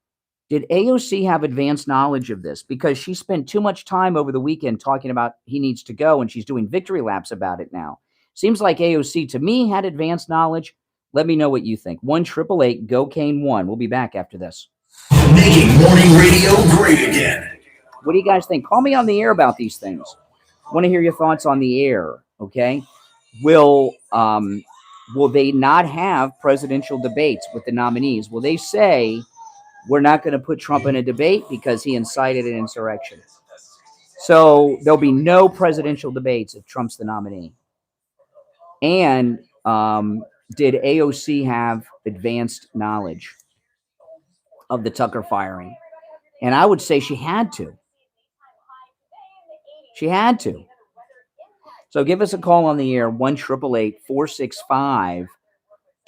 did AOC have advanced knowledge of this? Because she spent too much time over the weekend talking about he needs to go, and she's doing victory laps about it now. Seems like AOC, to me, had advanced knowledge. Let me know what you think. 1-888-GO-CANE-1. We'll be back after this. Making morning radio great again. What do you guys think? Call me on the air about these things. I want to hear your thoughts on the air, okay? Will they not have presidential debates with the nominees? Will they say, we're not going to put Trump in a debate because he incited an insurrection? So there'll be no presidential debates if Trump's the nominee. And did AOC have advanced knowledge of the Tucker firing? And I would say she had to. She had to. So give us a call on the air, 1-888-465-2631.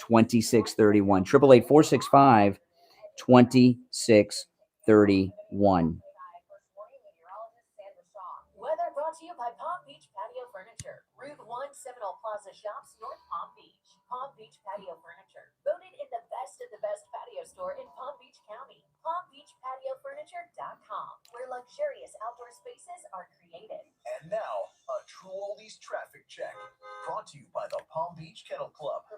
888-465-2631. Weather brought to you by Palm Beach Patio Furniture. Route 1 Seminole Plaza Shops, North Palm Beach. Palm Beach Patio Furniture. Voted in the best patio store in Palm Beach County. PalmBeachPatioFurniture.com, where luxurious outdoor spaces are created. And now, a True Oldies traffic check. Brought to you by the Palm Beach Kennel Club.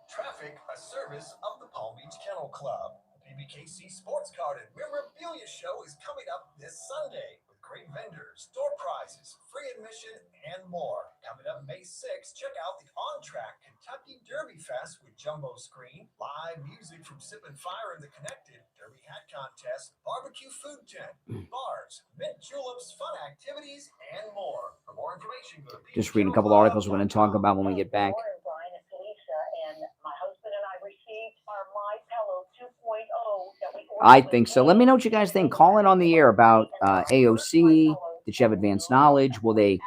Traffic, a service of the Palm Beach Kennel Club. The PBKC Sports Card and Memorabilia Show is coming up this Sunday with great vendors, door prizes, free admission, and more. Coming up May 6th, check out the On Track Kentucky Derby Fest with Jumbo Screen, live music from Sip and Fire and the Connected, Derby Hat Contest, barbecue food tent, bars, mint juleps, fun activities, and more. For more information, go to Just reading a couple articles we're going to talk about when we get back. I think so. Let me know what you guys think. Call in on the air about AOC. Did she have advanced knowledge? Will they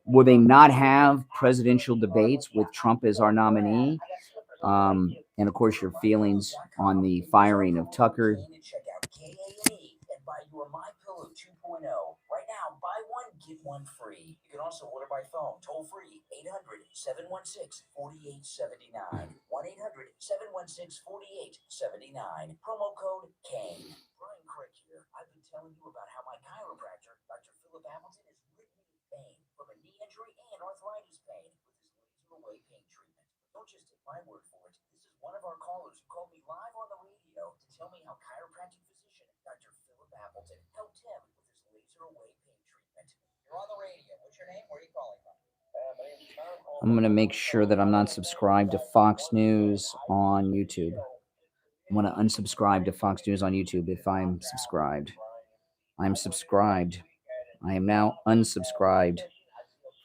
not have presidential debates with Trump as our nominee? And of course, your feelings on the firing of Tucker. Right now, buy one, get one free. You can also order by phone, toll free, 800-716-4879. 1-800-716-4879. Promo code KANE. Brian Craig here. I've been telling you about how my chiropractor injury and arthritis pain with his laser away pain treatment. Don't just take my word for it. This is one of our callers who called me live on the radio to tell me how chiropractic physician Dr. Philip Appleton helped him with his laser away pain treatment. You're on the radio. What's your name? Where are you calling from? I'm going to make sure that I'm not subscribed to Fox News on YouTube. I'm going to unsubscribe to Fox News on YouTube if I'm subscribed. I'm subscribed. I am now unsubscribed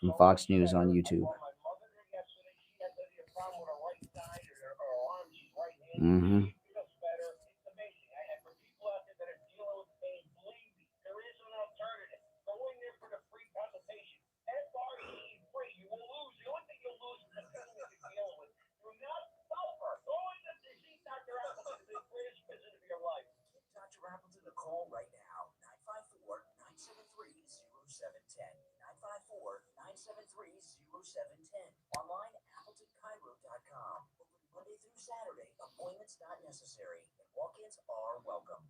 from Fox News on YouTube. Mm-hmm. Dr. Appleton a call right now. 954-973-0710. 954-973-0710. Online, AppletonChiro.com. Open Monday through Saturday. Appointments not necessary. And walk-ins are welcome.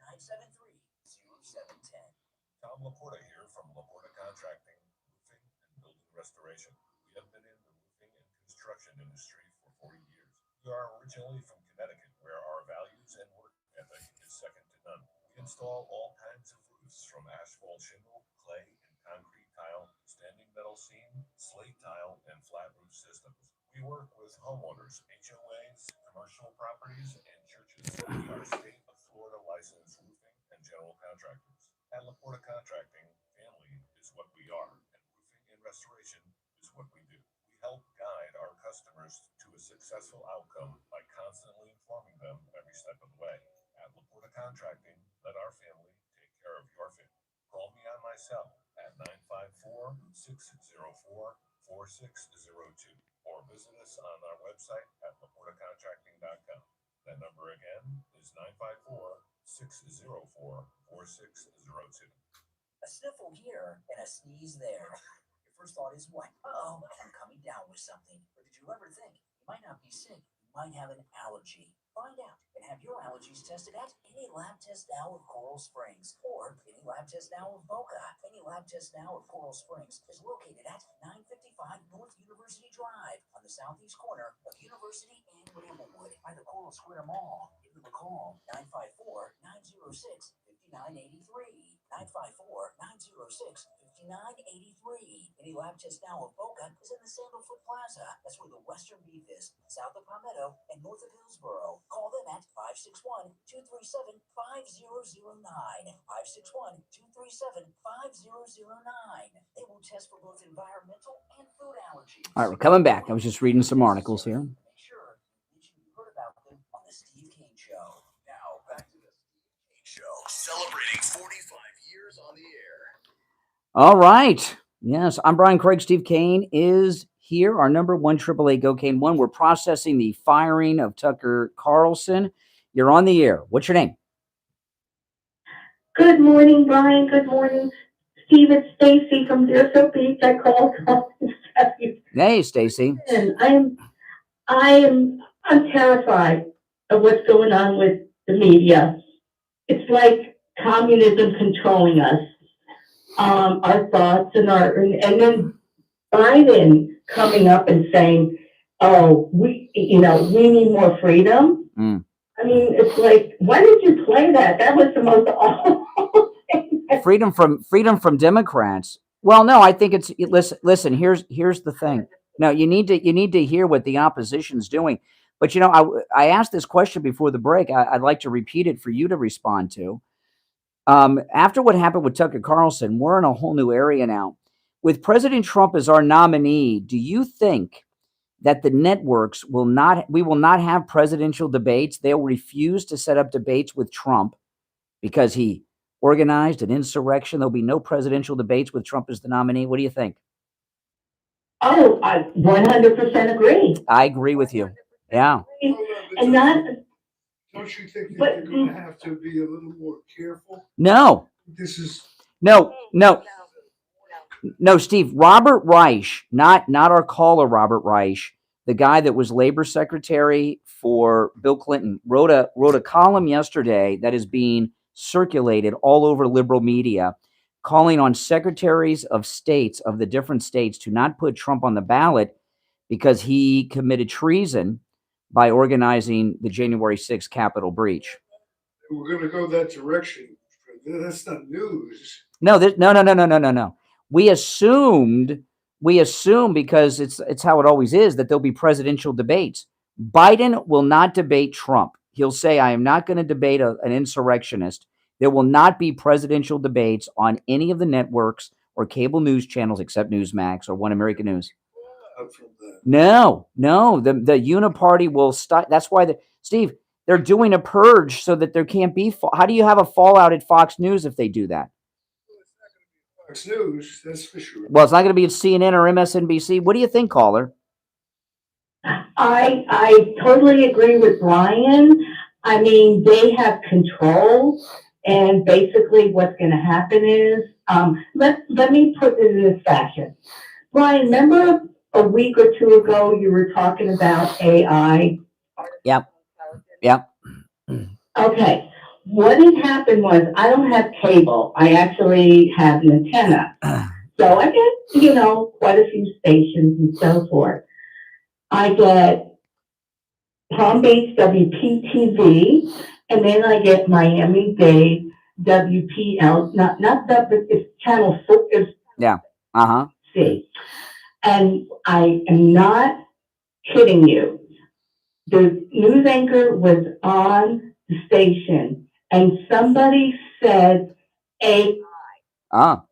954-973-0710. Tom Laporta here from Laporta Contracting, Roofing and Building Restoration. We have been in the roofing and construction industry for 40 years. We are originally from Connecticut, where our values and work ethic is second to none. We install all kinds of roofs from asphalt shingle, clay, and concrete tile, standing metal seam, slate tile, and flat roof systems. We work with homeowners, HOAs, commercial properties, and churches. We are state of Florida licensed roofing and general contractors. At Laporta Contracting, family is what we are, and roofing and restoration is what we do. We help guide our customers to a successful outcome by constantly informing them every step of the way. At Laporta Contracting, let our family take care of your family. Call me on my cell at 954-604-4602 or visit us on our website at laportacontracting.com. That number again is 954-604-4602. A sniffle here and a sneeze there. Your first thought is what? Oh, I'm coming down with something. But did you ever think you might not be sick? You might have an allergy. Find out and have your allergies tested at any lab test now of Coral Springs or any lab test now of Boca. Any lab test now of Coral Springs is located at 955 North University Drive on the southeast corner of University and Bramblewood by the Coral Square Mall. Give them a call 954-906-5983. 954-906-5983. Any lab test now of Boca is in the Sandalfoot Plaza. That's where the Western Beef is, south of Palmetto and north of Hillsboro. Call them at 561-237-5009. 561-237-5009. They will test for both environmental and food allergies. All right, we're coming back. I was just reading some articles here. Make sure you heard about them on the Steve Kane Show. Now back to the Steve Kane Show, celebrating 45 years on the air. All right. Yes, I'm Brian Craig. Steve Kane is here. Our number one AAA Go Kane 1. We're processing the firing of Tucker Carlson. You're on the air. What's your name? Good morning, Brian. Good morning, Steve. It's Stacy from Deerfield Beach. I called. Hey, Stacy. And I'm terrified of what's going on with the media. It's like communism controlling us, our thoughts and then Biden coming up and saying, "Oh, we need more freedom." Mm. I mean, it's like, why did you play that? That was the most awful thing. Freedom from Democrats. Well, no, I think it's listen. Here's the thing. No, you need to hear what the opposition's doing. But I asked this question before the break. I'd like to repeat it for you to respond to. After what happened with Tucker Carlson, we're in a whole new area now. With President Trump as our nominee, do you think that the networks we will not have presidential debates? They'll refuse to set up debates with Trump because he organized an insurrection. There'll be no presidential debates with Trump as the nominee. What do you think? Oh, I 100% agree. I agree with you. Yeah. And not. Don't you think that you're going to have to be a little more careful? No. This is no, Steve. Robert Reich, not our caller, Robert Reich, the guy that was labor secretary for Bill Clinton, wrote a column yesterday that is being circulated all over liberal media calling on secretaries of states of the different states to not put Trump on the ballot because he committed treason by organizing the January 6th Capitol breach. We're going to go that direction. That's not news. No, no. We assumed because it's how it always is that there'll be presidential debates. Biden will not debate Trump. He'll say, I am not going to debate an insurrectionist. There will not be presidential debates on any of the networks or cable news channels except Newsmax or One American News. No. The uniparty will stop. That's why Steve, they're doing a purge so that there can't be. How do you have a fallout at Fox News if they do that? Fox News, that's for sure. Well, it's not going to be at CNN or MSNBC. What do you think, caller? I totally agree with Brian. I mean, they have control, and basically what's going to happen is, let me put it in this fashion. Brian, remember a week or two ago you were talking about AI? Yep. Okay. What had happened was I don't have cable. I actually have an antenna. So I get, quite a few stations and so forth. I get Palm Beach WPTV, and then I get Miami-Dade WPL, not it's channel 4. Yeah. See. And I am not kidding you. The news anchor was on the station, and somebody said AI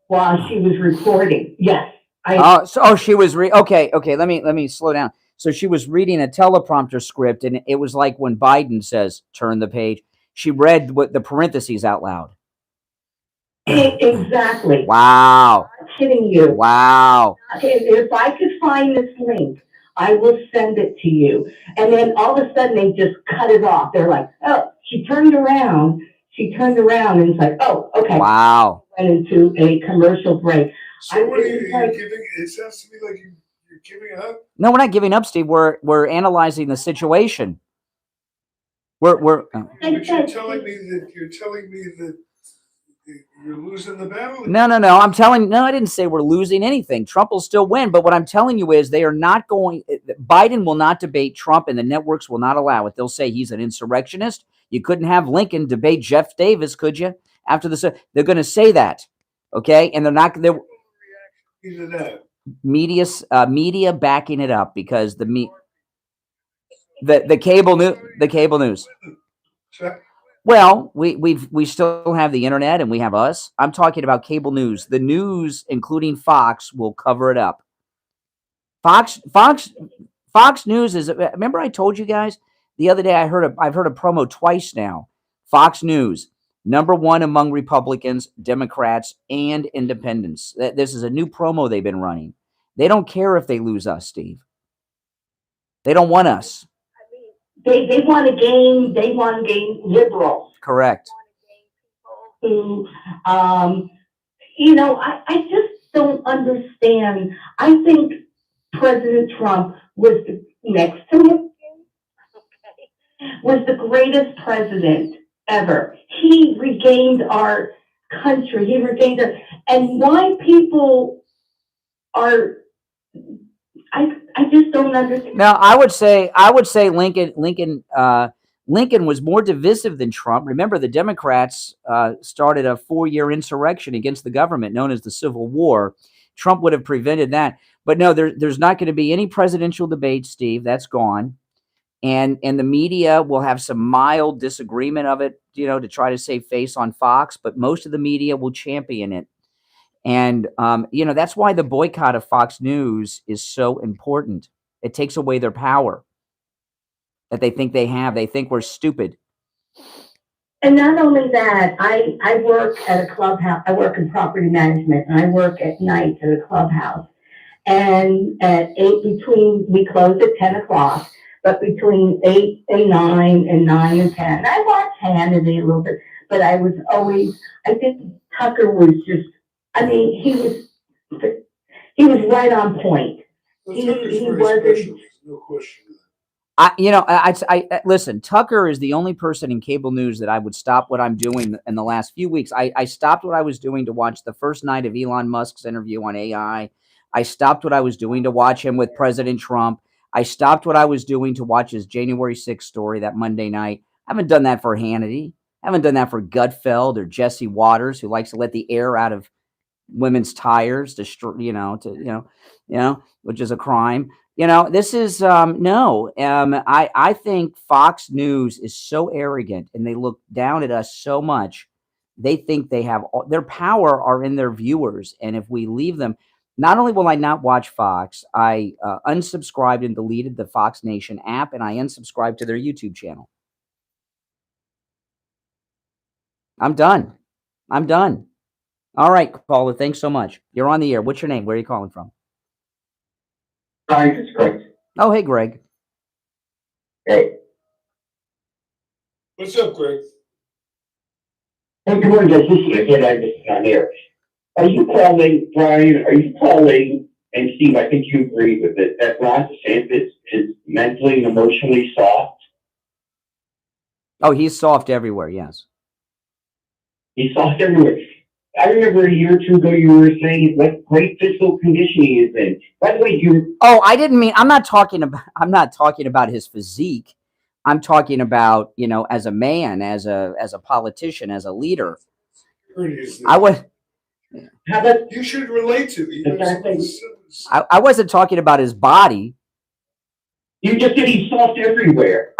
while she was reporting. Yes. She was okay. Let me slow down. So she was reading a teleprompter script, and it was like when Biden says, "Turn the page." She read what the parentheses out loud. Exactly. Wow. I'm not kidding you. Wow. If I could find this link, I will send it to you. And then all of a sudden they just cut it off. They're like, oh, she turned around, and it's like, oh, okay. Wow. Went into a commercial break. So what are you giving? It sounds to me like you're giving up. No, we're not giving up, Steve. We're analyzing the situation. But you're telling me that you're losing the battle. No. I didn't say we're losing anything. Trump will still win. But what I'm telling you is they are not going. Biden will not debate Trump, and the networks will not allow it. They'll say he's an insurrectionist. You couldn't have Lincoln debate Jeff Davis, could you? After this, they're going to say that, okay? And they're not. They're media backing it up because the cable news. Well, we still have the internet and we have us. I'm talking about cable news. The news, including Fox, will cover it up. Fox News is. Remember, I told you guys the other day. I've heard a promo twice now. Fox News, #1 among Republicans, Democrats, and Independents. This is a new promo they've been running. They don't care if they lose us, Steve. They don't want us. They want to gain. They want to gain liberals. Correct. Who, I just don't understand. I think President Trump was next to him. Was the greatest president ever. He regained our country. He regained it. And why people are. I just don't understand. Now, I would say Lincoln was more divisive than Trump. Remember, the Democrats started a 4-year insurrection against the government known as the Civil War. Trump would have prevented that. But no, there's not going to be any presidential debate, Steve. That's gone. And the media will have some mild disagreement of it, to try to save face on Fox. But most of the media will champion it. And, that's why the boycott of Fox News is so important. It takes away their power that they think they have. They think we're stupid. And not only that, I work at a clubhouse. I work in property management, and I work at night at a clubhouse. And at 8 we close at 10 o'clock, but between 8 and 9 and 9 and 10, I watch Hannity a little bit, but I think Tucker was just, he was right on point. Well, He Tucker's very wasn't. special. There's no question. Listen, Tucker is the only person in cable news that I would stop what I'm doing in the last few weeks. I stopped what I was doing to watch the first night of Elon Musk's interview on AI. I stopped what I was doing to watch him with President Trump. I stopped what I was doing to watch his January 6th story that Monday night. I haven't done that for Hannity. I haven't done that for Gutfeld or Jesse Waters, who likes to let the air out of women's tires which is a crime. This is no. I think Fox News is so arrogant, and they look down at us so much. They think they have their power are in their viewers, and if we leave them, not only will I not watch Fox, I unsubscribed and deleted the Fox Nation app, and I unsubscribed to their YouTube channel. I'm done. All right, caller. Thanks so much. You're on the air. What's your name? Where are you calling from? Hi, it's Greg. Oh, hey, Greg. Hey. What's up, Greg? Hey, good morning, guys. This is again, I'm just on air. Are you calling, Brian? Are you calling, and Steve, I think you agree with it, that Ron DeSantis is mentally and emotionally soft? Oh, he's soft everywhere, yes. He's soft everywhere. I remember a year or two ago you were saying what great physical condition he is in. By the way, Oh, I didn't mean. I'm not talking about his physique. I'm talking about, as a man, as a politician, as a leader. I would. How about you should relate to me. I wasn't talking about his body. You just said he's soft everywhere.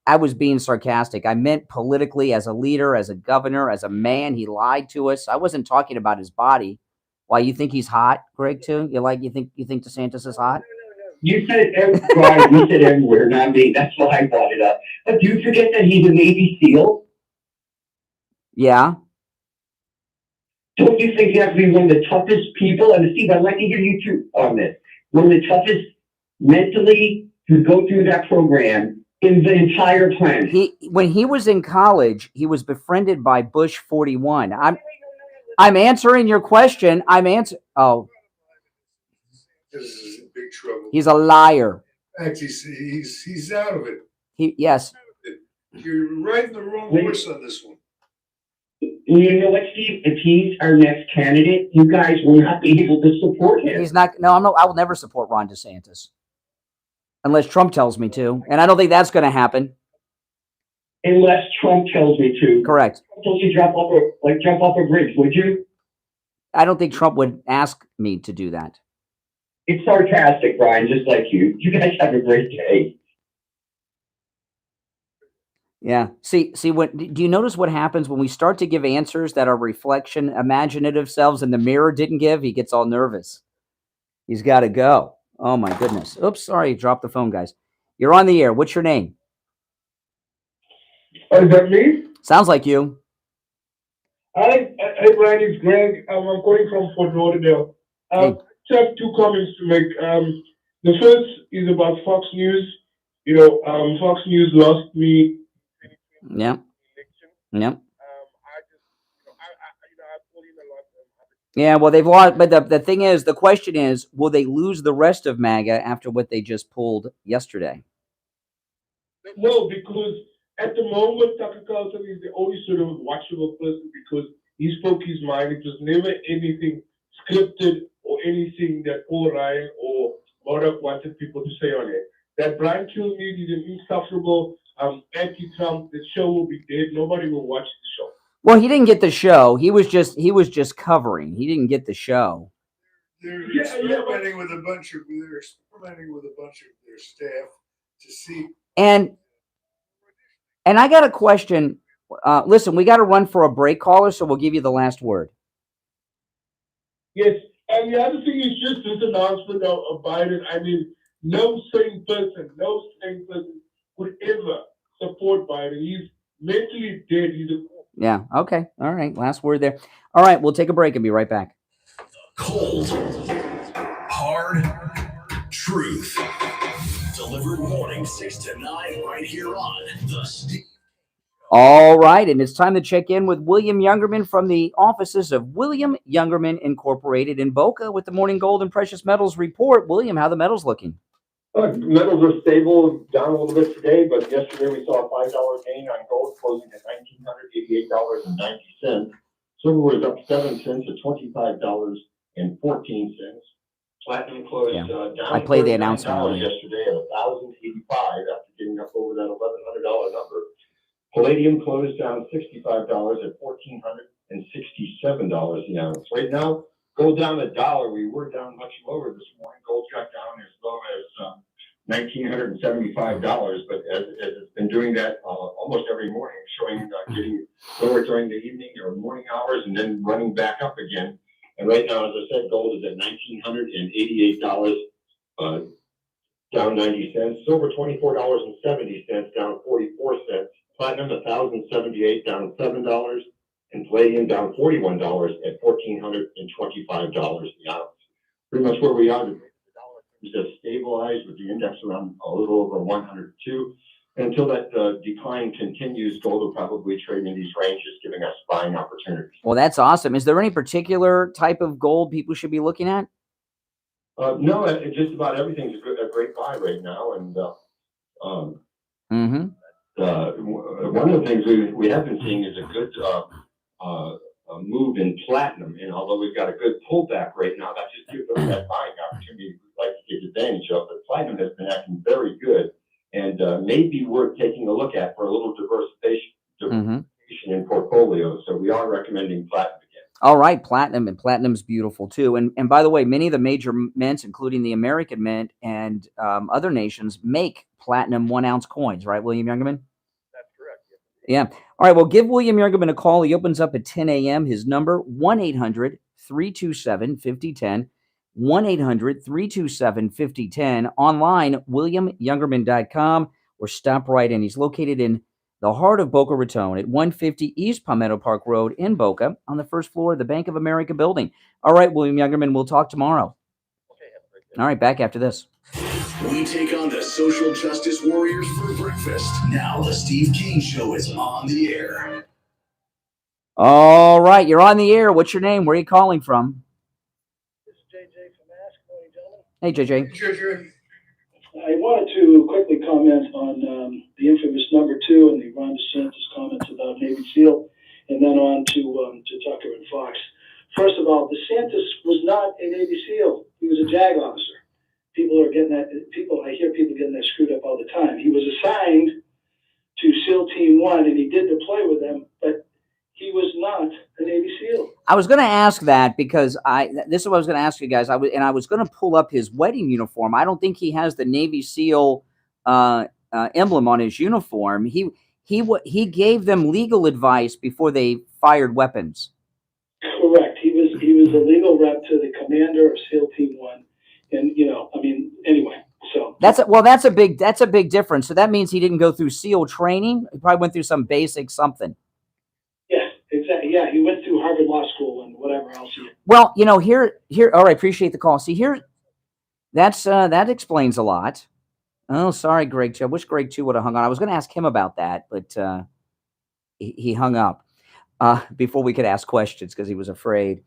I was being sarcastic. I meant politically, as a leader, as a governor, as a man. He lied to us. I wasn't talking about his body. Why, you think he's hot, Greg? Too? You think DeSantis is hot? You said everywhere. You said everywhere, not me. That's why I brought it up. But do you forget that he's a Navy SEAL? Yeah. Don't you think you have to be one of the toughest people? And Steve, I'd like to hear you too on this. One of the toughest mentally to go through that program in the entire planet. When he was in college, he was befriended by Bush 41. I'm answering your question. Oh, This is in big trouble. he's a liar. Actually, he's out of it. Yes. You're riding the wrong horse on this one. You know what, Steve? If he's our next candidate, you guys will not be able to support him. He's not. No, I will never support Ron DeSantis unless Trump tells me to, and I don't think that's going to happen. Unless Trump tells me to. Correct. Trump tells you jump off a bridge, would you? I don't think Trump would ask me to do that. It's sarcastic, Brian, just like you. You guys have a great day. Yeah. See. Do you notice what happens when we start to give answers that are reflection, imaginative selves in the mirror didn't give? He gets all nervous. He's got to go. Oh my goodness. Oops. Sorry. Drop the phone, guys. You're on the air. What's your name? Is that me? Sounds like you. Hi, Brian. It's Greg. I'm calling from Fort Lauderdale. Hey. Just have two comments to make. The first is about Fox News. Fox News lost me. Yep. Yeah, well, they've lost, but the thing is, the question is, will they lose the rest of MAGA after what they just pulled yesterday? No, because at the moment, Tucker Carlson is the only sort of watchable person because he spoke his mind. It was never anything scripted or anything that Paul Ryan or Murdoch wanted people to say on it. That Brian Kilmeade is an insufferable anti-Trump. The show will be dead. Nobody will watch the show. Well, he didn't get the show. He was just covering. He didn't get the show. They're experimenting with a bunch of their staff to see. And I got a question. Listen, we got to run for a break, caller, so we'll give you the last word. Yes, and the other thing is just this announcement of Biden. I mean, no sane person would ever support Biden. He's mentally dead. Yeah. Okay. All right. Last word there. All right. We'll take a break and be right back. Cold, hard truth. Delivered morning 6 to 9 right here on the Steve. All right. And it's time to check in with William Youngerman from the offices of William Youngerman Incorporated in Boca with the Morning Gold and Precious Metals Report. William, how the metals looking? Metals are stable, down a little bit today, but yesterday we saw a $5 gain on gold, closing at $1,988.90. Silver was up 7 cents at $25.14. Platinum closed down. I played the $39 announcement earlier. yesterday at $1,085 after getting up over that $1,100 number. Palladium closed down $65 at $1,467 the ounce. Right now, gold down $1. We were down much lower this morning. Gold got down as low as $1,975, but as it's been doing that almost every morning, showing getting lower during the evening or morning hours and then running back up again. And right now, as I said, gold is at $1,988, down 90 cents. Silver $24.70, down 44 cents. Platinum $1,078, down $7, and palladium down $41 at $1,425 the ounce. Pretty much where we are today. The dollar seems to have stabilized with the index around a little over 102. And until that decline continues, gold will probably trade in these ranges, giving us buying opportunities. Well, that's awesome. Is there any particular type of gold people should be looking at? No, just about everything's a great buy right now. And one of the things we have been seeing is a good move in platinum. And although we've got a good pullback right now, that just gives us that buying opportunity we'd like to take advantage of. But platinum has been acting very good and may be worth taking a look at for a little diversification in portfolios. So we are recommending platinum again. All right, platinum, and platinum's beautiful too. And by the way, many of the major mints, including the American Mint and other nations, make platinum 1 ounce coins, right, William Youngerman? That's correct. Yeah. All right. Well, give William Youngerman a call. He opens up at 10 a.m. His number, 1-800-327-5010. 1-800-327-5010. Online, WilliamYoungerman.com, or stop right in. He's located in the heart of Boca Raton at 150 East Palmetto Park Road in Boca on the first floor of the Bank of America building. All right, William Youngerman, we'll talk tomorrow. Okay, have a great day. All right, back after this. We take on the social justice warriors for breakfast. Now the Steve Kane Show is on the air. All right, you're on the air. What's your name? Where are you calling from? This is JJ from Ask. Good morning, gentlemen. Hey, JJ. I wanted to quickly comment on the infamous number 2 and the Ron DeSantis comments about Navy SEAL, and then on to Tucker and Fox. First of all, DeSantis was not a Navy SEAL. He was a JAG officer. I hear people getting that screwed up all the time. He was assigned to SEAL Team 1, and he did deploy with them, but he was not a Navy SEAL. I was going to ask that because this is what I was going to ask you guys. I was going to pull up his wedding uniform. I don't think he has the Navy SEAL emblem on his uniform. He gave them legal advice before they fired weapons. Correct. He was a legal rep to the commander of SEAL Team 1, and anyway. So that's a big difference. So that means he didn't go through SEAL training. He probably went through some basic something. Yeah, exactly. Yeah, he went through Harvard Law School and whatever else. Well, here. All right, appreciate the call. See here, that explains a lot. Oh, sorry, Greg. I wish Greg too would have hung on. I was going to ask him about that, but he hung up before we could ask questions because he was afraid.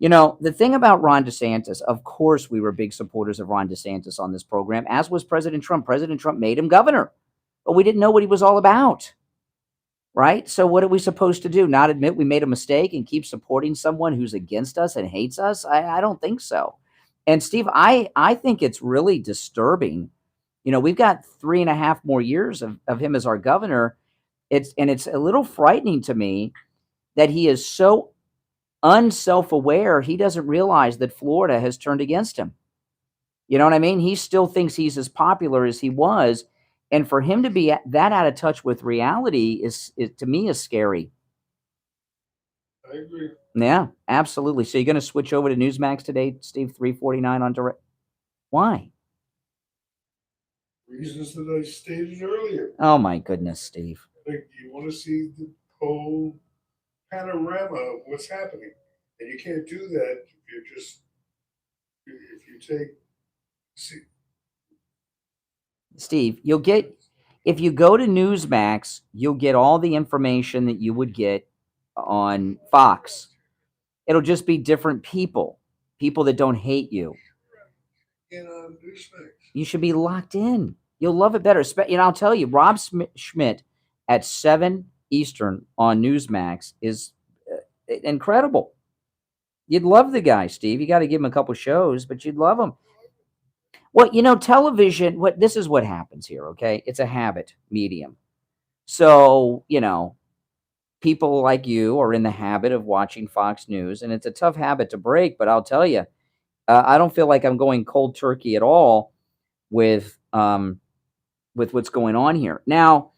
The thing about Ron DeSantis, of course, we were big supporters of Ron DeSantis on this program, as was President Trump. President Trump made him governor, but we didn't know what he was all about. Right? So what are we supposed to do? Not admit we made a mistake and keep supporting someone who's against us and hates us? I don't think so. And Steve, I think it's really disturbing. We've got 3.5 more years of him as our governor. It's a little frightening to me that he is so unself-aware. He doesn't realize that Florida has turned against him. You know what I mean? He still thinks he's as popular as he was. And for him to be that out of touch with reality is to me is scary. I agree. Yeah, absolutely. So you're going to switch over to Newsmax today, Steve, 349 on direct. Why? Reasons that I stated earlier. Oh my goodness, Steve. Like, you want to see the whole panorama of what's happening, and you can't do that if you take. Steve, you'll get, if you go to Newsmax, you'll get all the information that you would get on Fox. It'll just be different people that don't hate you. And on Newsmax. You should be locked in. You'll love it better. I'll tell you, Rob Schmidt at 7 Eastern on Newsmax is incredible. You'd love the guy, Steve. You got to give him a couple shows, but you'd love him. Well, television, this is what happens here, okay? It's a habit medium. So, people like you are in the habit of watching Fox News, and it's a tough habit to break, but I'll tell you, I don't feel like I'm going cold turkey at all with what's going on here. Now,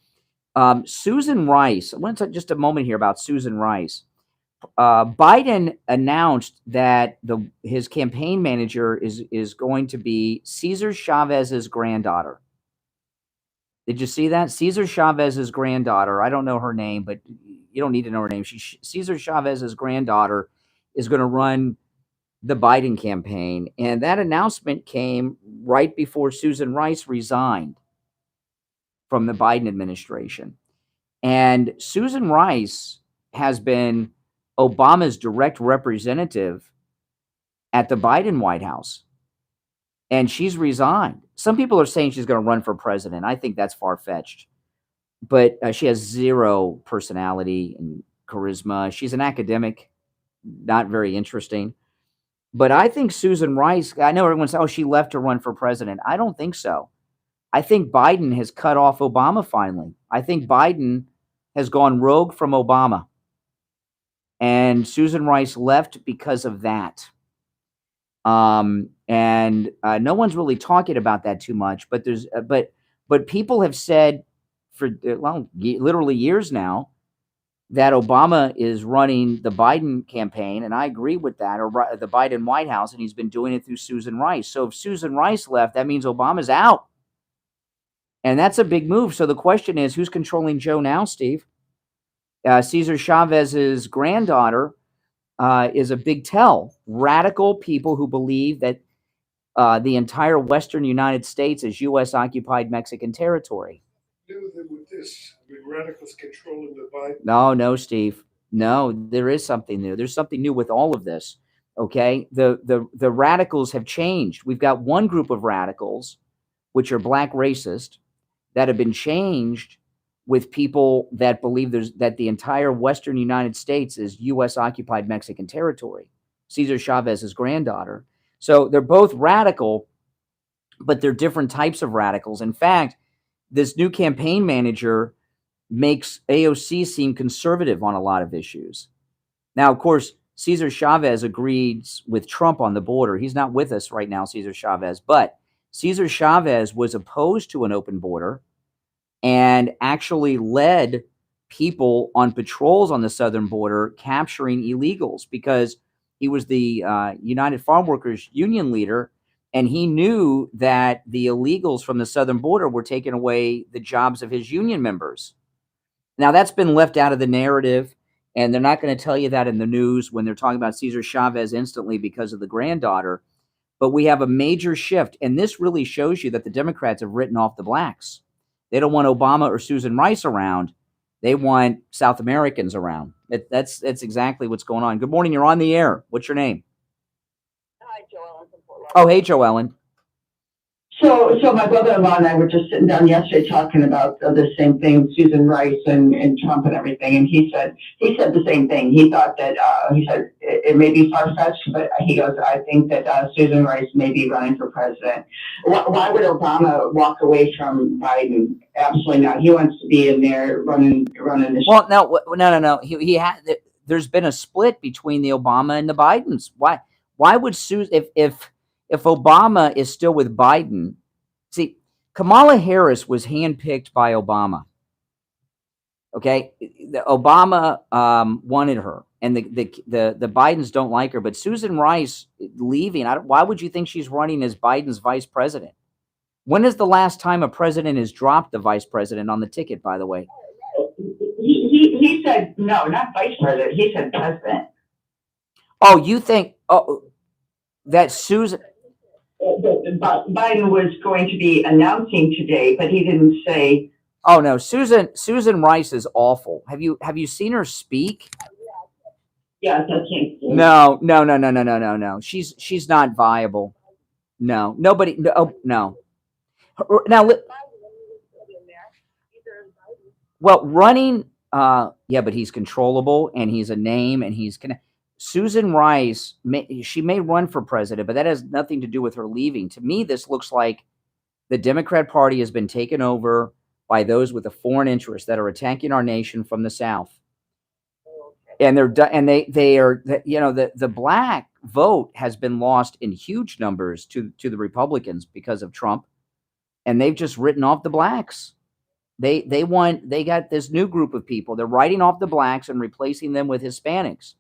Susan Rice, I want to talk just a moment here about Susan Rice. Biden announced that his campaign manager is going to be Cesar Chavez's granddaughter. Did you see that? Cesar Chavez's granddaughter. I don't know her name, but you don't need to know her name. Cesar Chavez's granddaughter is going to run the Biden campaign. And that announcement came right before Susan Rice resigned from the Biden administration. And Susan Rice has been Obama's direct representative at the Biden White House. And she's resigned. Some people are saying she's going to run for president. I think that's far-fetched. But she has zero personality and charisma. She's an academic, not very interesting. But I think Susan Rice, I know everyone says, oh, she left to run for president. I don't think so. I think Biden has cut off Obama finally. I think Biden has gone rogue from Obama. And Susan Rice left because of that. And no one's really talking about that too much, but but people have said for literally years now that Obama is running the Biden campaign, and I agree with that, or the Biden White House, and he's been doing it through Susan Rice. So if Susan Rice left, that means Obama's out, and that's a big move. So the question is, who's controlling Joe now, Steve? Cesar Chavez's granddaughter is a big tell. Radical people who believe that the entire Western United States is U.S.-occupied Mexican territory. With this, radicals controlling the Biden. No, Steve. No, there is something new. There's something new with all of this. Okay, the radicals have changed. We've got one group of radicals, which are black racist, that have been changed with people that believe that the entire Western United States is U.S.-occupied Mexican territory. Cesar Chavez's granddaughter. So they're both radical, but they're different types of radicals. In fact, this new campaign manager makes AOC seem conservative on a lot of issues. Now, of course, Cesar Chavez agrees with Trump on the border. He's not with us right now, Cesar Chavez, but Cesar Chavez was opposed to an open border and actually led people on patrols on the southern border capturing illegals because he was the United Farm Workers Union leader, and he knew that the illegals from the southern border were taking away the jobs of his union members. Now, that's been left out of the narrative, and they're not going to tell you that in the news when they're talking about Cesar Chavez instantly because of the granddaughter. But we have a major shift, and this really shows you that the Democrats have written off the blacks. They don't want Obama or Susan Rice around. They want South Americans around. That's exactly what's going on. Good morning. You're on the air. What's your name? Hi, Joellen. Oh, hey, Joellen. So my brother-in-law and I were just sitting down yesterday talking about the same thing, Susan Rice and Trump and everything, and he said the same thing. He thought that he said it may be far-fetched, but he goes, I think that Susan Rice may be running for president. Why would Obama walk away from Biden? Absolutely not. He wants to be in there running the show. Well, no. He had. There's been a split between the Obama and the Bidens. Why would Susan if Obama is still with Biden? See, Kamala Harris was handpicked by Obama. Okay, Obama wanted her, and the Bidens don't like her. But Susan Rice leaving, why would you think she's running as Biden's vice president? When is the last time a president has dropped the vice president on the ticket, by the way? He said, no, not vice president. He said president. Oh, you think that Susan... Biden was going to be announcing today, but he didn't say. Oh no, Susan Rice is awful. Have you seen her speak? Yes, I can't. No. She's not viable. No, nobody. No. Now, well, running, yeah, but he's controllable and he's a name and he's Susan Rice, she may run for president, but that has nothing to do with her leaving. To me, this looks like the Democrat Party has been taken over by those with a foreign interest that are attacking our nation from the South. And they are, you know, the black vote has been lost in huge numbers to the Republicans because of Trump, and they've just written off the blacks. They got this new group of people. They're writing off the blacks and replacing them with Hispanics.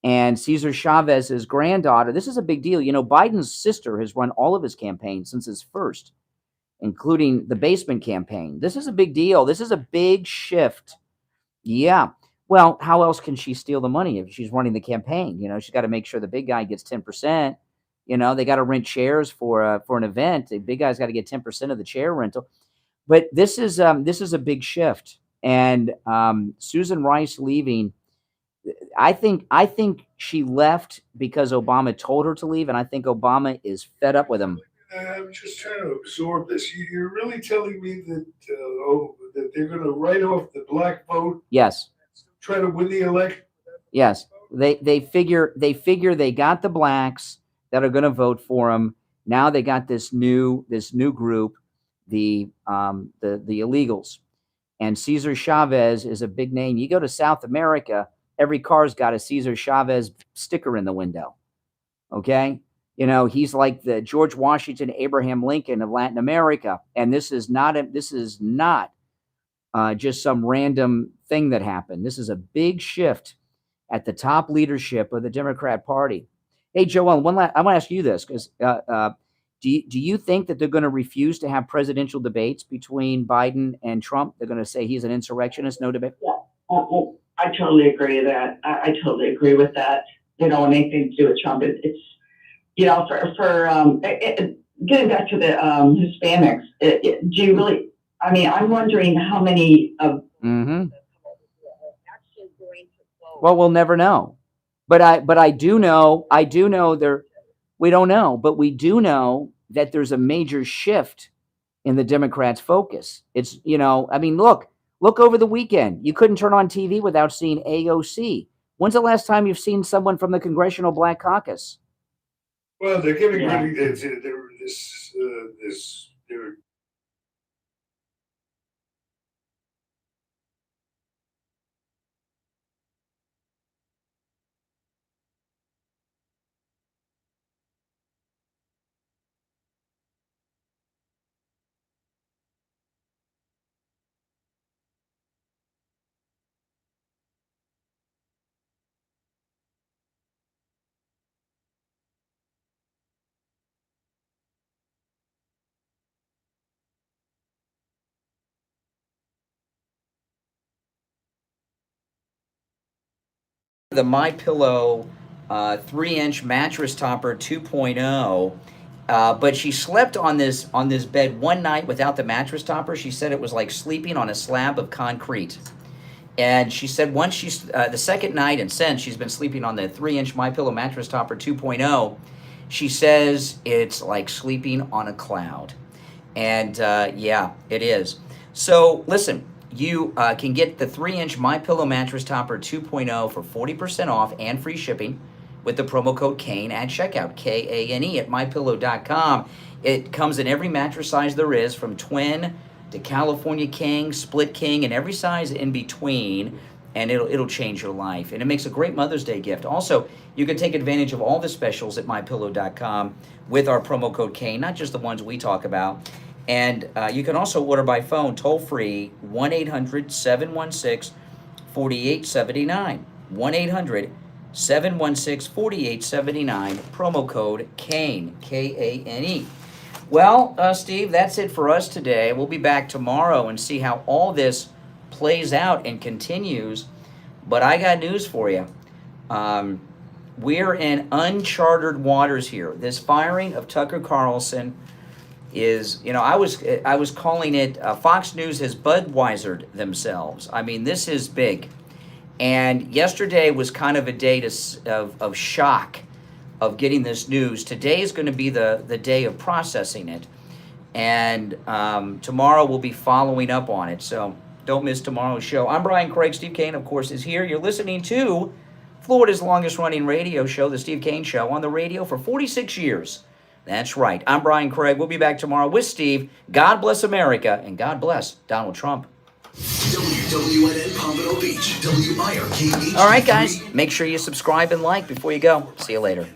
And Cesar Chavez's granddaughter, this is a big deal. You know, Biden's sister has run all of his campaigns since his first, including the basement campaign. This is a big deal. This is a big shift. Yeah. Well, how else can she steal the money if she's running the campaign? You know, she's got to make sure the big guy gets 10%. You know, they got to rent chairs for an event. The big guy's got to get 10% of the chair rental. But this is a big shift. And Susan Rice leaving, I think she left because Obama told her to leave, and I think Obama is fed up with him. I'm just trying to absorb this. You're really telling me that that they're going to write off the black vote? Yes. Try to win the election? Yes. They figure they got the blacks that are going to vote for them. Now they got this new group, the illegals, and Cesar Chavez is a big name. You go to South America, every car's got a Cesar Chavez sticker in the window. Okay. You know, he's like the George Washington, Abraham Lincoln of Latin America. And this is not just some random thing that happened. This is a big shift at the top leadership of the Democrat Party. Hey, Joel, I want to ask you this, because do you think that they're going to refuse to have presidential debates between Biden and Trump? They're going to say he's an insurrectionist, no debate? Yeah, I totally agree with that. I totally agree with that. You know, anything to do with Trump, it's you know, getting back to the Hispanics, do you really? I mean, I'm wondering how many of well, we'll never know. But I do know there. We don't know, but we do know that there's a major shift in the Democrats' focus. It's, you know, I mean, look over the weekend. You couldn't turn on TV without seeing AOC. When's the last time you've seen someone from the Congressional Black Caucus? Well, they're giving Yeah. they're The MyPillow 3-inch mattress topper 2.0, but she slept on this bed one night without the mattress topper. She said it was like sleeping on a slab of concrete. And she said once the second night and since she's been sleeping on the 3-inch MyPillow mattress topper 2.0, she says it's like sleeping on a cloud. And yeah, it is. So listen, you can get the 3-inch MyPillow mattress topper 2.0 for 40% off and free shipping with the promo code KANE at checkout, KANE at mypillow.com. It comes in every mattress size there is, from twin to California king, split king, and every size in between, and it'll change your life. And it makes a great Mother's Day gift. Also, you can take advantage of all the specials at mypillow.com with our promo code KANE, not just the ones we talk about. And you can also order by phone, toll-free, 1-800-716-4879. 1-800-716-4879, promo code KANE, K-A-N-E. Well, Steve, that's it for us today. We'll be back tomorrow and see how all this plays out and continues. But I got news for you. We're in uncharted waters here. This firing of Tucker Carlson is, you know, I was calling it, Fox News has Budweisered themselves. I mean, this is big. And yesterday was kind of a day of shock of getting this news. Today is going to be the day of processing it. And tomorrow we'll be following up on it. So don't miss tomorrow's show. I'm Brian Craig. Steve Kane, of course, is here. You're listening to Florida's longest running radio show, The Steve Kane Show, on the radio for 46 years. That's right. I'm Brian Craig. We'll be back tomorrow with Steve. God bless America, and God bless Donald Trump. WWNN Pompano Beach, WIRK. All right, guys. Make sure you subscribe and like before you go. See you later.